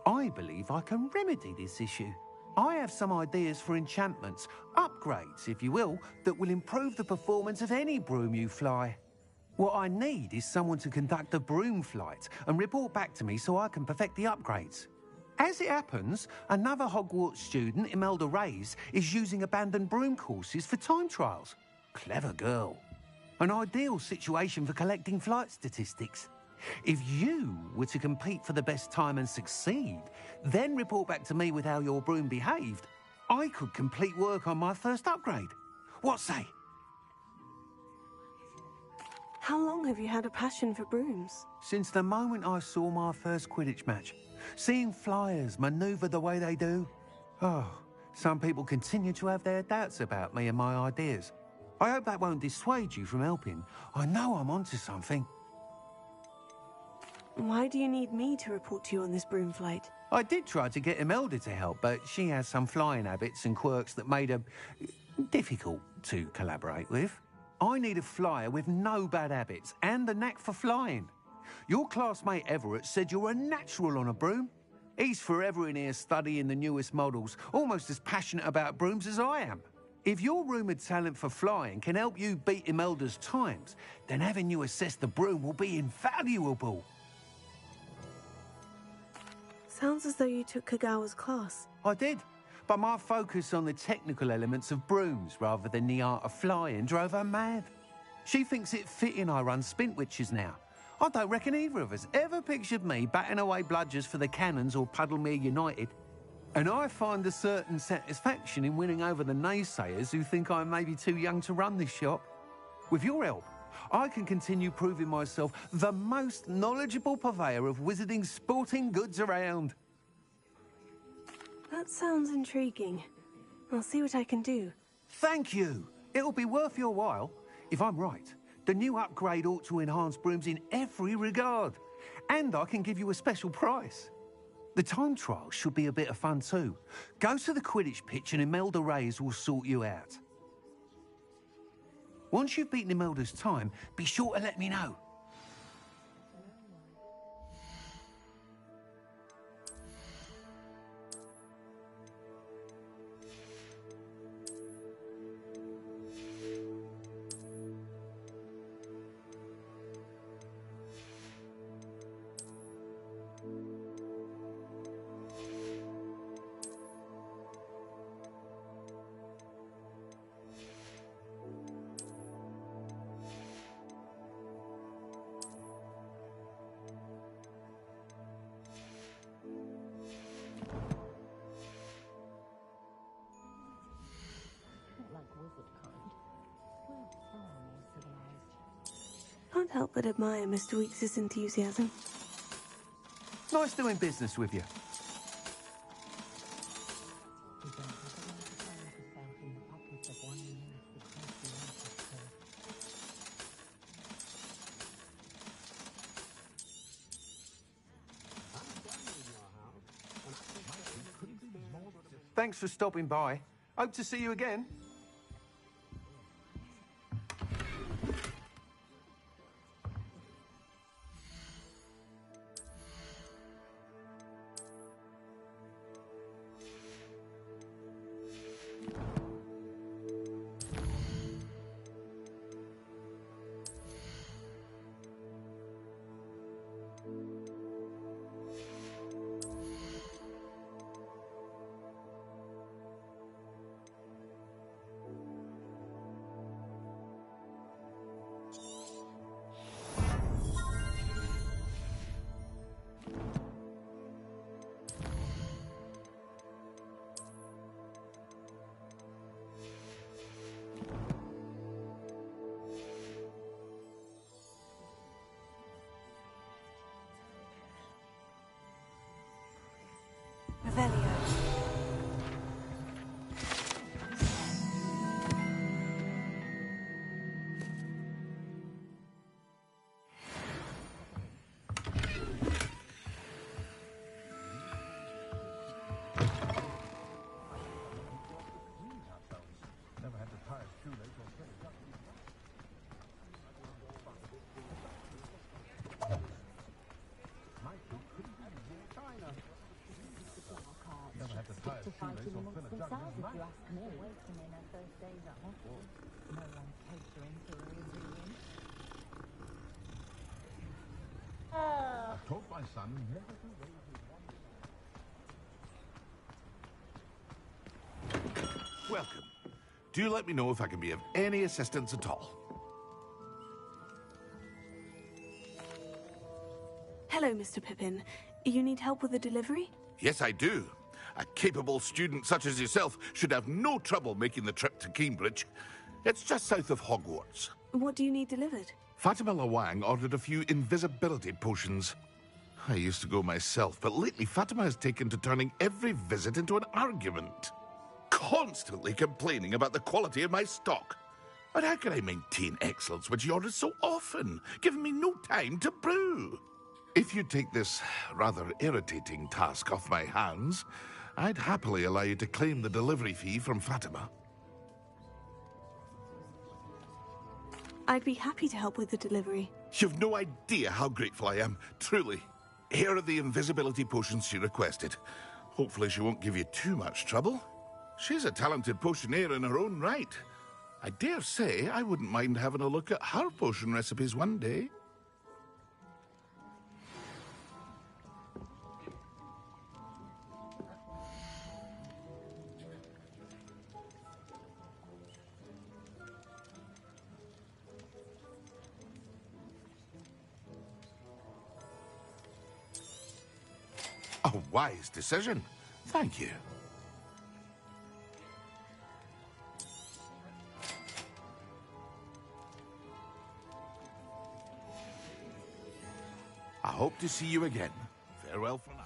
I believe I can remedy this issue. I have some ideas for enchantments, upgrades, if you will, that will improve the performance of any broom you fly. What I need is someone to conduct a broom flight and report back to me so I can perfect the upgrades. As it happens, another Hogwarts student, Imelda Reyes, is using abandoned broom courses for time trials. Clever girl. An ideal situation for collecting flight statistics. If you were to compete for the best time and succeed, then report back to me with how your broom behaved, I could complete work on my first upgrade. What say? How long have you had a passion for brooms? Since the moment I saw my first Quidditch match. Seeing flyers manoeuvre the way they do. Oh, some people continue to have their doubts about me and my ideas. I hope that won't dissuade you from helping. I know I'm onto something. Why do you need me to report to you on this broom flight? I did try to get Imelda to help, but she has some flying habits and quirks that made her difficult to collaborate with. I need a flyer with no bad habits and a knack for flying. Your classmate Everett said you're a natural on a broom. He's forever in here studying the newest models, almost as passionate about brooms as I am. If your rumoured talent for flying can help you beat Imelda's times, then having you assess the broom will be invaluable. Sounds as though you took Kagawa's class. I did, but my focus on the technical elements of brooms rather than the art of flying drove her mad. She thinks it fitting I run Spintwitches now. I don't reckon either of us ever pictured me batting away bludgers for the Cannons or Puddlemere United. And I find a certain satisfaction in winning over the naysayers who think I'm maybe too young to run this shop. With your help, I can continue proving myself the most knowledgeable purveyor of wizarding sporting goods around. That sounds intriguing. I'll see what I can do. Thank you. It'll be worth your while. If I'm right, the new upgrade ought to enhance brooms in every regard. And I can give you a special price. The time trial should be a bit of fun too. Go to the Quidditch pitch and Imelda Reyes will sort you out. Once you've beaten Imelda's time, be sure to let me know. Can't help but admire Mr. Weeks' enthusiasm. Nice doing business with you. Thanks for stopping by. Hope to see you again. working amongst themselves, if you ask me. Waiting in her first days at Hogwarts. No one catering for her ingredients. I told my son never to raise his wand. Welcome. Do let me know if I can be of any assistance at all. Hello, Mr. Pippin. You need help with a delivery? Yes, I do. A capable student such as yourself should have no trouble making the trip to Cambridge. It's just south of Hogwarts. What do you need delivered? Fatima Lawang ordered a few invisibility potions. I used to go myself, but lately Fatima has taken to turning every visit into an argument. Constantly complaining about the quality of my stock. But how can I maintain excellence when she orders so often, giving me no time to brew? If you take this rather irritating task off my hands, I'd happily allow you to claim the delivery fee from Fatima. I'd be happy to help with the delivery. You've no idea how grateful I am, truly. Here are the invisibility potions she requested. Hopefully she won't give you too much trouble. She's a talented potioneer in her own right. I dare say I wouldn't mind having a look at her potion recipes one day. A wise decision. Thank you. I hope to see you again. Farewell for now.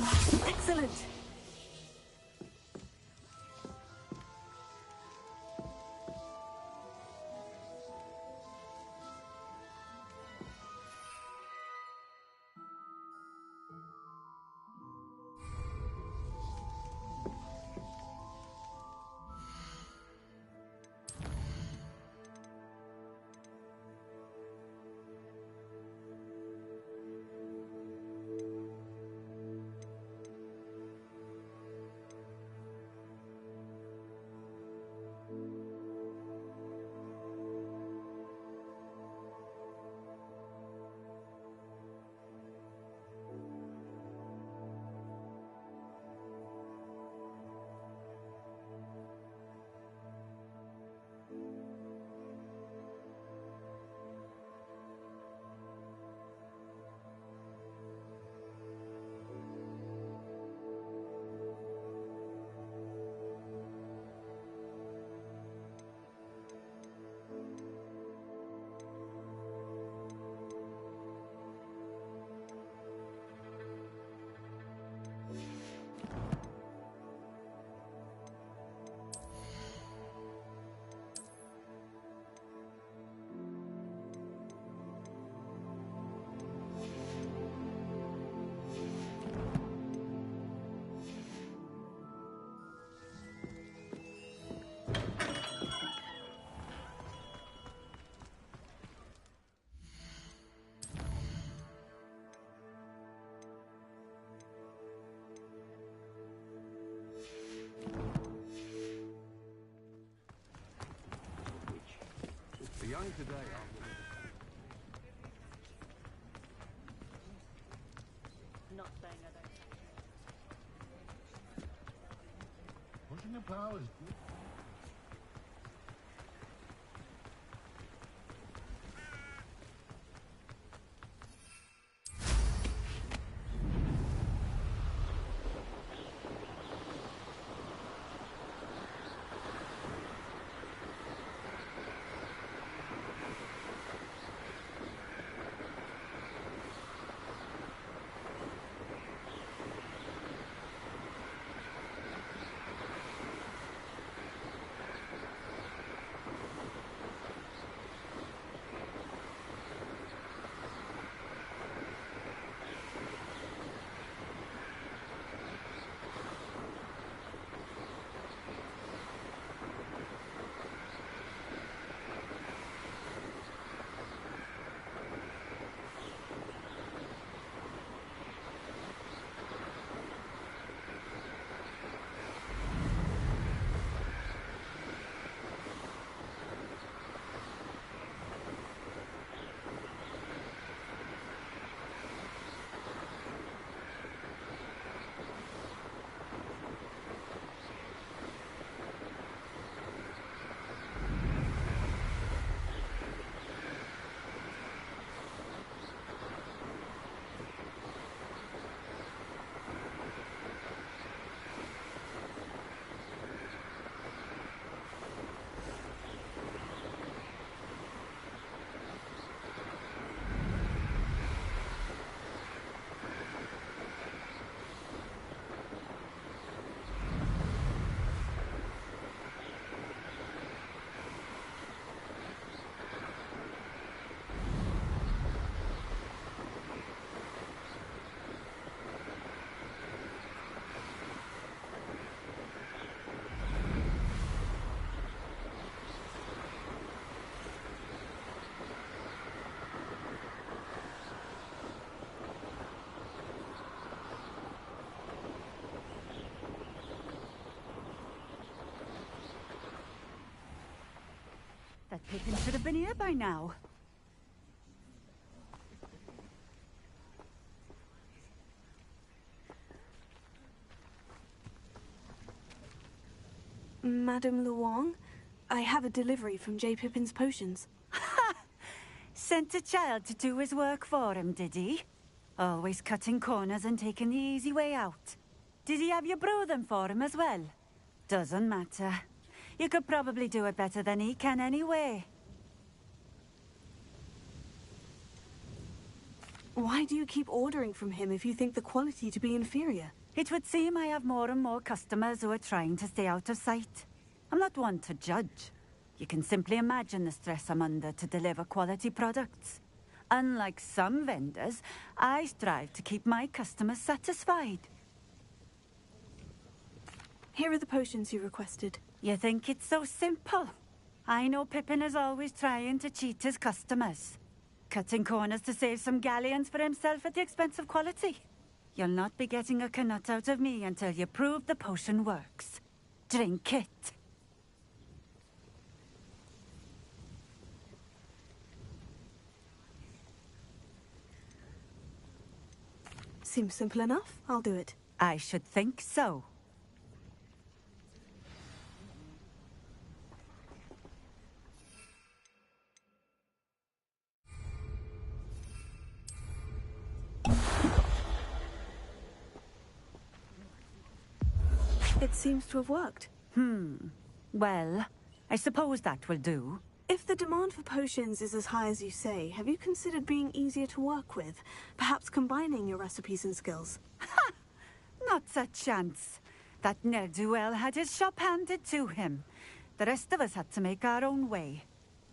Excellent. The young today are... Not saying I don't. Pushing your powers. That Pippin should have been here by now. Madame Luong, I have a delivery from J. Pippin's potions. Ha! Sent a child to do his work for him, did he? Always cutting corners and taking the easy way out. Did he have you brew them for him as well? Doesn't matter. You could probably do it better than he can anyway. Why do you keep ordering from him if you think the quality to be inferior? It would seem I have more and more customers who are trying to stay out of sight. I'm not one to judge. You can simply imagine the stress I'm under to deliver quality products. Unlike some vendors, I strive to keep my customers satisfied. Here are the potions you requested. You think it's so simple? I know Pippin is always trying to cheat his customers. Cutting corners to save some galleons for himself at the expense of quality. You'll not be getting a canut out of me until you prove the potion works. Drink it. Seems simple enough. I'll do it. I should think so. It seems to have worked. Well, I suppose that will do. If the demand for potions is as high as you say, have you considered being easier to work with? Perhaps combining your recipes and skills? Ha! Not a chance. That ne'er-do-well had his shop handed to him. The rest of us had to make our own way.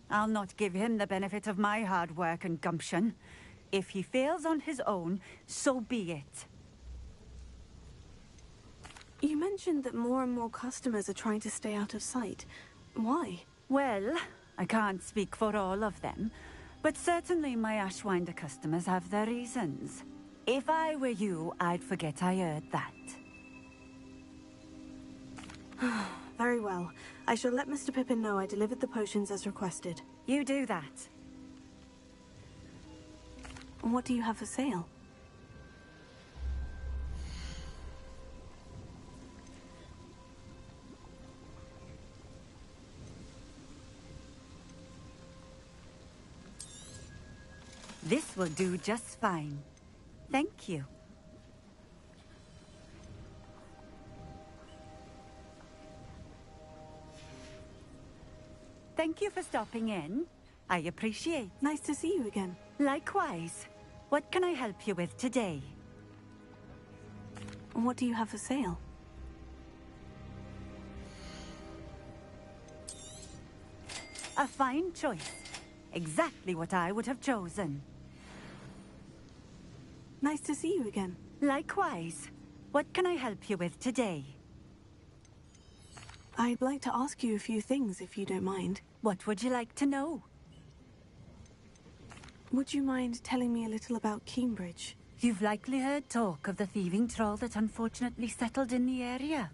I'll not give him the benefit of my hard work and gumption. If he fails on his own, so be it. You mentioned that more and more customers are trying to stay out of sight. Why? Well, I can't speak for all of them, but certainly my Ashwinder customers have their reasons. If I were you, I'd forget I heard that. Very well. I shall let Mr. Pippin know I delivered the potions as requested. You do that. What do you have for sale? This will do just fine. Thank you. Thank you for stopping in. I appreciate. Nice to see you again. Likewise. What can I help you with today? What do you have for sale? A fine choice. Exactly what I would have chosen. Nice to see you again. Likewise. What can I help you with today? I'd like to ask you a few things, if you don't mind. What would you like to know? Would you mind telling me a little about Cambridge? You've likely heard talk of the thieving troll that unfortunately settled in the area.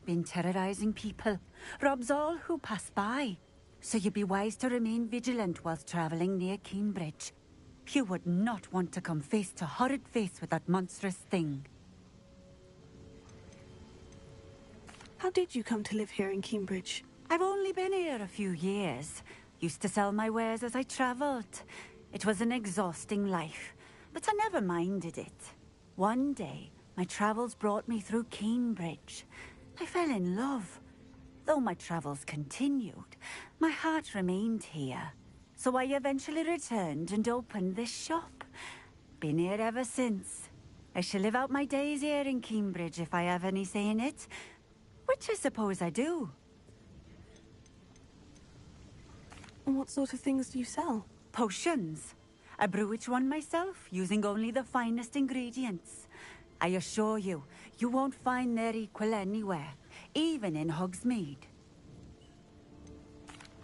Been terrorizing people. Robs all who pass by. So you'd be wise to remain vigilant whilst traveling near Cambridge. You would not want to come face to horrid face with that monstrous thing. How did you come to live here in Cambridge? I've only been here a few years. Used to sell my wares as I travelled. It was an exhausting life, but I never minded it. One day, my travels brought me through Cambridge. I fell in love. Though my travels continued, my heart remained here. So I eventually returned and opened this shop. Been here ever since. I shall live out my days here in Cambridge if I have any say in it. Which I suppose I do. What sort of things do you sell? Potions. I brew each one myself, using only the finest ingredients. I assure you, you won't find their equal anywhere, even in Hogsmeade.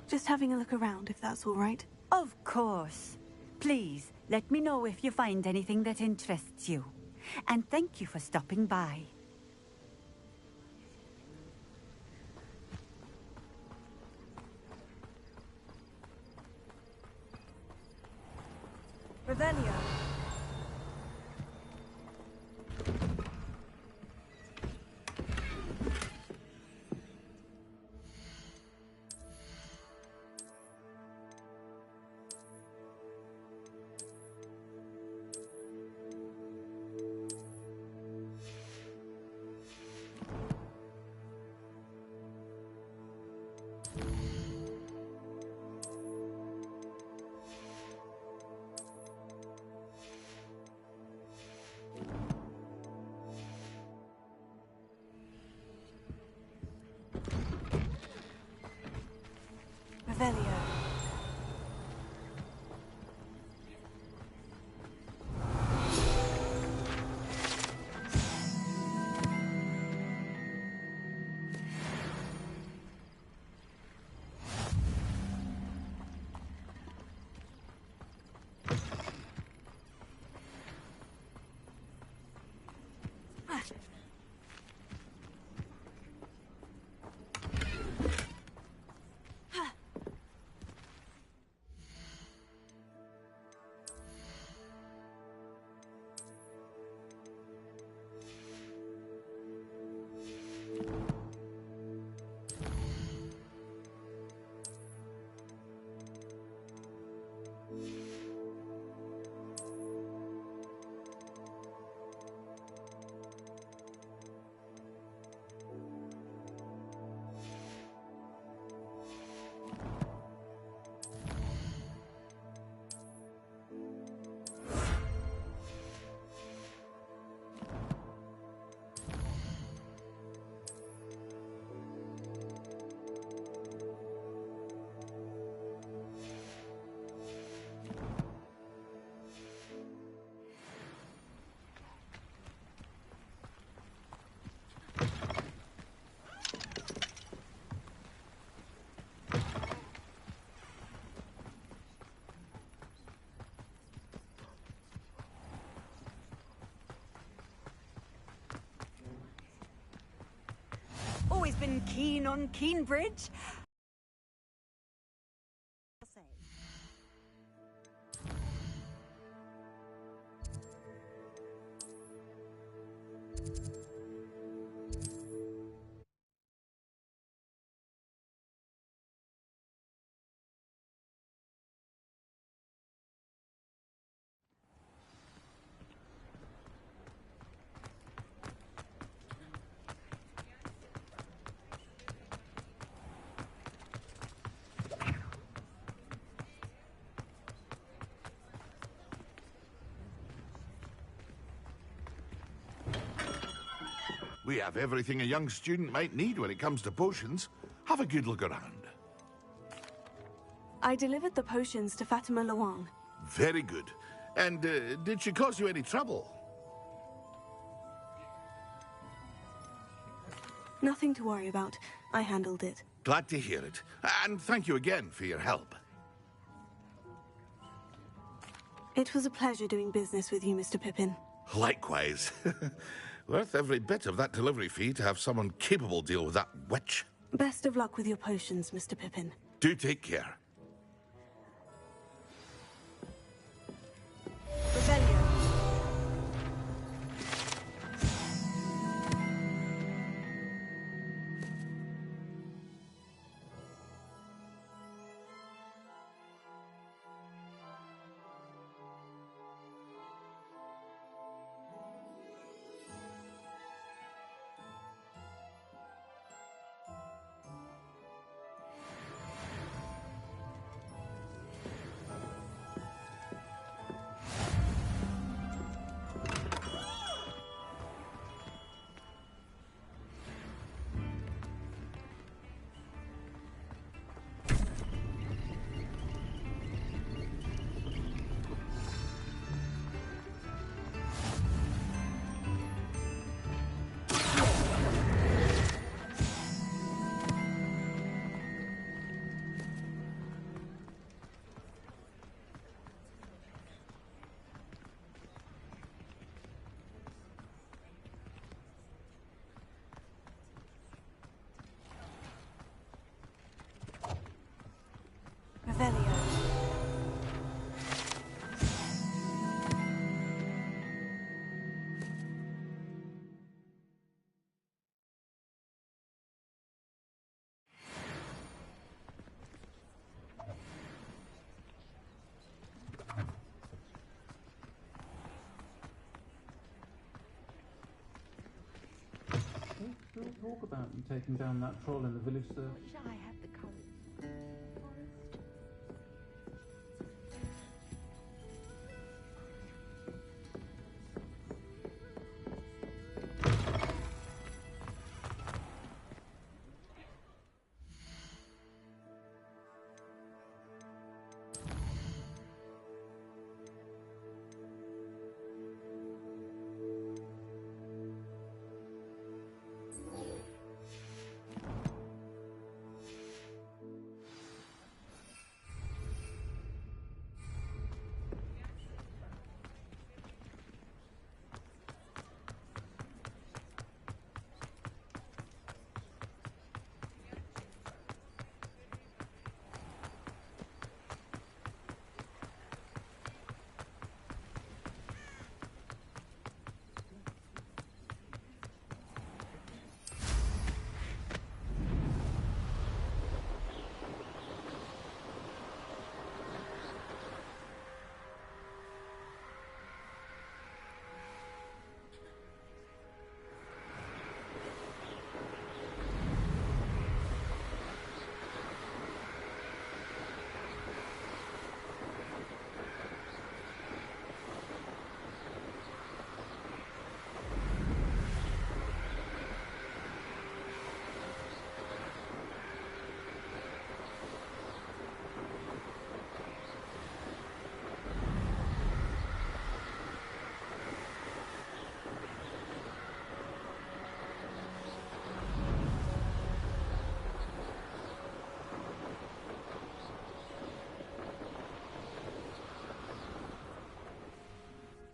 Just having a look around, if that's all right. Of course. Please, let me know if you find anything that interests you. And thank you for stopping by. Revelio. Revelio. Always been keen on Keenbridge. We have everything a young student might need when it comes to potions. Have a good look around. I delivered the potions to Fatima Luang. Very good. And did she cause you any trouble? Nothing to worry about. I handled it. Glad to hear it. And thank you again for your help. It was a pleasure doing business with you, Mr. Pippin. Likewise. Worth every bit of that delivery fee to have someone capable deal with that witch. Best of luck with your potions, Mr. Pippin. Do take care. Revelio. Revelio. Still talk about you taking down that troll in the village, sir. Wish I had the courage.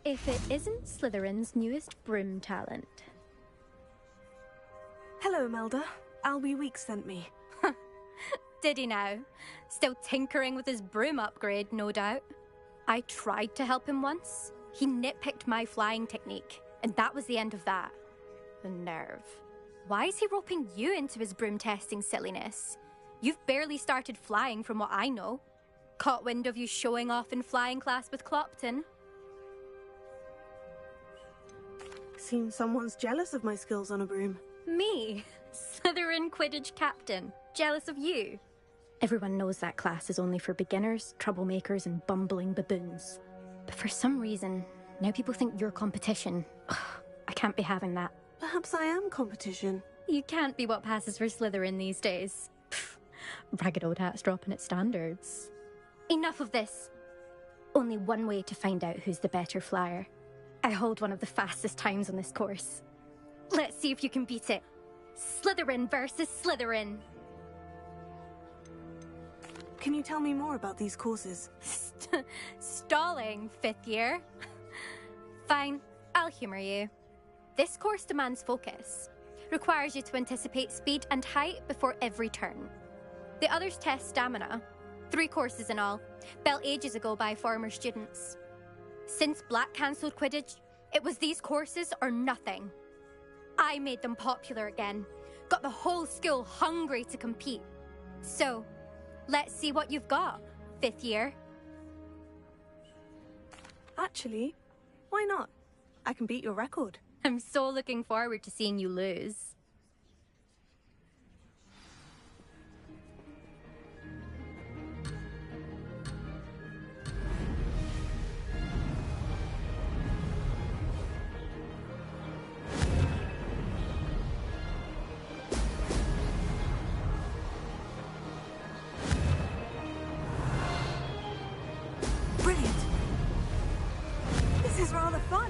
If it isn't Slytherin's newest broom talent. Hello, Imelda. Albie Weeks sent me. Did he now? Still tinkering with his broom upgrade, no doubt. I tried to help him once. He nitpicked my flying technique, and that was the end of that. The nerve. Why is he roping you into his broom testing silliness? You've barely started flying from what I know. Caught wind of you showing off in flying class with Clopton. Seems someone's jealous of my skills on a broom. Me? Slytherin Quidditch captain. Jealous of you? Everyone knows that class is only for beginners, troublemakers, and bumbling baboons. But for some reason, now people think you're competition. Ugh, I can't be having that. Perhaps I am competition. You can't be what passes for Slytherin these days. Pfft, ragged old hat's dropping its standards. Enough of this. Only one way to find out who's the better flyer. I hold one of the fastest times on this course. Let's see if you can beat it. Slytherin versus Slytherin. Can you tell me more about these courses? Stalling, 5th year. Fine, I'll humor you. This course demands focus. Requires you to anticipate speed and height before every turn. The others test stamina. 3 courses in all, built ages ago by former students. Since Black cancelled Quidditch, it was these courses or nothing. I made them popular again. Got the whole school hungry to compete. So, let's see what you've got, 5th year. Actually, why not? I can beat your record. I'm so looking forward to seeing you lose. Brilliant. This is rather fun.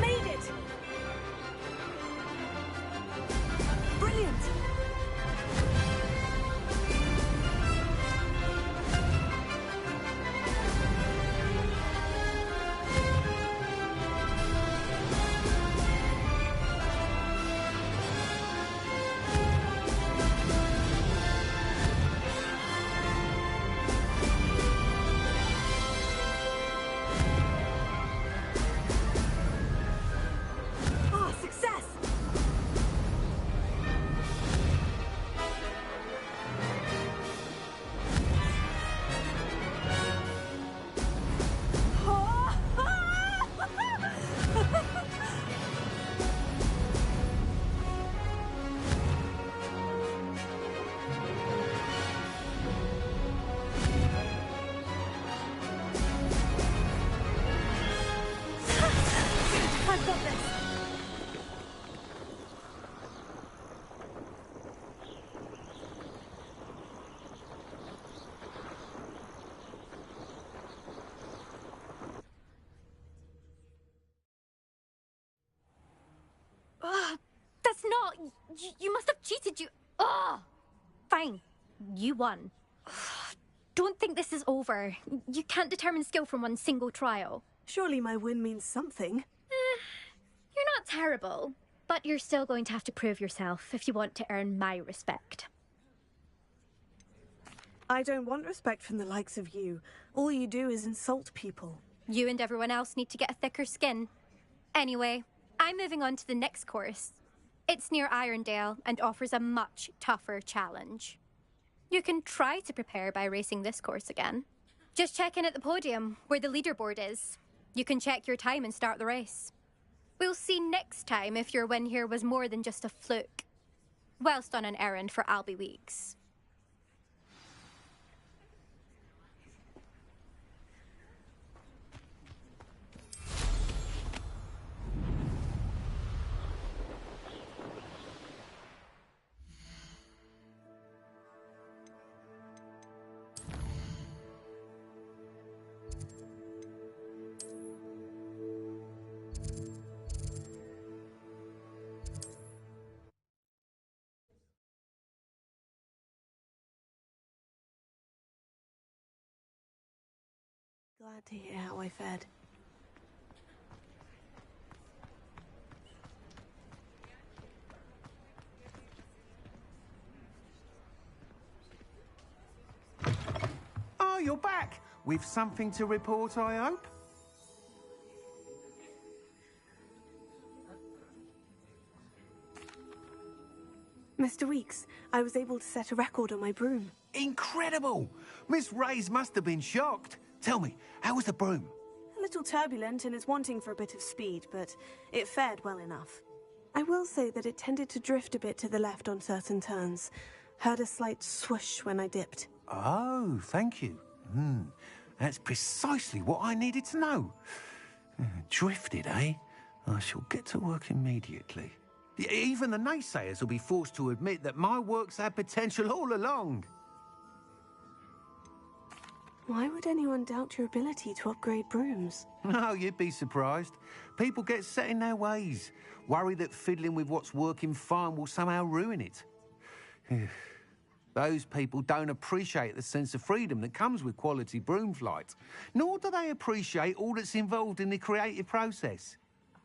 Made it! Brilliant! Ah, success! I've got this. Ugh, that's not... You must have cheated, you... Ugh! Fine. You won. Ugh, don't think this is over. You can't determine skill from one single trial. Surely my win means something. You're not terrible, but you're still going to have to prove yourself if you want to earn my respect. I don't want respect from the likes of you. All you do is insult people. You and everyone else need to get a thicker skin. Anyway, I'm moving on to the next course. It's near Irondale and offers a much tougher challenge. You can try to prepare by racing this course again. Just check in at the podium, where the leaderboard is. You can check your time and start the race. We'll see next time if your win here was more than just a fluke. Whilst on an errand for Albie Weeks. glad to hear how I fared. Oh, you're back! With something to report, I hope? Mr. Weeks, I was able to set a record on my broom. Incredible! Miss Reyes must have been shocked. Tell me, how was the broom? A little turbulent and is wanting for a bit of speed, but it fared well enough. I will say that it tended to drift a bit to the left on certain turns. Heard a slight swoosh when I dipped. Oh, thank you. That's precisely what I needed to know. Drifted, eh? I shall get to work immediately. Even the naysayers will be forced to admit that my work's had potential all along. Why would anyone doubt your ability to upgrade brooms? No, you'd be surprised. People get set in their ways, worry that fiddling with what's working fine will somehow ruin it. Those people don't appreciate the sense of freedom that comes with quality broom flight, nor do they appreciate all that's involved in the creative process.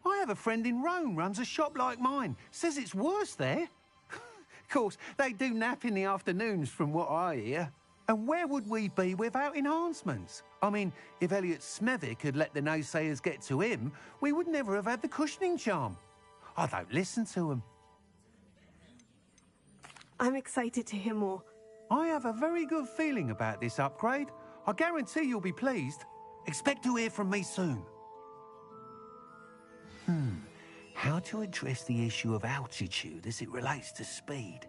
I have a friend in Rome runs a shop like mine, says it's worse there. Of course, they do nap in the afternoons from what I hear. And where would we be without enhancements? I mean, if Elliot Smethwick had let the naysayers get to him, we would never have had the cushioning charm. I don't listen to them. I'm excited to hear more. I have a very good feeling about this upgrade. I guarantee you'll be pleased. Expect to hear from me soon. How to address the issue of altitude as it relates to speed?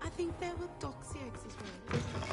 I think there were doxy eggs as well.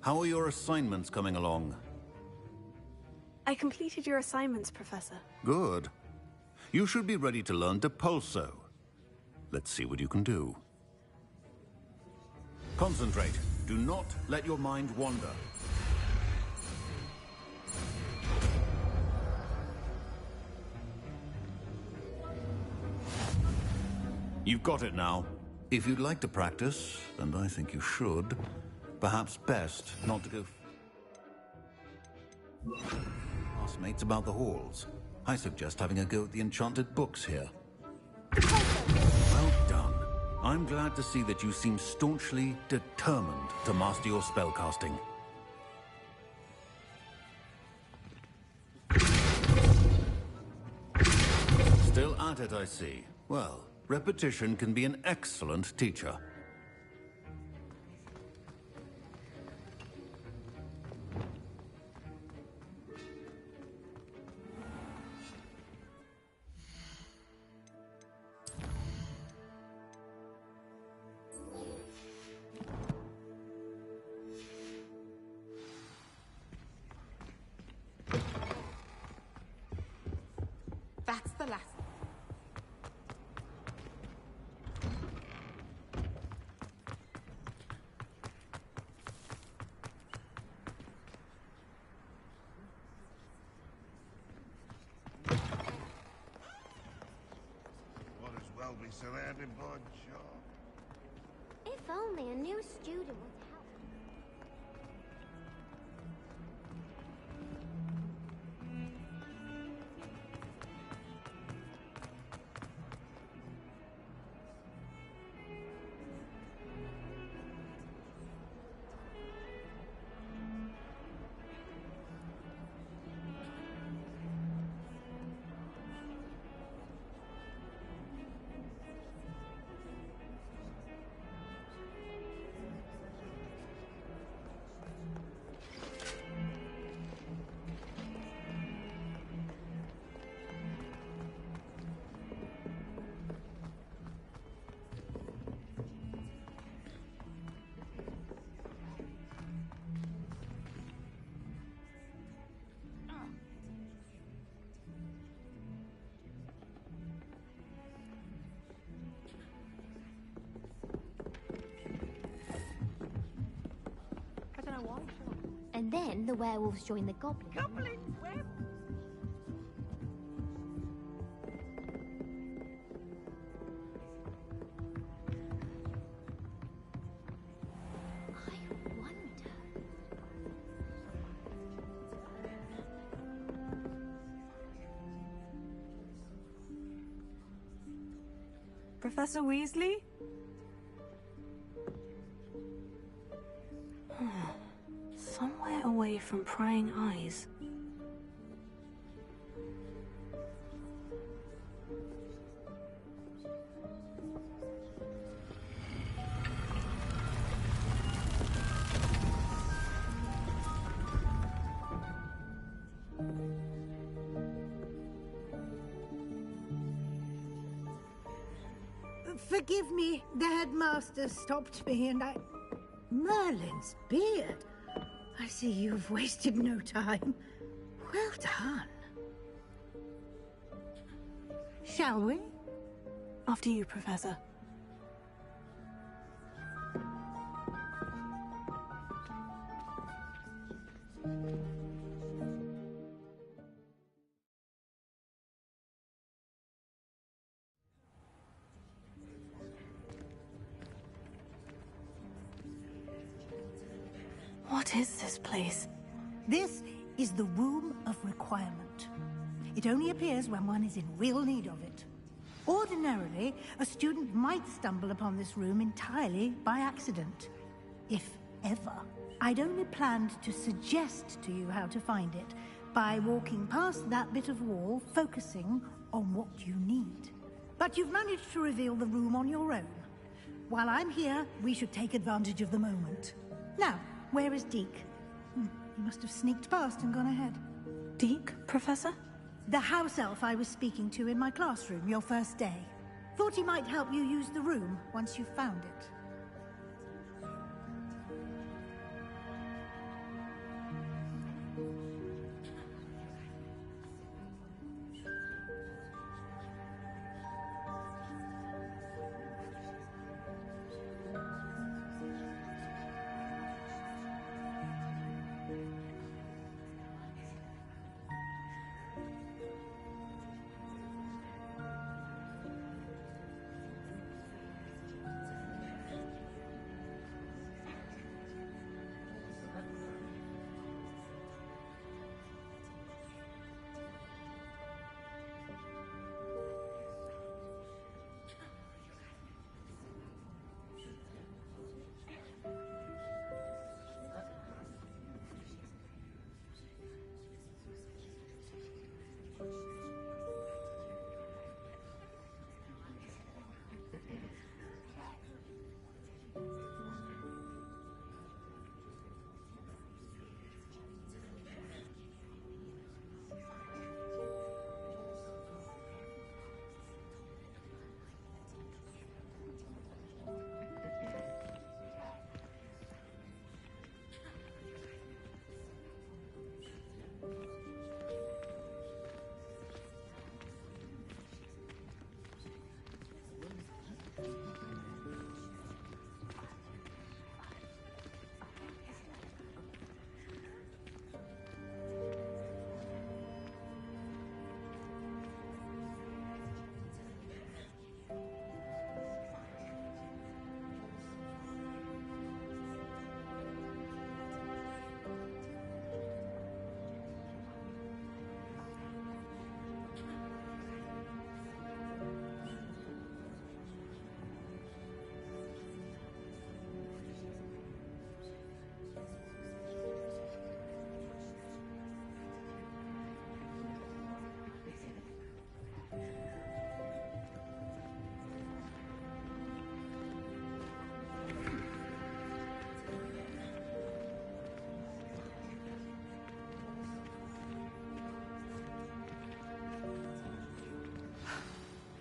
How are your assignments coming along? I completed your assignments, Professor. Good. You should be ready to learn Depulso. Let's see what you can do. Concentrate. Do not let your mind wander. You've got it now. If you'd like to practice, and I think you should, perhaps best not to go classmates about the halls. I suggest having a go at the enchanted books here. Well done. I'm glad to see that you seem staunchly determined to master your spellcasting. Still at it, I see. Well, repetition can be an excellent teacher. That's the last. Might as well be surrounded by jobs. If only a new student would help. And then the werewolves join the goblins. I wonder. Professor Weasley? Somewhere away from prying eyes. Forgive me, the headmaster stopped me and I... Merlin's beard. I see you've wasted no time. Well done. Shall we? After you, Professor. What is this place? This is the Room of Requirement. It only appears when one is in real need of it. Ordinarily, a student might stumble upon this room entirely by accident. If ever. I'd only planned to suggest to you how to find it by walking past that bit of wall, focusing on what you need. But you've managed to reveal the room on your own. While I'm here, we should take advantage of the moment. Now, where is Deke? He must have sneaked past and gone ahead. Deke, Professor? The house elf I was speaking to in my classroom your first day. Thought he might help you use the room once you found it.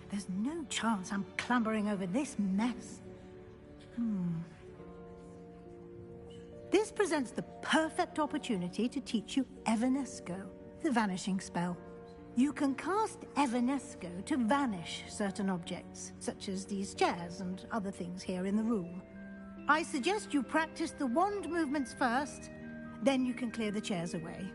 There's no chance I'm clambering over this mess. This presents the perfect opportunity to teach you Evanesco, the vanishing spell. You can cast Evanesco to vanish certain objects, such as these chairs and other things here in the room. I suggest you practice the wand movements first, then you can clear the chairs away.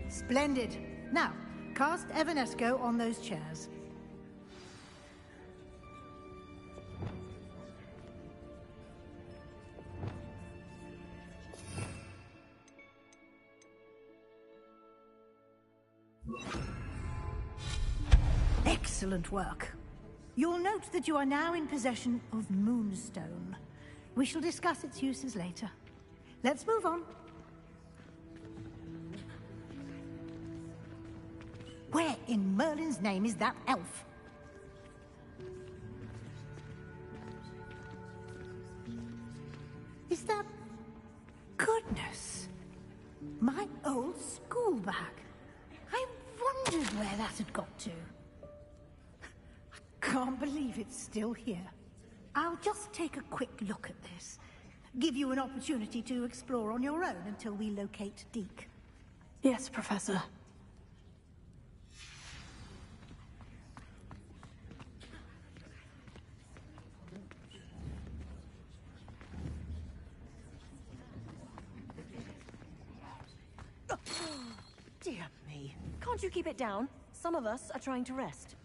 Splendid. Now, cast Evanesco on those chairs. Excellent work. You'll note that you are now in possession of Moonstone. We shall discuss its uses later. Let's move on. Where in Merlin's name is that elf? Is that... Goodness! My old school bag. I wondered where that had got to. I can't believe it's still here. I'll just take a quick look at this. Give you an opportunity to explore on your own until we locate Deke. Yes, Professor. Dear me. Can't you keep it down? Some of us are trying to rest.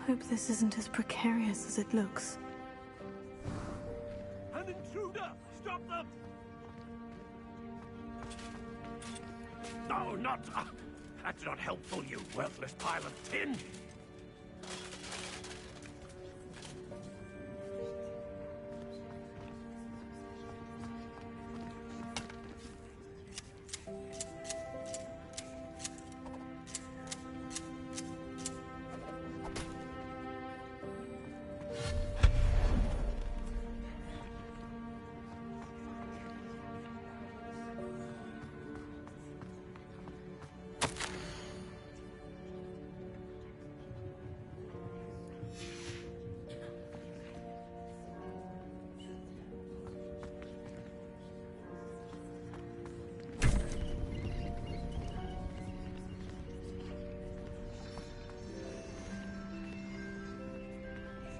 Hope this isn't as precarious as it looks. An intruder! Stop them! No, not... that's not helpful, you worthless pile of tin.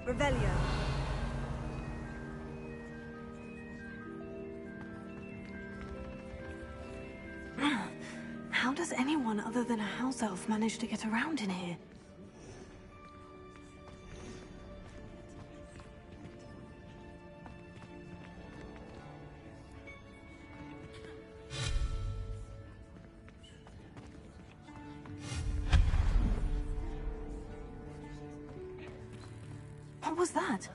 Revelio. How does anyone other than a house elf manage to get around in here? What was that?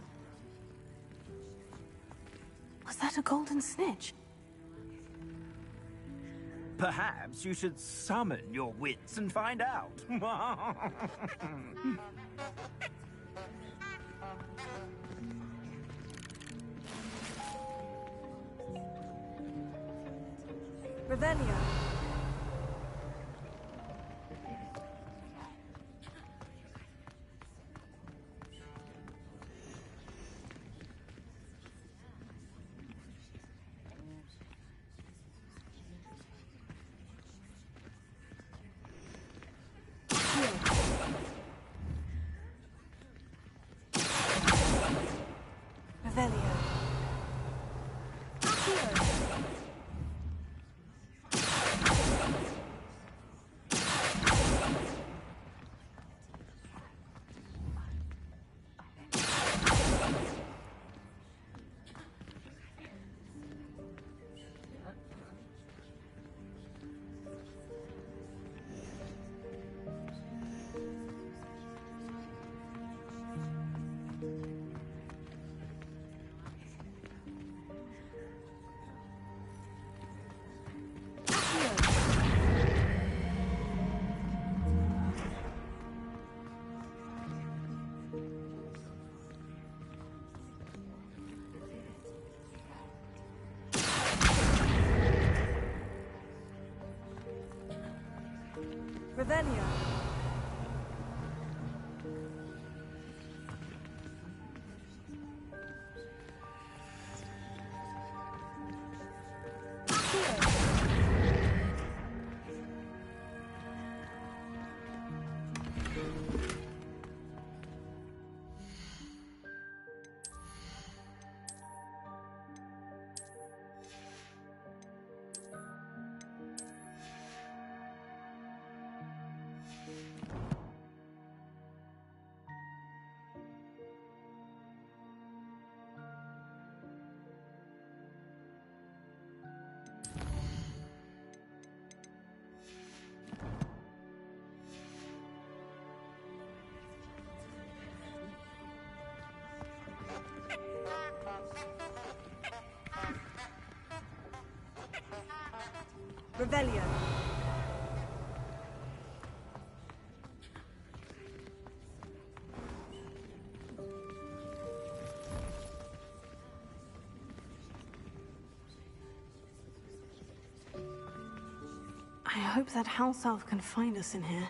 Was that a golden snitch? Perhaps you should summon your wits and find out. Revelio. Revelio. Revelio. Revelio. I hope that house elf can find us in here.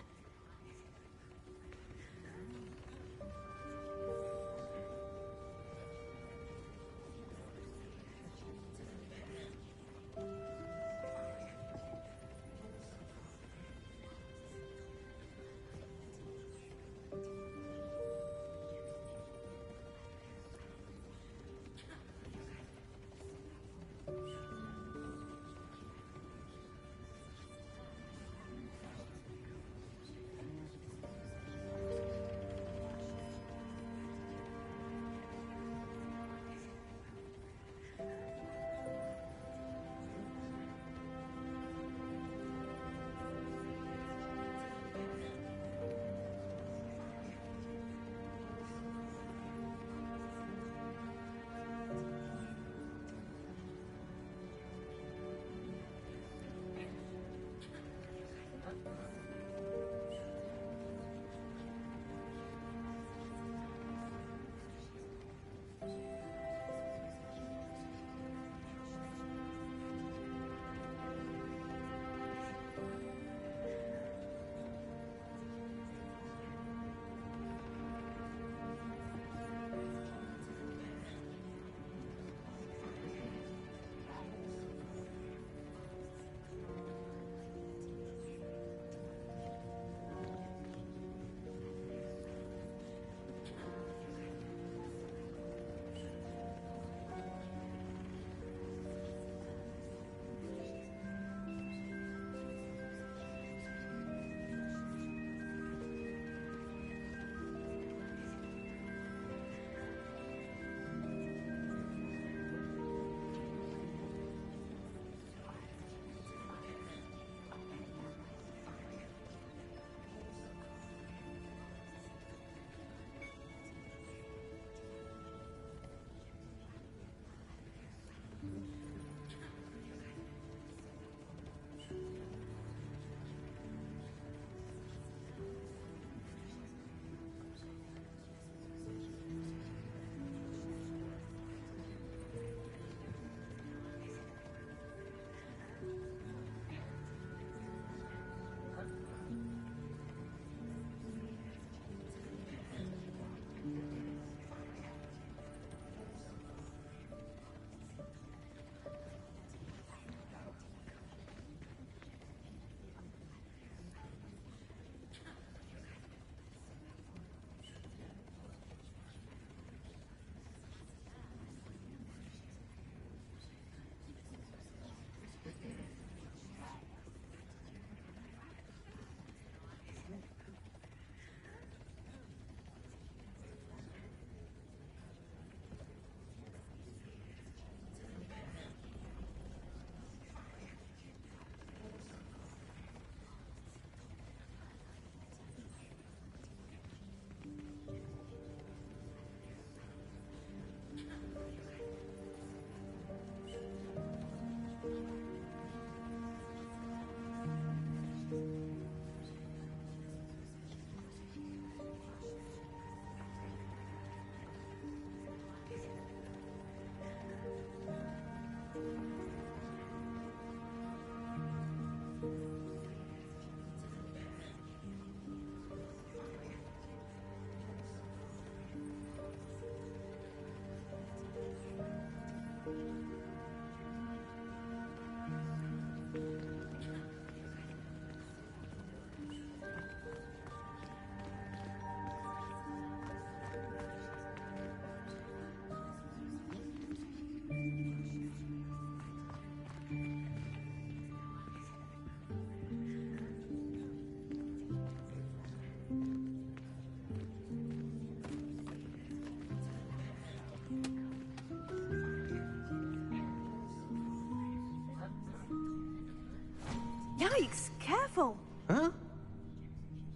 Yikes! Careful! Huh?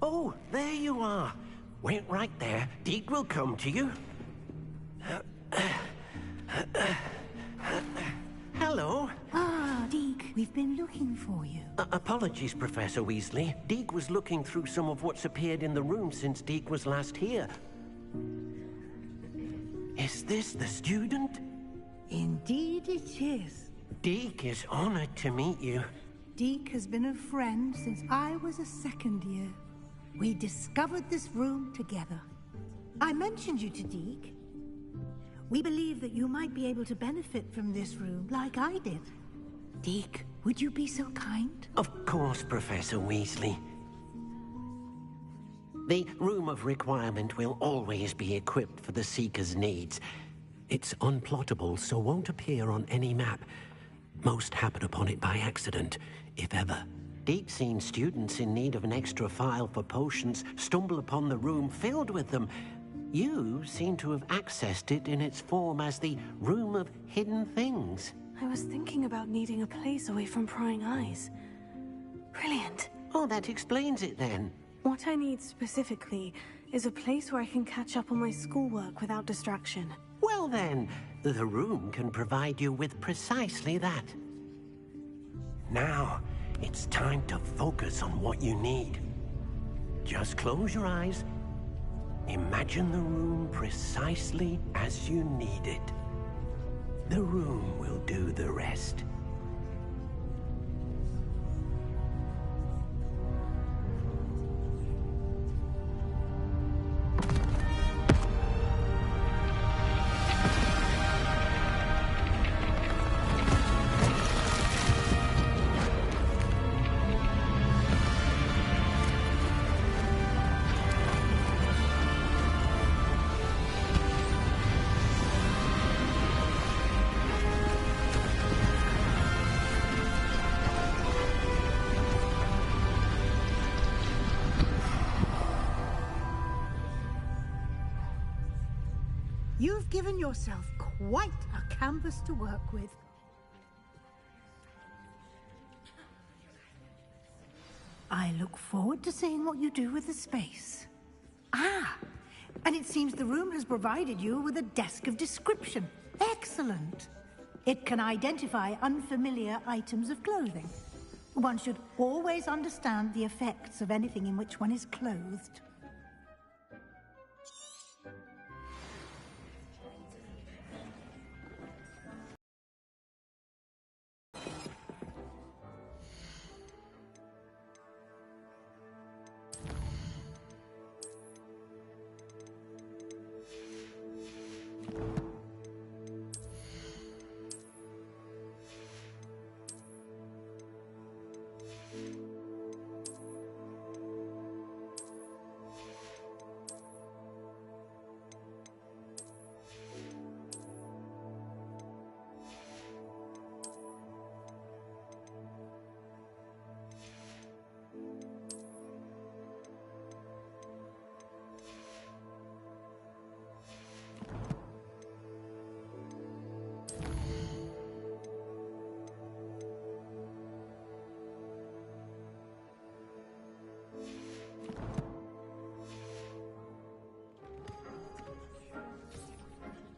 Oh, there you are. Wait right there. Deke will come to you. Hello. Ah, Deke, we've been looking for you. Apologies, Professor Weasley. Deke was looking through some of what's appeared in the room since Deke was last here. Is this the student? Indeed it is. Deke is honored to meet you. Deke has been a friend since I was a second year. We discovered this room together. I mentioned you to Deke. We believe that you might be able to benefit from this room like I did. Deke, would you be so kind? Of course, Professor Weasley. The Room of Requirement will always be equipped for the Seeker's needs. It's unplottable, so won't appear on any map. Most happen upon it by accident, if ever. Deke's seen students in need of an extra file for potions stumble upon the room filled with them. You seem to have accessed it in its form as the Room of Hidden Things. I was thinking about needing a place away from prying eyes. Brilliant. Oh, that explains it then. What I need specifically is a place where I can catch up on my schoolwork without distraction. Well then, the room can provide you with precisely that. Now, it's time to focus on what you need. Just close your eyes. Imagine the room precisely as you need it. The room will do the rest. You've given yourself quite a canvas to work with. I look forward to seeing what you do with the space. Ah, and it seems the room has provided you with a desk of description. Excellent. It can identify unfamiliar items of clothing. One should always understand the effects of anything in which one is clothed.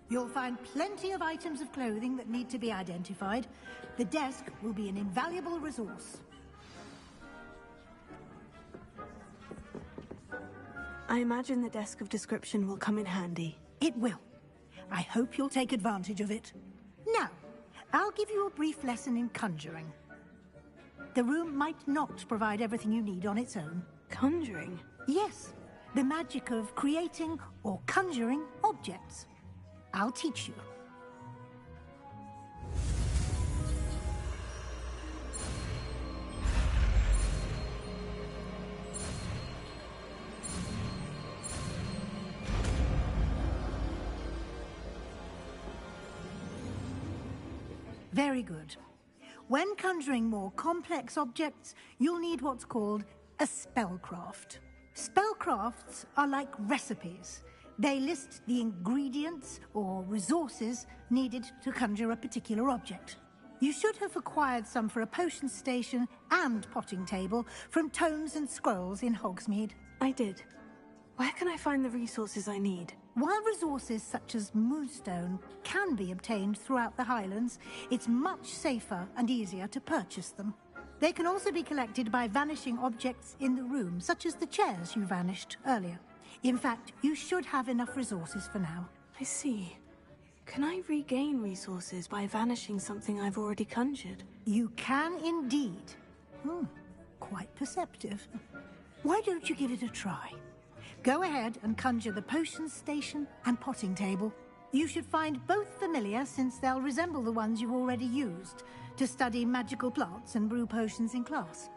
You'll find plenty of items of clothing that need to be identified. The desk will be an invaluable resource. I imagine the desk of description will come in handy. It will. I hope you'll take advantage of it. Now, I'll give you a brief lesson in conjuring. The room might not provide everything you need on its own. Conjuring? Yes, the magic of creating or conjuring objects. I'll teach you. Very good. When conjuring more complex objects, you'll need what's called a spellcraft. Spellcrafts are like recipes. They list the ingredients or resources needed to conjure a particular object. You should have acquired some for a potion station and potting table from Tomes and Scrolls in Hogsmeade. I did. Where can I find the resources I need? While resources such as Moonstone can be obtained throughout the Highlands, it's much safer and easier to purchase them. They can also be collected by vanishing objects in the room, such as the chairs you vanished earlier. In fact, you should have enough resources for now. I see. Can I regain resources by vanishing something I've already conjured? You can indeed. Quite perceptive. Why don't you give it a try? Go ahead and conjure the potion station and potting table. You should find both familiar, since they'll resemble the ones you've already used to study magical plants and brew potions in class.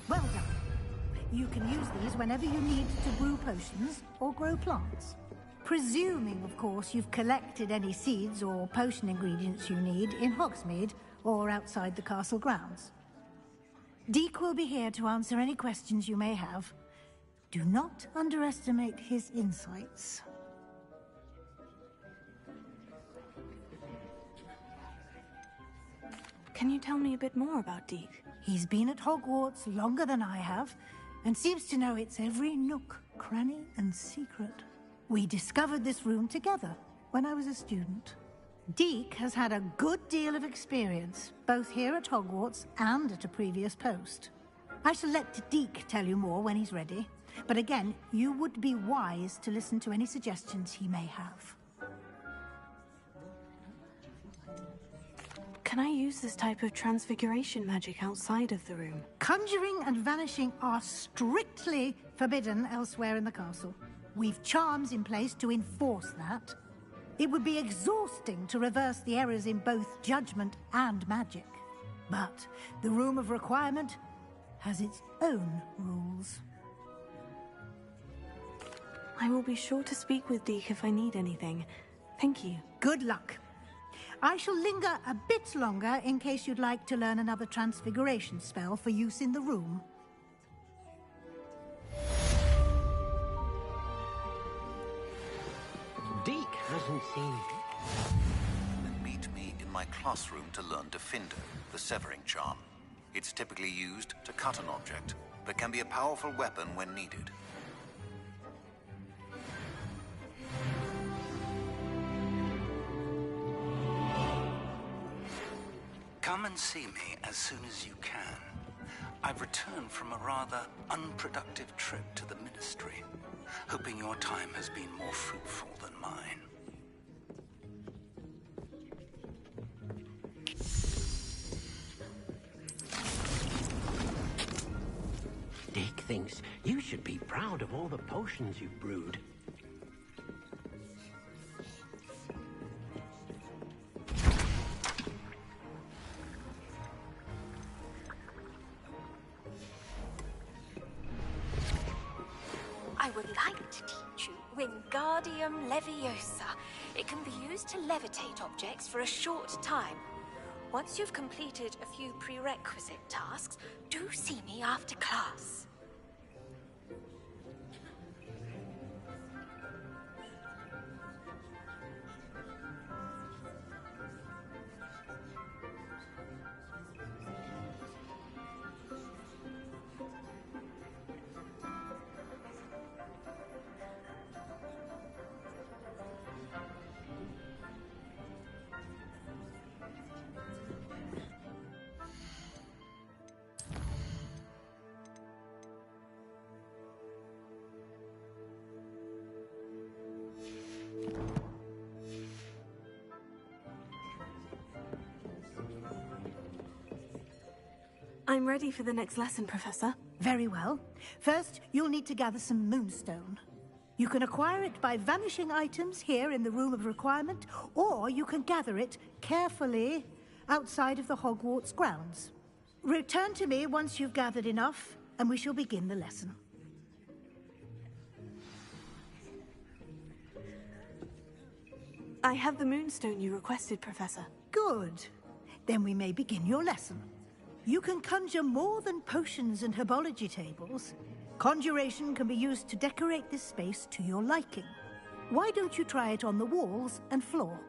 Well done. You can use these whenever you need to brew potions or grow plants. Presuming, of course, you've collected any seeds or potion ingredients you need in Hogsmeade or outside the castle grounds. Deek will be here to answer any questions you may have. Do not underestimate his insights. Can you tell me a bit more about Deek? He's been at Hogwarts longer than I have, and seems to know its every nook, cranny, and secret. We discovered this room together when I was a student. Deek has had a good deal of experience, both here at Hogwarts and at a previous post. I shall let Deek tell you more when he's ready, but again, you would be wise to listen to any suggestions he may have. Can I use this type of transfiguration magic outside of the room? Conjuring and vanishing are strictly forbidden elsewhere in the castle. We've charms in place to enforce that. It would be exhausting to reverse the errors in both judgment and magic. But the Room of Requirement has its own rules. I will be sure to speak with Deek if I need anything. Thank you. Good luck. I shall linger a bit longer in case you'd like to learn another transfiguration spell for use in the room. Deek hasn't seen it. Then meet me in my classroom to learn Defindo, the severing charm. It's typically used to cut an object, but can be a powerful weapon when needed. Come and see me as soon as you can. I've returned from a rather unproductive trip to the Ministry, hoping your time has been more fruitful than mine. thinks you should be proud of all the potions you've brewed. I would like to teach you Wingardium Leviosa. It can be used to levitate objects for a short time. Once you've completed a few prerequisite tasks, do see me after class. I'm ready for the next lesson, Professor. Very well. First, you'll need to gather some moonstone. You can acquire it by vanishing items here in the Room of Requirement, or you can gather it carefully outside of the Hogwarts grounds. Return to me once you've gathered enough, and we shall begin the lesson. I have the moonstone you requested, Professor. Good. Then we may begin your lesson. You can conjure more than potions and herbology tables. Conjuration can be used to decorate this space to your liking. Why don't you try it on the walls and floor?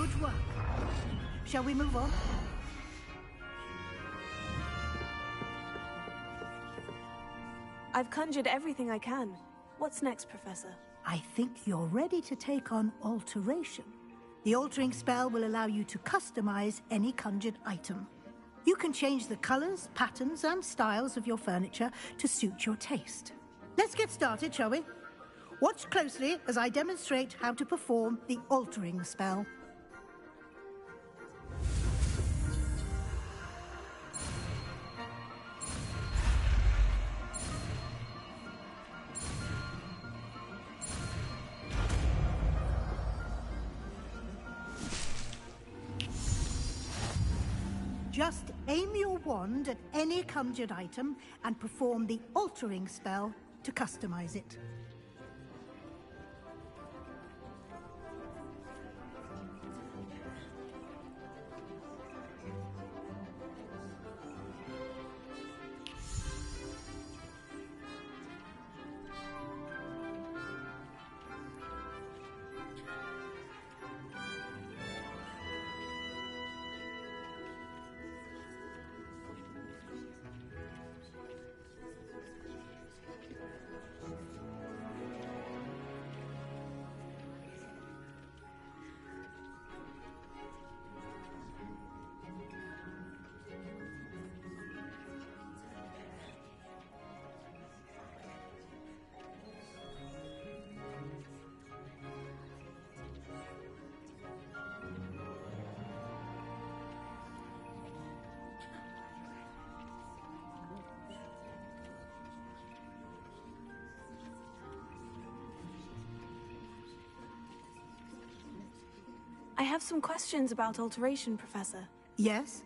Good work. Shall we move on? I've conjured everything I can. What's next, Professor? I think you're ready to take on alteration. The altering spell will allow you to customize any conjured item. You can change the colors, patterns, and styles of your furniture to suit your taste. Let's get started, shall we? Watch closely as I demonstrate how to perform the altering spell. Just aim your wand at any conjured item and perform the altering spell to customize it. I have some questions about alteration, Professor. Yes?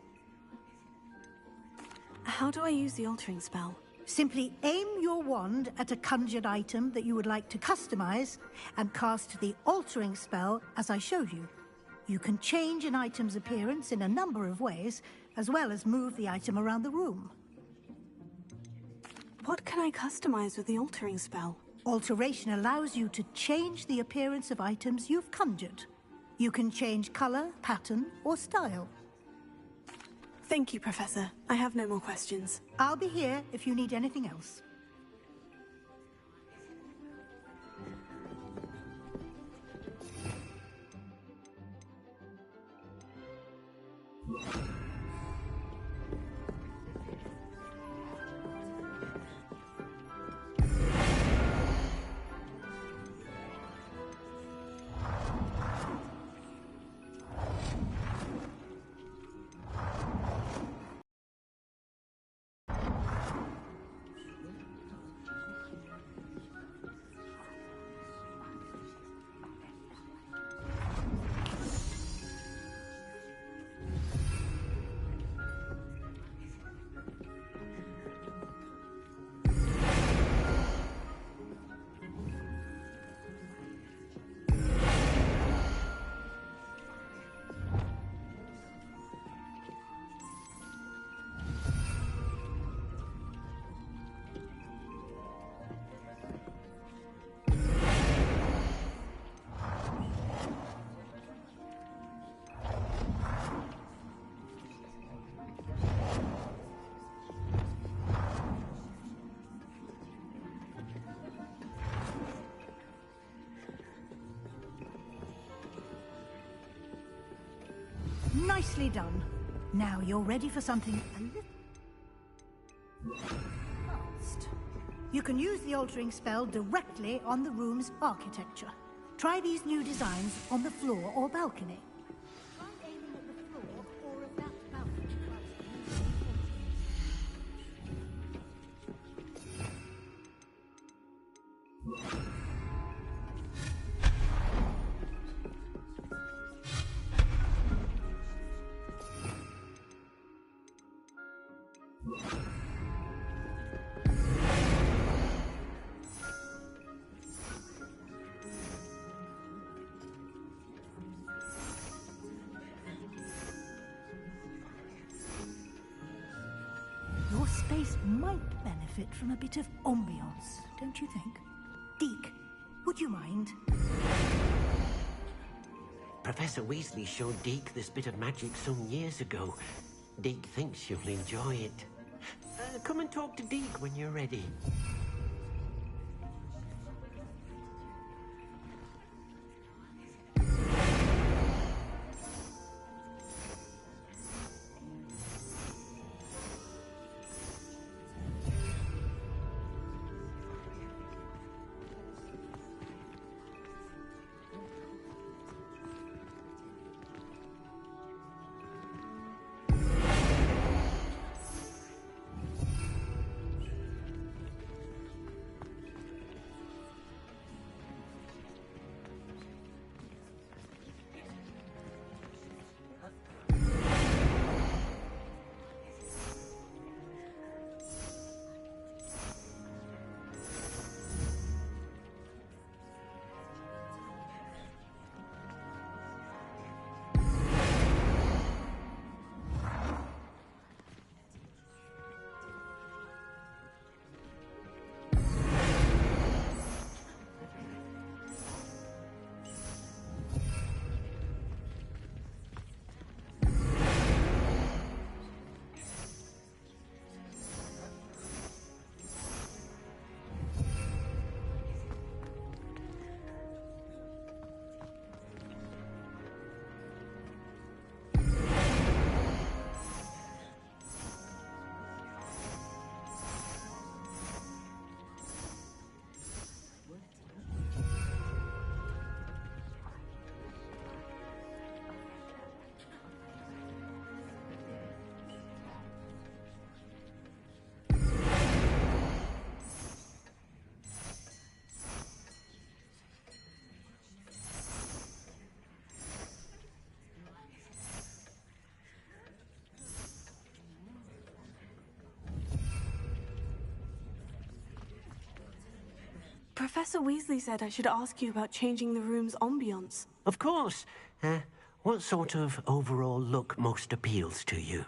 How do I use the altering spell? Simply aim your wand at a conjured item that you would like to customize and cast the altering spell as I showed you. You can change an item's appearance in a number of ways, as well as move the item around the room. What can I customize with the altering spell? Alteration allows you to change the appearance of items you've conjured. You can change color, pattern, or style. Thank you, Professor. I have no more questions. I'll be here if you need anything else. Nicely done. Now you're ready for something a little advanced. You can use the altering spell directly on the room's architecture. Try these new designs on the floor or balcony. Try aiming at the floor or at that balcony. Your space might benefit from a bit of ambiance, don't you think? Deke, would you mind? Professor Weasley showed Deke this bit of magic some years ago. Deke thinks you'll enjoy it. Come and talk to Deke when you're ready. Professor Weasley said I should ask you about changing the room's ambience. Of course. What sort of overall look most appeals to you?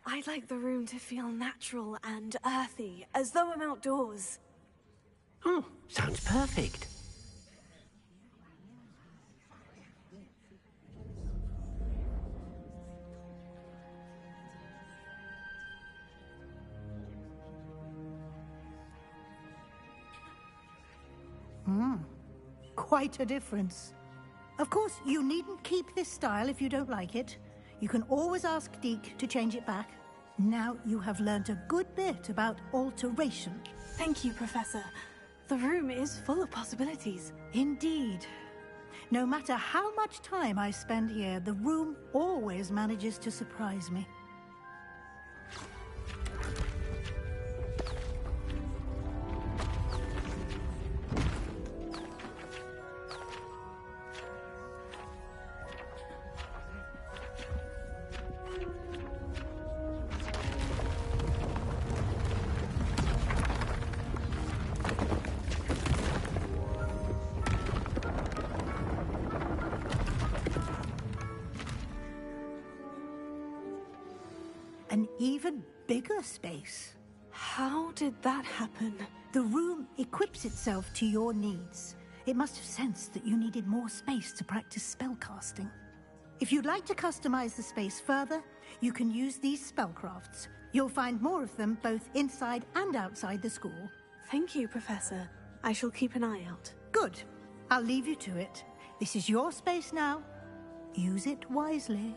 I'd like the room to feel natural and earthy, as though I'm outdoors. Oh, sounds perfect. Quite a difference. Of course, you needn't keep this style if you don't like it. You can always ask Deke to change it back. Now you have learnt a good bit about alteration. Thank you, Professor. The room is full of possibilities. Indeed. No matter how much time I spend here, the room always manages to surprise me. An even bigger space. How did that happen? The room equips itself to your needs. It must have sensed that you needed more space to practice spellcasting. If you'd like to customize the space further, you can use these spellcrafts. You'll find more of them both inside and outside the school. Thank you, Professor. I shall keep an eye out. Good. I'll leave you to it. This is your space now. Use it wisely.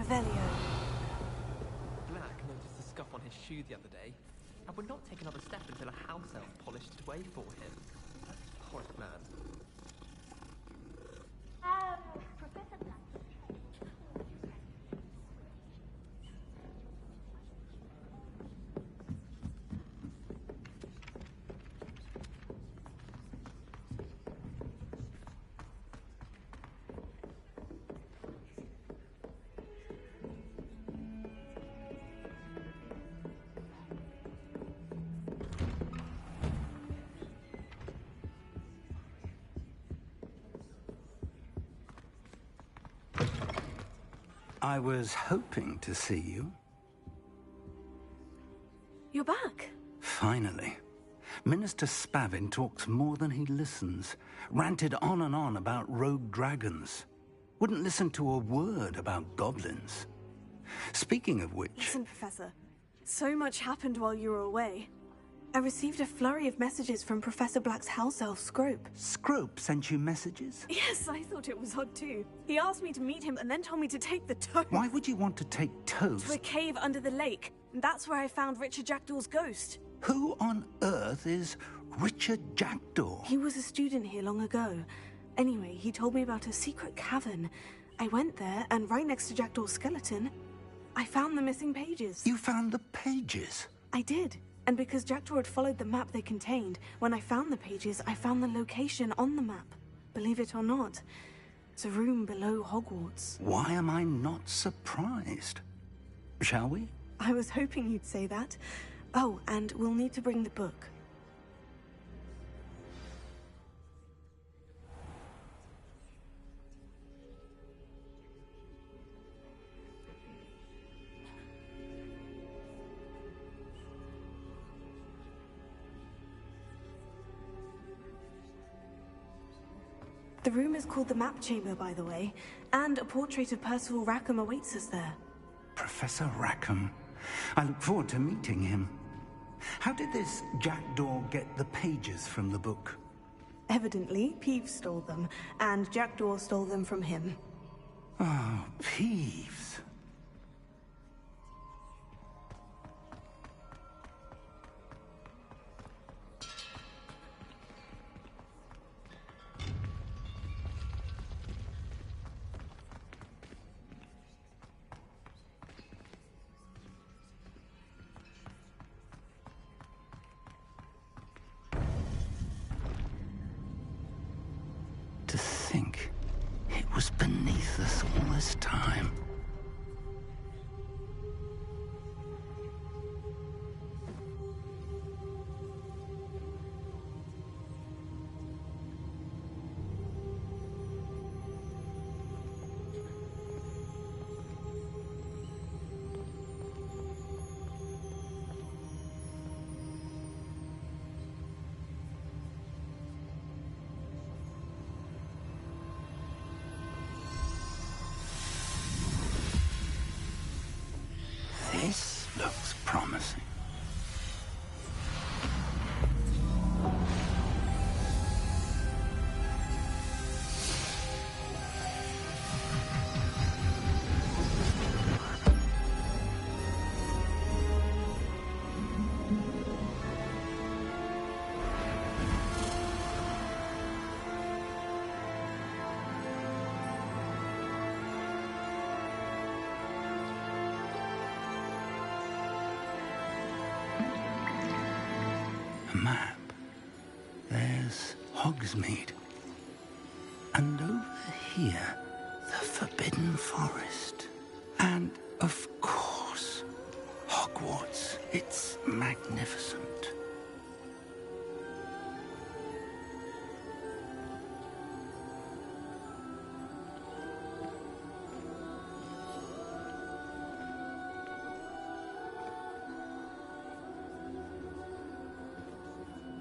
Revelio. Black noticed the scuff on his shoe the other day, and would not take another step until a house elf polished it away for him. Horrid man. Professor Black. I was hoping to see you. You're back. Finally. Minister Spavin talks more than he listens. Ranted on and on about rogue dragons. Wouldn't listen to a word about goblins. Speaking of which... Listen, Professor. So much happened while you were away. I received a flurry of messages from Professor Black's house elf, Scrope. Scrope sent you messages? Yes, I thought it was odd too. He asked me to meet him and then told me to take the toast. Why would you want to take toast? To a cave under the lake. And that's where I found Richard Jackdaw's ghost. Who on earth is Richard Jackdaw? He was a student here long ago. Anyway, he told me about a secret cavern. I went there, and right next to Jackdaw's skeleton, I found the missing pages. You found the pages? I did. And because Jackdaw had followed the map they contained, when I found the pages, I found the location on the map. Believe it or not, it's a room below Hogwarts. Why am I not surprised? Shall we? I was hoping you'd say that. Oh, and we'll need to bring the book. The room is called the Map Chamber, by the way, and a portrait of Percival Rackham awaits us there. Professor Rackham. I look forward to meeting him. How did this Jackdaw get the pages from the book? Evidently, Peeves stole them, and Jackdaw stole them from him. Oh, Peeves. To think it was beneath us all this time. This looks promising. A map. There's Hogsmeade. And over here, the Forbidden Forest. And, of course, Hogwarts. It's magnificent.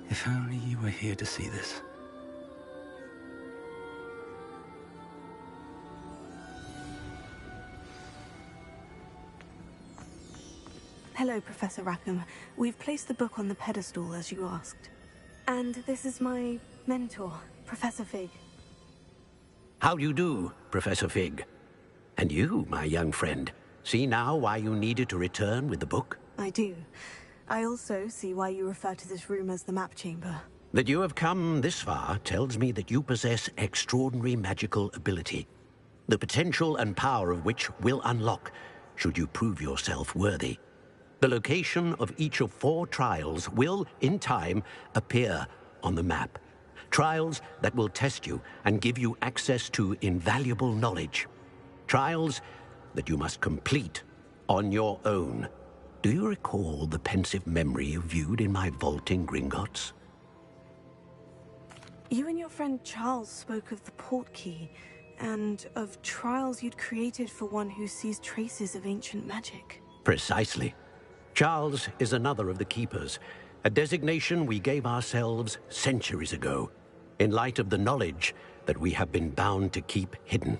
If only you were here to see this. Hello, Professor Rackham. We've placed the book on the pedestal, as you asked. And this is my mentor, Professor Fig. How do you do, Professor Fig? And you, my young friend, See now why you needed to return with the book? I do. I also see why you refer to this room as the map chamber. That you have come this far tells me that you possess extraordinary magical ability, the potential and power of which will unlock should you prove yourself worthy. The location of each of 4 trials will, in time, appear on the map. Trials that will test you and give you access to invaluable knowledge. Trials that you must complete on your own. Do you recall the pensive memory you viewed in my vault in Gringotts? You and your friend Charles spoke of the port key, and of trials you'd created for one who sees traces of ancient magic. Precisely. Charles is another of the Keepers, a designation we gave ourselves centuries ago, in light of the knowledge that we have been bound to keep hidden.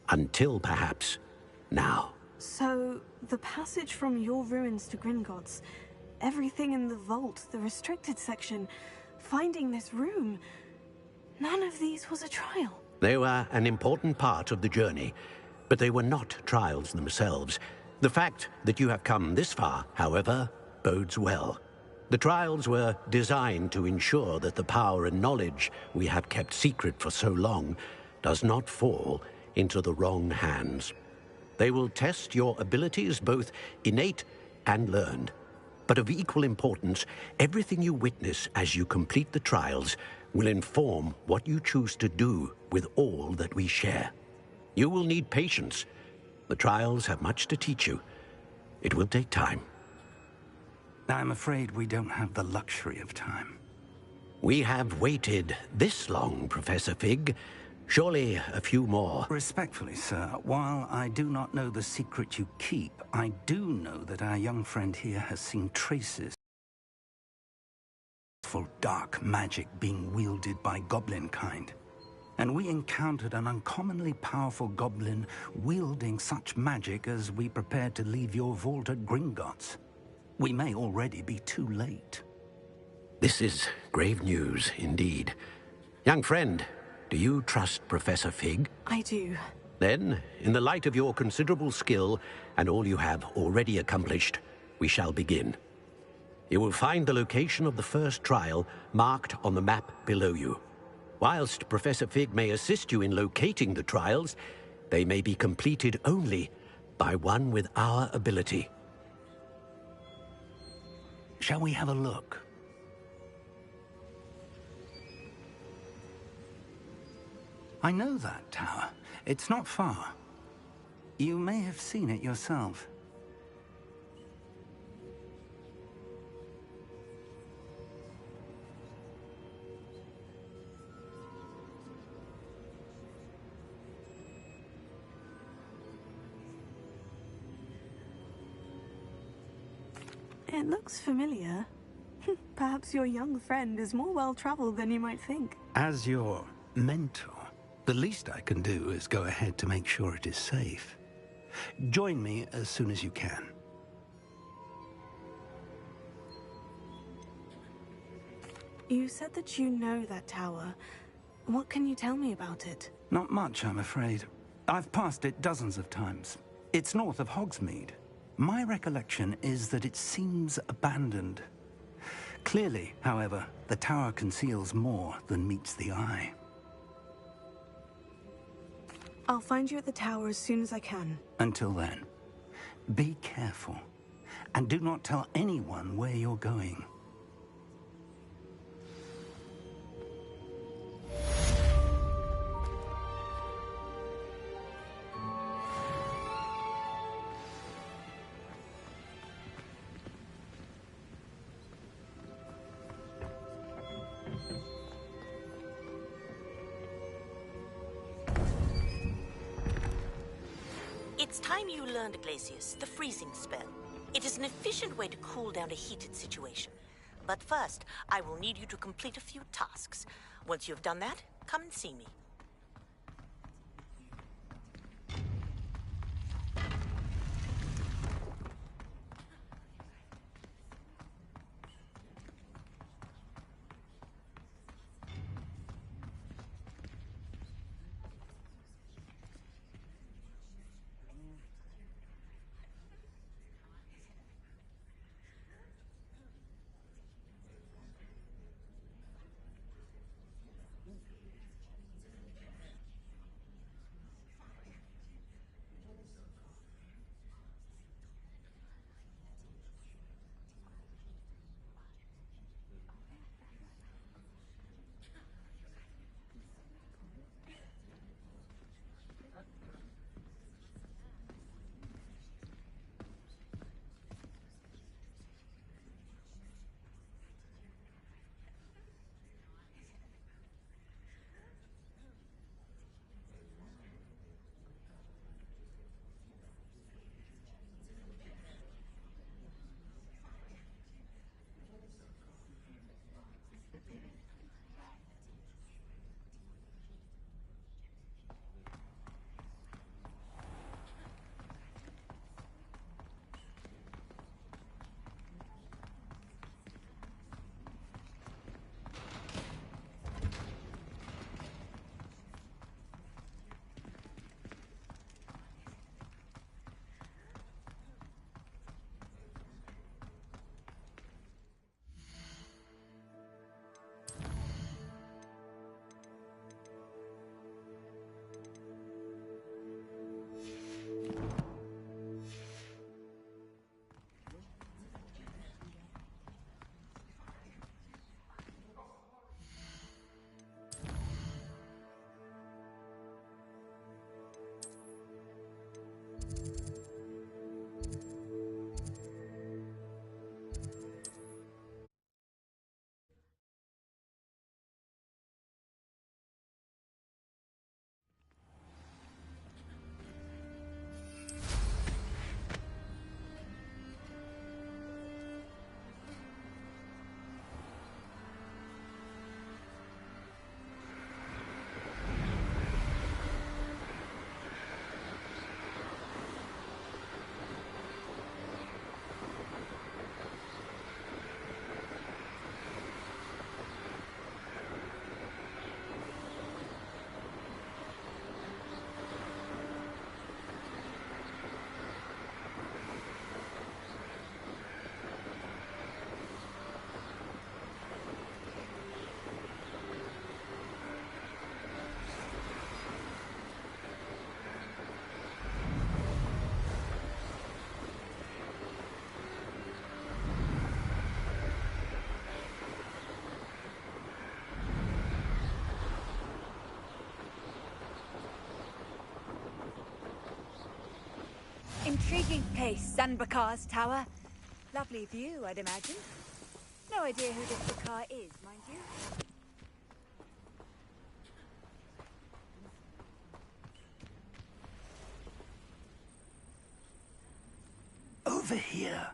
Until, perhaps, now. So, the passage from your ruins to Gringotts, everything in the vault, the restricted section, finding this room, none of these was a trial. They were an important part of the journey, but they were not trials themselves. The fact that you have come this far, however, bodes well. The trials were designed to ensure that the power and knowledge we have kept secret for so long does not fall into the wrong hands. They will test your abilities, both innate and learned. But of equal importance, everything you witness as you complete the trials will inform what you choose to do with all that we share. You will need patience. The trials have much to teach you. It will take time. I'm afraid we don't have the luxury of time. We have waited this long, Professor Fig. Surely a few more. Respectfully, sir, while I do not know the secret you keep, I do know that our young friend here has seen traces of dark magic being wielded by goblin kind. And we encountered an uncommonly powerful goblin wielding such magic as we prepared to leave your vault at Gringotts. We may already be too late. This is grave news, indeed. Young friend, do you trust Professor Fig? I do. Then, in the light of your considerable skill and all you have already accomplished, we shall begin. You will find the location of the first trial marked on the map below you. Whilst Professor Fig may assist you in locating the trials, they may be completed only by one with our ability. Shall we have a look? I know that tower. It's not far. You may have seen it yourself. It looks familiar. Perhaps your young friend is more well-traveled than you might think. As your mentor, the least I can do is go ahead to make sure it is safe. Join me as soon as you can. You said that you know that tower. What can you tell me about it? Not much, I'm afraid. I've passed it dozens of times. It's north of Hogsmeade. My recollection is that it seems abandoned. Clearly, however, the tower conceals more than meets the eye. I'll find you at the tower as soon as I can. Until then, be careful, and do not tell anyone where you're going. It's time you learned, Glacius, the freezing spell. It is an efficient way to cool down a heated situation. But first, I will need you to complete a few tasks. Once you have done that, come and see me. Intriguing place, Zanbakar's tower. Lovely view, I'd imagine. No idea who this Bakar is, mind you. Over here.